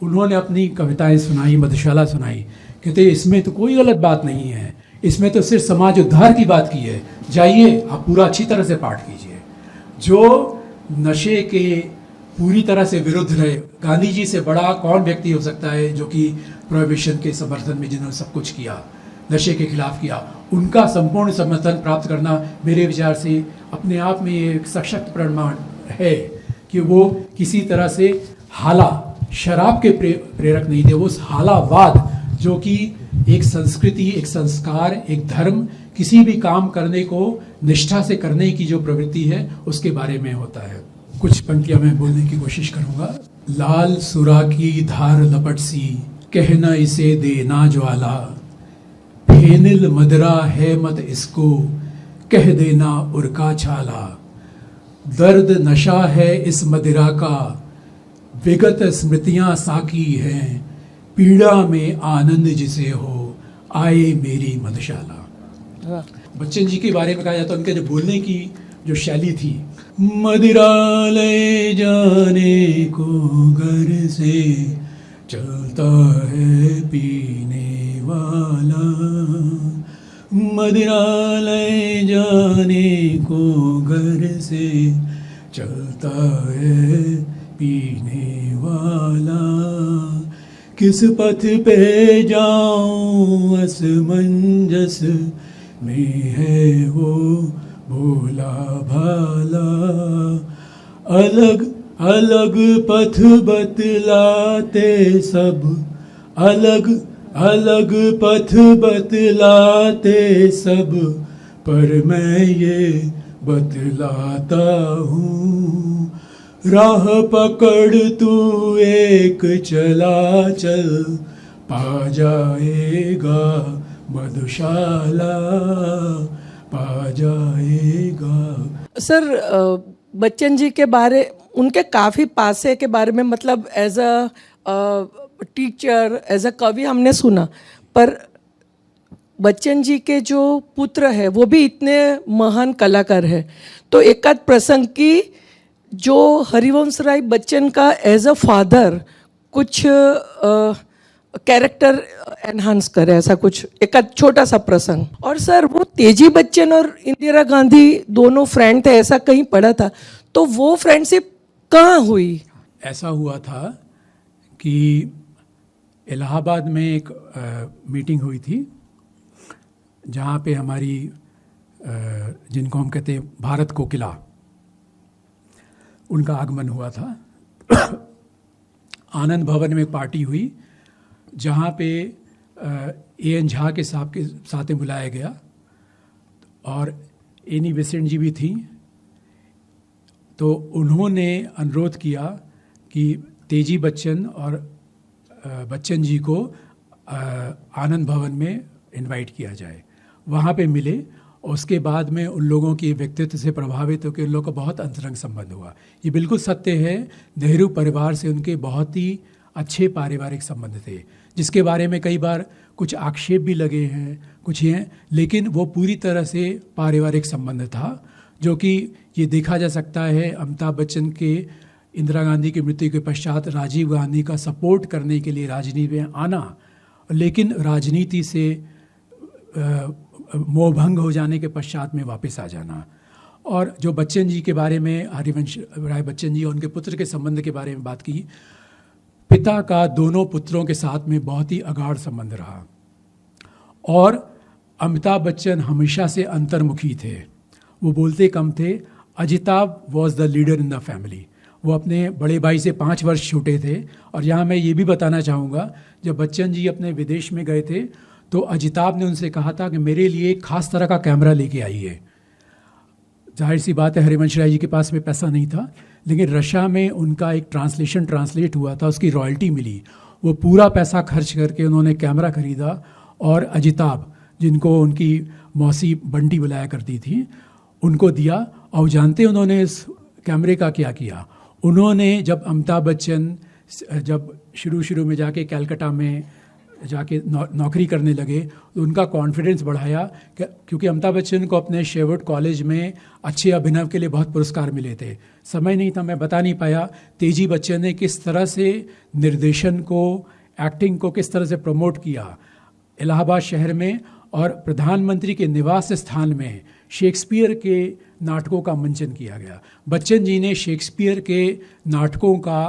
उन्होंने अपनी कविताएं सुनाई, मधुशाला सुनाई। कहते इसमें तो कोई गलत बात नहीं है, इसमें तो सिर्फ समाज उद्धार की बात की है, जाइए आप पूरा अच्छी तरह से पाठ कीजिए। जो नशे के पूरी तरह से विरुद्ध रहे, गांधी जी से बड़ा कौन व्यक्ति हो सकता है जो कि प्रोहिबिशन के समर्थन में जिन्होंने सब कुछ किया, नशे के खिलाफ किया, उनका संपूर्ण समर्थन प्राप्त करना मेरे विचार से अपने आप में एक सशक्त प्रमाण है कि वो किसी तरह से हाला शराब के प्रेरक नहीं थे। वो हालावाद जो कि एक संस्कृति, एक संस्कार, एक धर्म, किसी भी काम करने को निष्ठा से करने की जो प्रवृत्ति है उसके बारे में होता है। कुछ पंक्तियां मैं बोलने की कोशिश करूंगा। लाल सुरा की धार लपट सी, कहना इसे देना ज्वाला, फेनिल मदरा है मत इसको, कह देना उरका छाला। दर्द नशा है इस मदिरा का, विगत स्मृतियां साकी हैं, पीड़ा में आनंद जिसे हो, आए मेरी मधुशाला। बच्चन जी के बारे में कहा जाता है, उनके जो बोलने की जो शैली थी, मदिरा ले जाने को घर से चलता है पीने वाला, मदिरा ले जाने को घर से चलता है पीने वाला। किस पथ पे जाऊं असमंजस में है वो भोला भाला, अलग अलग पथ बतलाते सब, अलग अलग पथ बतलाते सब, पर मैं ये बतलाता हूँ, राह पकड़ तू एक चला चल, पा जाएगा मधुशाला, पा जाएगा। सर, बच्चन जी के बारे, उनके काफ़ी पासे के बारे में, मतलब as a teacher, as a कवि हमने सुना, पर बच्चन जी के जो पुत्र है वो भी इतने महान कलाकार है। तो एक आध प्रसंग की जो हरिवंश राय बच्चन का एज अ फादर कुछ कैरेक्टर एनहांस करे, ऐसा कुछ एक छोटा सा प्रसंग। और सर, वो तेजी बच्चन और इंदिरा गांधी दोनों फ्रेंड थे, ऐसा कहीं पढ़ा था, तो वो फ्रेंडशिप कहाँ हुई? ऐसा हुआ था कि इलाहाबाद में एक मीटिंग हुई थी जहाँ पे हमारी जिनको हम कहते हैं भारत कोकिला, उनका आगमन हुआ था। आनंद भवन में एक पार्टी हुई जहाँ पे ए.एन. झा के साहब के साथ बुलाया गया और एनी बेसेंट जी भी थी। तो उन्होंने अनुरोध किया कि तेजी बच्चन और बच्चन जी को आनंद भवन में इनवाइट किया जाए। वहाँ पे मिले और उसके बाद में उन लोगों की व्यक्तित्व से प्रभावित होकर उन लोगों का बहुत अंतरंग संबंध हुआ। ये बिल्कुल सत्य है, नेहरू परिवार से उनके बहुत ही अच्छे पारिवारिक संबंध थे, जिसके बारे में कई बार कुछ आक्षेप भी लगे हैं, कुछ हैं, लेकिन वो पूरी तरह से पारिवारिक संबंध था, जो कि ये देखा जा सकता है अमिताभ बच्चन के इंदिरा गांधी की मृत्यु के पश्चात राजीव गांधी का सपोर्ट करने के लिए राजनीति में आना, लेकिन राजनीति से मोहभंग हो जाने के पश्चात में वापस आ जाना। और जो बच्चन जी के बारे में, हरिवंश राय बच्चन जी और उनके पुत्र के संबंध के बारे में बात की, पिता का दोनों पुत्रों के साथ में बहुत ही अगाढ़ संबंध रहा और अमिताभ बच्चन हमेशा से अंतर्मुखी थे, वो बोलते कम थे। Ajitabh was the leader in the family, वो अपने बड़े भाई से 5 वर्ष छोटे थे। और यहाँ मैं ये भी बताना चाहूँगा, जब बच्चन जी अपने विदेश में गए थे तो अजिताभ ने उनसे कहा था कि मेरे लिए एक खास तरह का कैमरा लेके आइए। जाहिर सी बात है हरिवंश राय जी के पास में पैसा नहीं था, लेकिन रशिया में उनका एक ट्रांसलेट हुआ था, उसकी रॉयल्टी मिली, वो पूरा पैसा खर्च करके उन्होंने कैमरा खरीदा और अजिताभ, जिनको उनकी मौसी बंटी बुलाया करती थी, उनको दिया। और जानते उन्होंने इस कैमरे का क्या किया? उन्होंने जब अमिताभ बच्चन जब शुरू में जाके कलकत्ता में जाके नौकरी करने लगे तो उनका कॉन्फिडेंस बढ़ाया, क्योंकि अमिताभ बच्चन को अपने शेवर्ट कॉलेज में अच्छे अभिनव के लिए बहुत पुरस्कार मिले थे। समय नहीं था, मैं बता नहीं पाया तेजी बच्चन ने किस तरह से निर्देशन को, एक्टिंग को किस तरह से प्रमोट किया। इलाहाबाद शहर में और प्रधानमंत्री के निवास स्थान में शेक्सपियर के नाटकों का मंचन किया गया। बच्चन जी ने शेक्सपियर के नाटकों का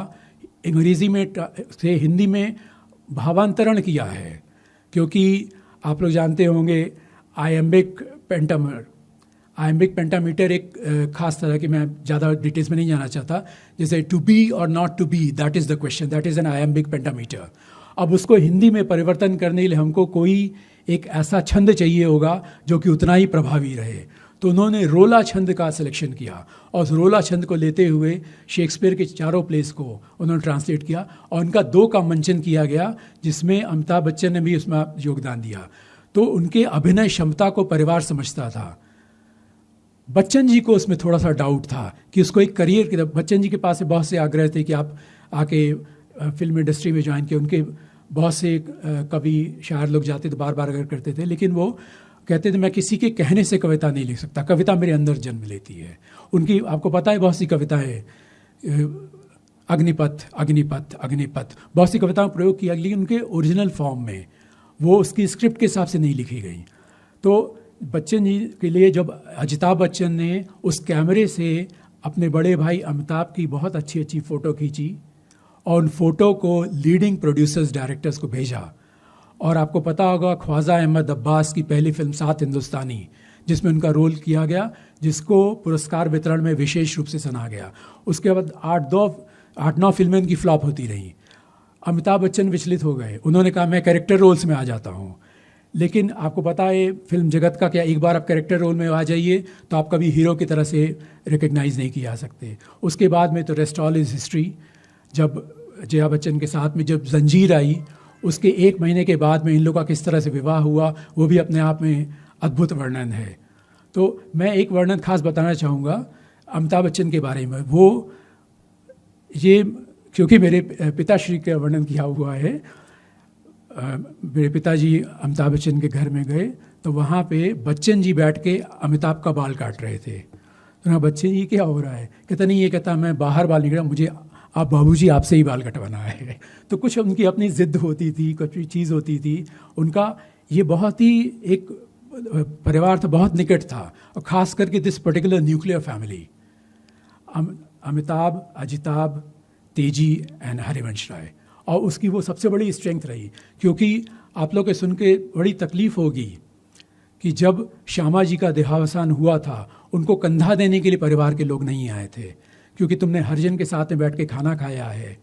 अंग्रेज़ी में से हिंदी में भावांतरण किया है, क्योंकि आप लोग जानते होंगे आयम्बिक पेंटामीटर एक खास तरह की, मैं ज़्यादा डिटेल्स में नहीं जाना चाहता, जैसे टू बी और not to be, that is the question, that is an iambic pentameter. अब उसको हिंदी में परिवर्तन करने के लिए हमको कोई एक ऐसा छंद चाहिए होगा जो कि उतना ही प्रभावी रहे, तो उन्होंने रोला छंद का सिलेक्शन किया और उस रोला छंद को लेते हुए शेक्सपियर के चारों प्लेस को उन्होंने ट्रांसलेट किया और उनका 2 का मंचन किया गया, जिसमें अमिताभ बच्चन ने भी उसमें योगदान दिया। तो उनके अभिनय क्षमता को परिवार समझता था। बच्चन जी को उसमें थोड़ा सा डाउट था कि उसको एक करियर की तरफ, बच्चन जी के पास बहुत से आग्रह थे कि आप आके फिल्म इंडस्ट्री में ज्वाइन किए। उनके बहुत से कवि शायर लोग जाते तो बार बार अगर करते थे, लेकिन वो कहते थे मैं किसी के कहने से कविता नहीं लिख सकता, कविता मेरे अंदर जन्म लेती है। उनकी आपको पता है बहुत सी कविताएं, अग्निपथ अग्निपथ अग्निपथ, बहुत सी कविताओं का प्रयोग किया, लेकिन उनके ओरिजिनल फॉर्म में, वो उसकी स्क्रिप्ट के हिसाब से नहीं लिखी गई। तो बच्चन जी के लिए जब अमिताभ बच्चन ने उस कैमरे से अपने बड़े भाई अमिताभ की बहुत अच्छी अच्छी फ़ोटो खींची और उन फोटो को लीडिंग प्रोड्यूसर्स डायरेक्टर्स को भेजा, और आपको पता होगा ख्वाजा अहमद अब्बास की पहली फिल्म 7 हिंदुस्तानी, जिसमें उनका रोल किया गया, जिसको पुरस्कार वितरण में विशेष रूप से सराहा गया। उसके बाद 8-9 फिल्में उनकी फ्लॉप होती रहीं। अमिताभ बच्चन विचलित हो गए, उन्होंने कहा मैं कैरेक्टर रोल्स में आ जाता हूँ। लेकिन आपको पता है फिल्म जगत का क्या, एक बार आप कैरेक्टर रोल में आ जाइए तो आप कभी हीरो की तरह से रिकग्नाइज़ नहीं किया जा सकते। उसके बाद में तो रेस्ट ऑल इज़ हिस्ट्री। जब जया बच्चन के साथ में जब जंजीर आई, उसके 1 महीने के बाद में इन लोगों का किस तरह से विवाह हुआ, वो भी अपने आप में अद्भुत वर्णन है। तो मैं एक वर्णन खास बताना चाहूँगा अमिताभ बच्चन के बारे में। वो ये क्योंकि मेरे पिताश्री का वर्णन किया हुआ है, मेरे पिताजी अमिताभ बच्चन के घर में गए तो वहाँ पे बच्चन जी बैठ के अमिताभ का बाल काट रहे थे। तो ना बच्चन जी क्या हो रहा है, कहता नहीं, ये कहता मैं बाहर बाल निकला, मुझे आप बाबूजी आपसे ही बाल कटवाना है। तो कुछ उनकी अपनी ज़िद होती थी, कुछ चीज़ होती थी उनका। ये बहुत ही एक परिवार था, बहुत निकट था, और ख़ास करके this particular nuclear family, Amitabh, Ajitabh, तेजी एंड हरिवंश राय। और उसकी वो सबसे बड़ी स्ट्रेंथ रही, क्योंकि आप लोग के सुन के बड़ी तकलीफ़ होगी कि जब श्यामा जी का देहावसान हुआ था, उनको कंधा देने के लिए परिवार के लोग नहीं आए थे, क्योंकि तुमने हरिजन के साथ में बैठ के खाना खाया है।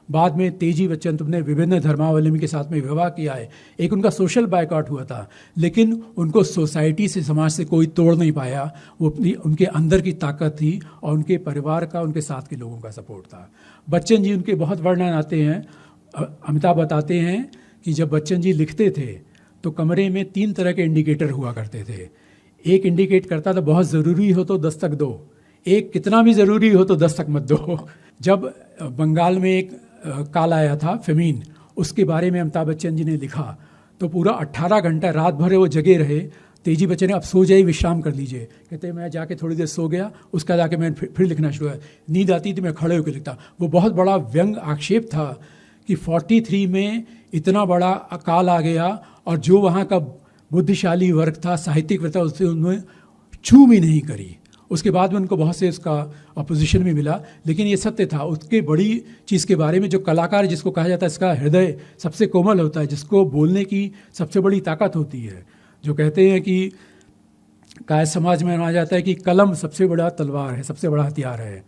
बाद में तेजी बच्चन तुमने विभिन्न धर्मावलंबी के साथ में विवाह किया है। एक उनका सोशल बायकॉट हुआ था, लेकिन उनको सोसाइटी से, समाज से कोई तोड़ नहीं पाया। वो अपनी, उनके अंदर की ताकत थी और उनके परिवार का, उनके साथ के लोगों का सपोर्ट था। बच्चन जी, उनके बहुत वर्णन आते हैं। अमिताभ बताते हैं कि जब बच्चन जी लिखते थे तो कमरे में 3 तरह के इंडिकेटर हुआ करते थे। एक इंडिकेट करता था बहुत ज़रूरी हो तो दस्तक दो, एक कितना भी ज़रूरी हो तो दस्तक मत दो। जब बंगाल में एक काल आया था फेमीन, उसके बारे में अमिताभ बच्चन जी ने लिखा तो पूरा 18 घंटा रात भर वो जगे रहे। तेजी बच्चन ने अब सो जाइए, विश्राम कर लीजिए, कहते मैं जाके थोड़ी देर सो गया, उसका जाके मैं फिर लिखना शुरू किया। नींद आती थी, मैं खड़े होकर लिखता। वो बहुत बड़ा व्यंग आक्षेप था कि 43 में इतना बड़ा अकाल आ गया और जो वहाँ का बुद्धिशाली वर्ग था, साहित्यिक वर्ग था, उससे उन्होंने छू भी नहीं करी। उसके बाद में उनको बहुत से उसका अपोजिशन भी मिला, लेकिन ये सत्य था। उसके बड़ी चीज़ के बारे में, जो कलाकार जिसको कहा जाता है इसका हृदय सबसे कोमल होता है, जिसको बोलने की सबसे बड़ी ताकत होती है, जो कहते हैं कि कायद समाज में माना जाता है कि कलम सबसे बड़ा तलवार है, सबसे बड़ा हथियार है।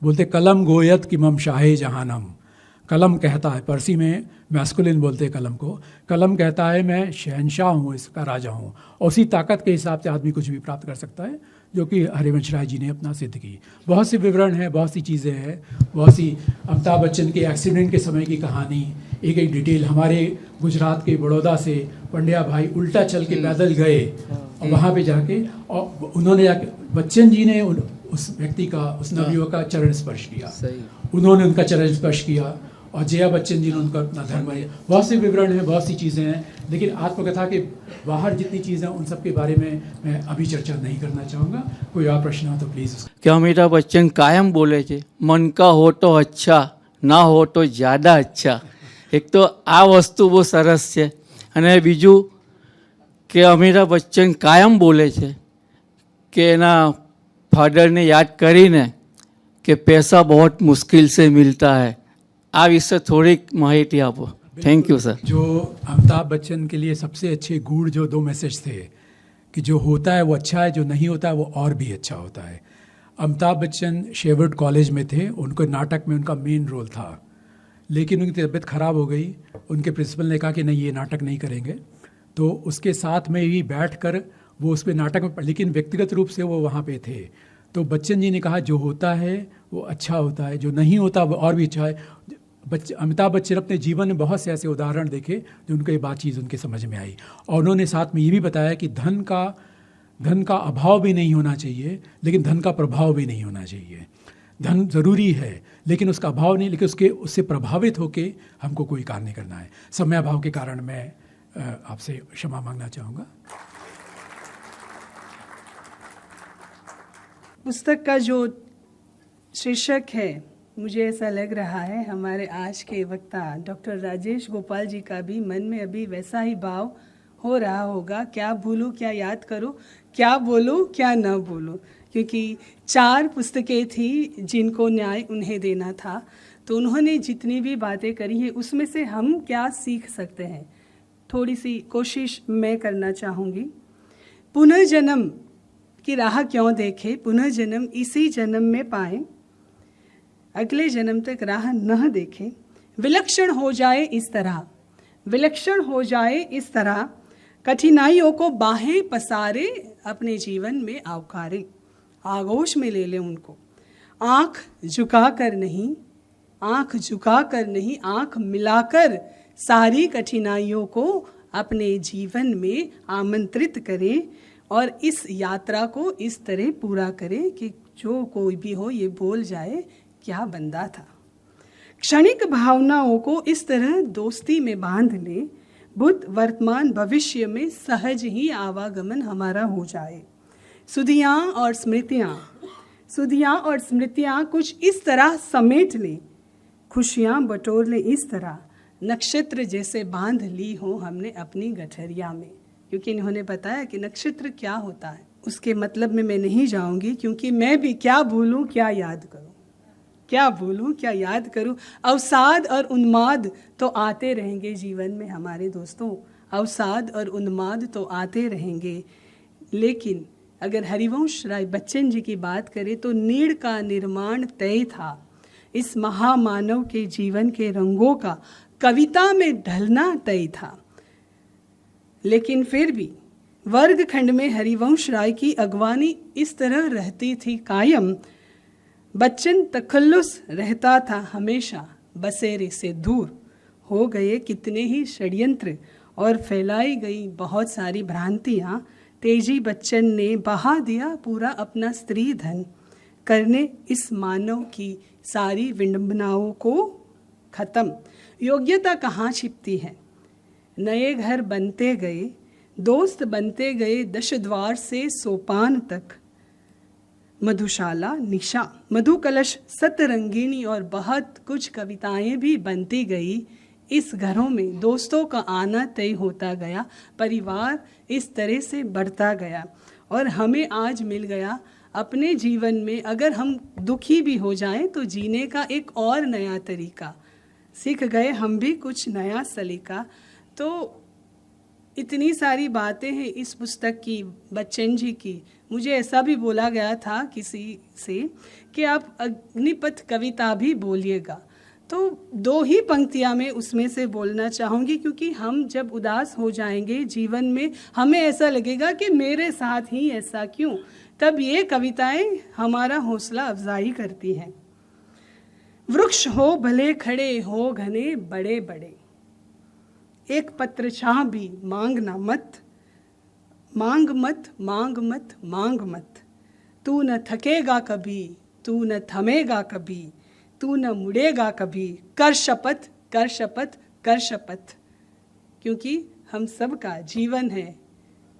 बोलते कलम गोयत कि मम शाहे जहानम, कलम कहता है, पारसी में मैस्कुलिन बोलते हैं कलम को, कलम कहता है मैं शहनशाह हूँ, इसका राजा हूँ। और उसी ताकत के हिसाब से आदमी कुछ भी प्राप्त कर सकता है, जो कि हरिवंश राय जी ने अपना सिद्ध की। बहुत से विवरण हैं, बहुत सी चीज़ें हैं, बहुत सी अमिताभ बच्चन के एक्सीडेंट के समय की कहानी, एक एक डिटेल। हमारे गुजरात के बड़ौदा से पंड्या भाई उल्टा चल के पैदल गए और वहाँ पे जाके, और उन्होंने जाके बच्चन जी ने उस व्यक्ति का, उस नवयुवक का चरण स्पर्श किया, उन्होंने उनका चरण स्पर्श किया, और जया बच्चन जी ने उनका अपना धर्म। बहुत से विवरण हैं, बहुत सी चीज़ें हैं, लेकिन आत्मकथा के बाहर जितनी चीज़ें उन सब के बारे में मैं अभी चर्चा नहीं करना चाहूँगा। कोई और प्रश्न हो तो प्लीज़। कि अमिताभ बच्चन कायम बोले છે मन का हो तो अच्छा, ना हो तो ज़्यादा अच्छा। एक तो આ વસ્તુ બહુ સરસ છે, અને બીજું કે અમિતાભ બચ્ચન કાયમ બોલે છે કે એના ફાધરને યાદ કરીને કે પૈસા बहुत मुश्किल से मिलता है. આ વિશે થોડીક માહિતી આપો. Thank you sir. जो अमिताभ बच्चन के लिए सबसे अच्छे गूढ़ जो 2 मैसेज थे कि जो होता है वो अच्छा है, जो नहीं होता है वो और भी अच्छा होता है. अमिताभ बच्चन शेवर्ड कॉलेज में थे, उनको नाटक में उनका मेन रोल था, लेकिन उनकी तबीयत ख़राब हो गई. उनके प्रिंसिपल ने कहा कि नहीं, ये नाटक नहीं करेंगे, तो उसके साथ में ही बैठकर वो उस पर नाटक में, लेकिन व्यक्तिगत रूप से वो वहाँ पे थे. तो बच्चन जी ने कहा जो होता है वो अच्छा होता है, जो नहीं होता वो और भी अच्छा है. अमिताभ बच्चन अपने जीवन में बहुत से ऐसे उदाहरण देखे जो उनको ये बात चीज़ उनके समझ में आई. और उन्होंने साथ में ये भी बताया कि धन का अभाव भी नहीं होना चाहिए, लेकिन धन का प्रभाव भी नहीं होना चाहिए. धन ज़रूरी है लेकिन उसका अभाव नहीं, लेकिन उससे प्रभावित होकर हमको कोई कार्य नहीं करना है. समय अभाव के कारण मैं आपसे क्षमा मांगना चाहूँगा. पुस्तक का जो शीर्षक है, मुझे ऐसा लग रहा है हमारे आज के वक्ता डॉक्टर राजेश गोपाल जी का भी मन में अभी वैसा ही भाव हो रहा होगा. क्या भूलूं, क्या याद करूं, क्या बोलूं, क्या न बोलूं, क्योंकि 4 पुस्तकें थी जिनको न्याय उन्हें देना था. तो उन्होंने जितनी भी बातें करी हैं उसमें से हम क्या सीख सकते हैं, थोड़ी सी कोशिश मैं करना चाहूँगी. पुनर्जन्म की राह क्यों देखे, पुनर्जन्म इसी जन्म में पाएं, अगले जन्म तक राह न देखें. विलक्षण हो जाए इस तरह, विलक्षण हो जाए इस तरह, कठिनाइयों को बाहें पसारे अपने जीवन में आवकारे, आगोश में ले ले उनको. आँख झुका कर नहीं, आँख झुका कर नहीं, आँख मिलाकर सारी कठिनाइयों को अपने जीवन में आमंत्रित करें और इस यात्रा को इस तरह पूरा करें कि जो कोई भी हो ये बोल जाए क्या बंदा था. क्षणिक भावनाओं को इस तरह दोस्ती में बांध ले, भूत वर्तमान भविष्य में सहज ही आवागमन हमारा हो जाए. सुधियाँ और स्मृतियाँ कुछ इस तरह समेट ले, खुशियाँ बटोर ले इस तरह, नक्षत्र जैसे बांध ली हो हमने अपनी गठरिया में. क्योंकि इन्होंने बताया कि नक्षत्र क्या होता है, उसके मतलब में मैं नहीं जाऊंगी, क्योंकि मैं भी क्या भूलूं क्या याद करूं, क्या भूलूं क्या याद करूं. अवसाद और उन्माद तो आते रहेंगे जीवन में हमारे दोस्तों, अवसाद और उन्माद तो आते रहेंगे. लेकिन अगर हरिवंश राय बच्चन जी की बात करें तो नीड़ का निर्माण तय था. इस महामानव के जीवन के रंगों का कविता में ढलना तय था. लेकिन फिर भी वर्गखंड में हरिवंश राय की अगवानी इस तरह रहती थी कायम. बच्चन तखल्लुस रहता था हमेशा, बसेरे से दूर. हो गए कितने ही षड्यंत्र और फैलाई गई बहुत सारी भ्रांतियाँ. तेजी बच्चन ने बहा दिया पूरा अपना स्त्री धन, करने इस मानव की सारी विडंबनाओं को खत्म. योग्यता कहाँ छिपती है. नए घर बनते गए, दोस्त बनते गए, दशद्वार से सोपान तक, मधुशाला निशा, मधु कलश, सतरंगिनी और बहुत कुछ कविताएं भी बनती गई. इस घरों में दोस्तों का आना तय होता गया, परिवार इस तरह से बढ़ता गया. और हमें आज मिल गया अपने जीवन में, अगर हम दुखी भी हो जाएं तो जीने का एक और नया तरीका. सीख गए हम भी कुछ नया सलीका. तो इतनी सारी बातें हैं इस पुस्तक की, बच्चन जी की. मुझे ऐसा भी बोला गया था किसी से कि आप अग्निपथ कविता भी बोलिएगा, तो 2 ही पंक्तियाँ में उसमें से बोलना चाहूँगी. क्योंकि हम जब उदास हो जाएंगे जीवन में, हमें ऐसा लगेगा कि मेरे साथ ही ऐसा क्यों, तब ये कविताएं हमारा हौसला अफजाई करती हैं. वृक्ष हो भले खड़े हो घने बड़े बड़े, एक पत्र छाह भी मांगना मत, मांग मत मांग मत मांग मत. तू न थकेगा कभी, तू न थमेगा कभी, तू न मुड़ेगा कभी, कर शपथ कर शपथ कर शपथ. क्योंकि हम सबका जीवन है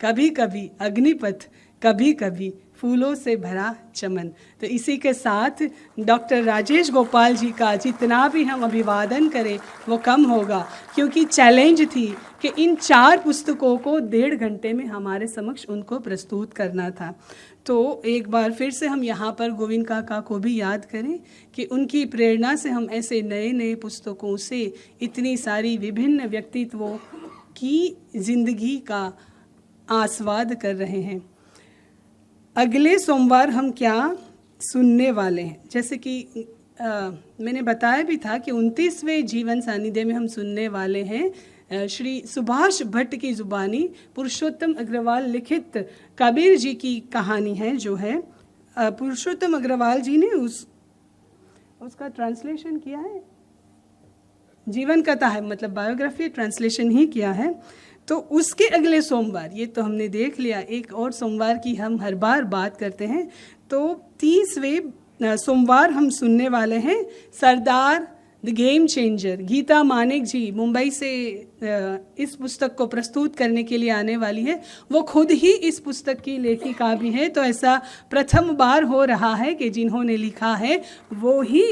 कभी कभी अग्निपथ, कभी कभी फूलों से भरा चमन। तो इसी के साथ डॉक्टर राजेश गोपाल जी का जितना भी हम अभिवादन करें वो कम होगा, क्योंकि चैलेंज थी कि इन 4 पुस्तकों को 1.5 घंटे में हमारे समक्ष उनको प्रस्तुत करना था। तो एक बार फिर से हम यहाँ पर गोविंद काका को भी याद करें कि उनकी प्रेरणा से हम ऐसे नए नए पुस्तकों से इतनी सारी विभिन्न व्यक्तित्वों की जिंदगी का आस्वाद कर रहे हैं। अगले सोमवार हम क्या सुनने वाले हैं, जैसे कि मैंने बताया भी था कि 29वें जीवन सानिध्य में हम सुनने वाले हैं श्री सुभाष भट्ट की जुबानी पुरुषोत्तम अग्रवाल लिखित कबीर जी की कहानी है, जो है पुरुषोत्तम अग्रवाल जी ने उसका ट्रांसलेशन किया है, जीवन कथा है, मतलब बायोग्राफी ट्रांसलेशन ही किया है। तो उसके अगले सोमवार, ये तो हमने देख लिया, एक और सोमवार की हम हर बार बात करते हैं, तो 30वें सोमवार हम सुनने वाले हैं Sardar the game changer. Geeta Manik ji Mumbai से इस पुस्तक को प्रस्तुत करने के लिए आने वाली है। वो खुद ही इस पुस्तक की लेखिका भी है, तो ऐसा प्रथम बार हो रहा है कि जिन्होंने लिखा है वो ही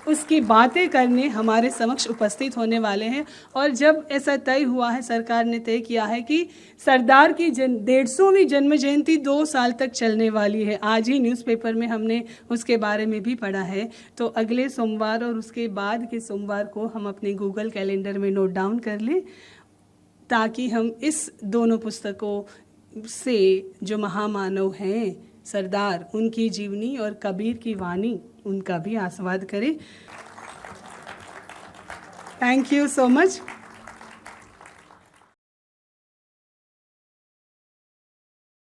उसकी बातें करने हमारे समक्ष उपस्थित होने वाले हैं। और जब ऐसा तय हुआ है, सरकार ने तय किया है कि सरदार की 150वीं जन्म जयंती 2 साल तक चलने वाली है। आज ही न्यूज़पेपर में हमने उसके बारे में भी पढ़ा है। तो अगले सोमवार और उसके बाद के सोमवार को हम अपने गूगल कैलेंडर में नोट डाउन कर लें, ताकि हम इस दोनों पुस्तकों से जो महामानव हैं सरदार, उनकी जीवनी और कबीर की वाणी, उनका भी आस्वाद करें। Thank you so much.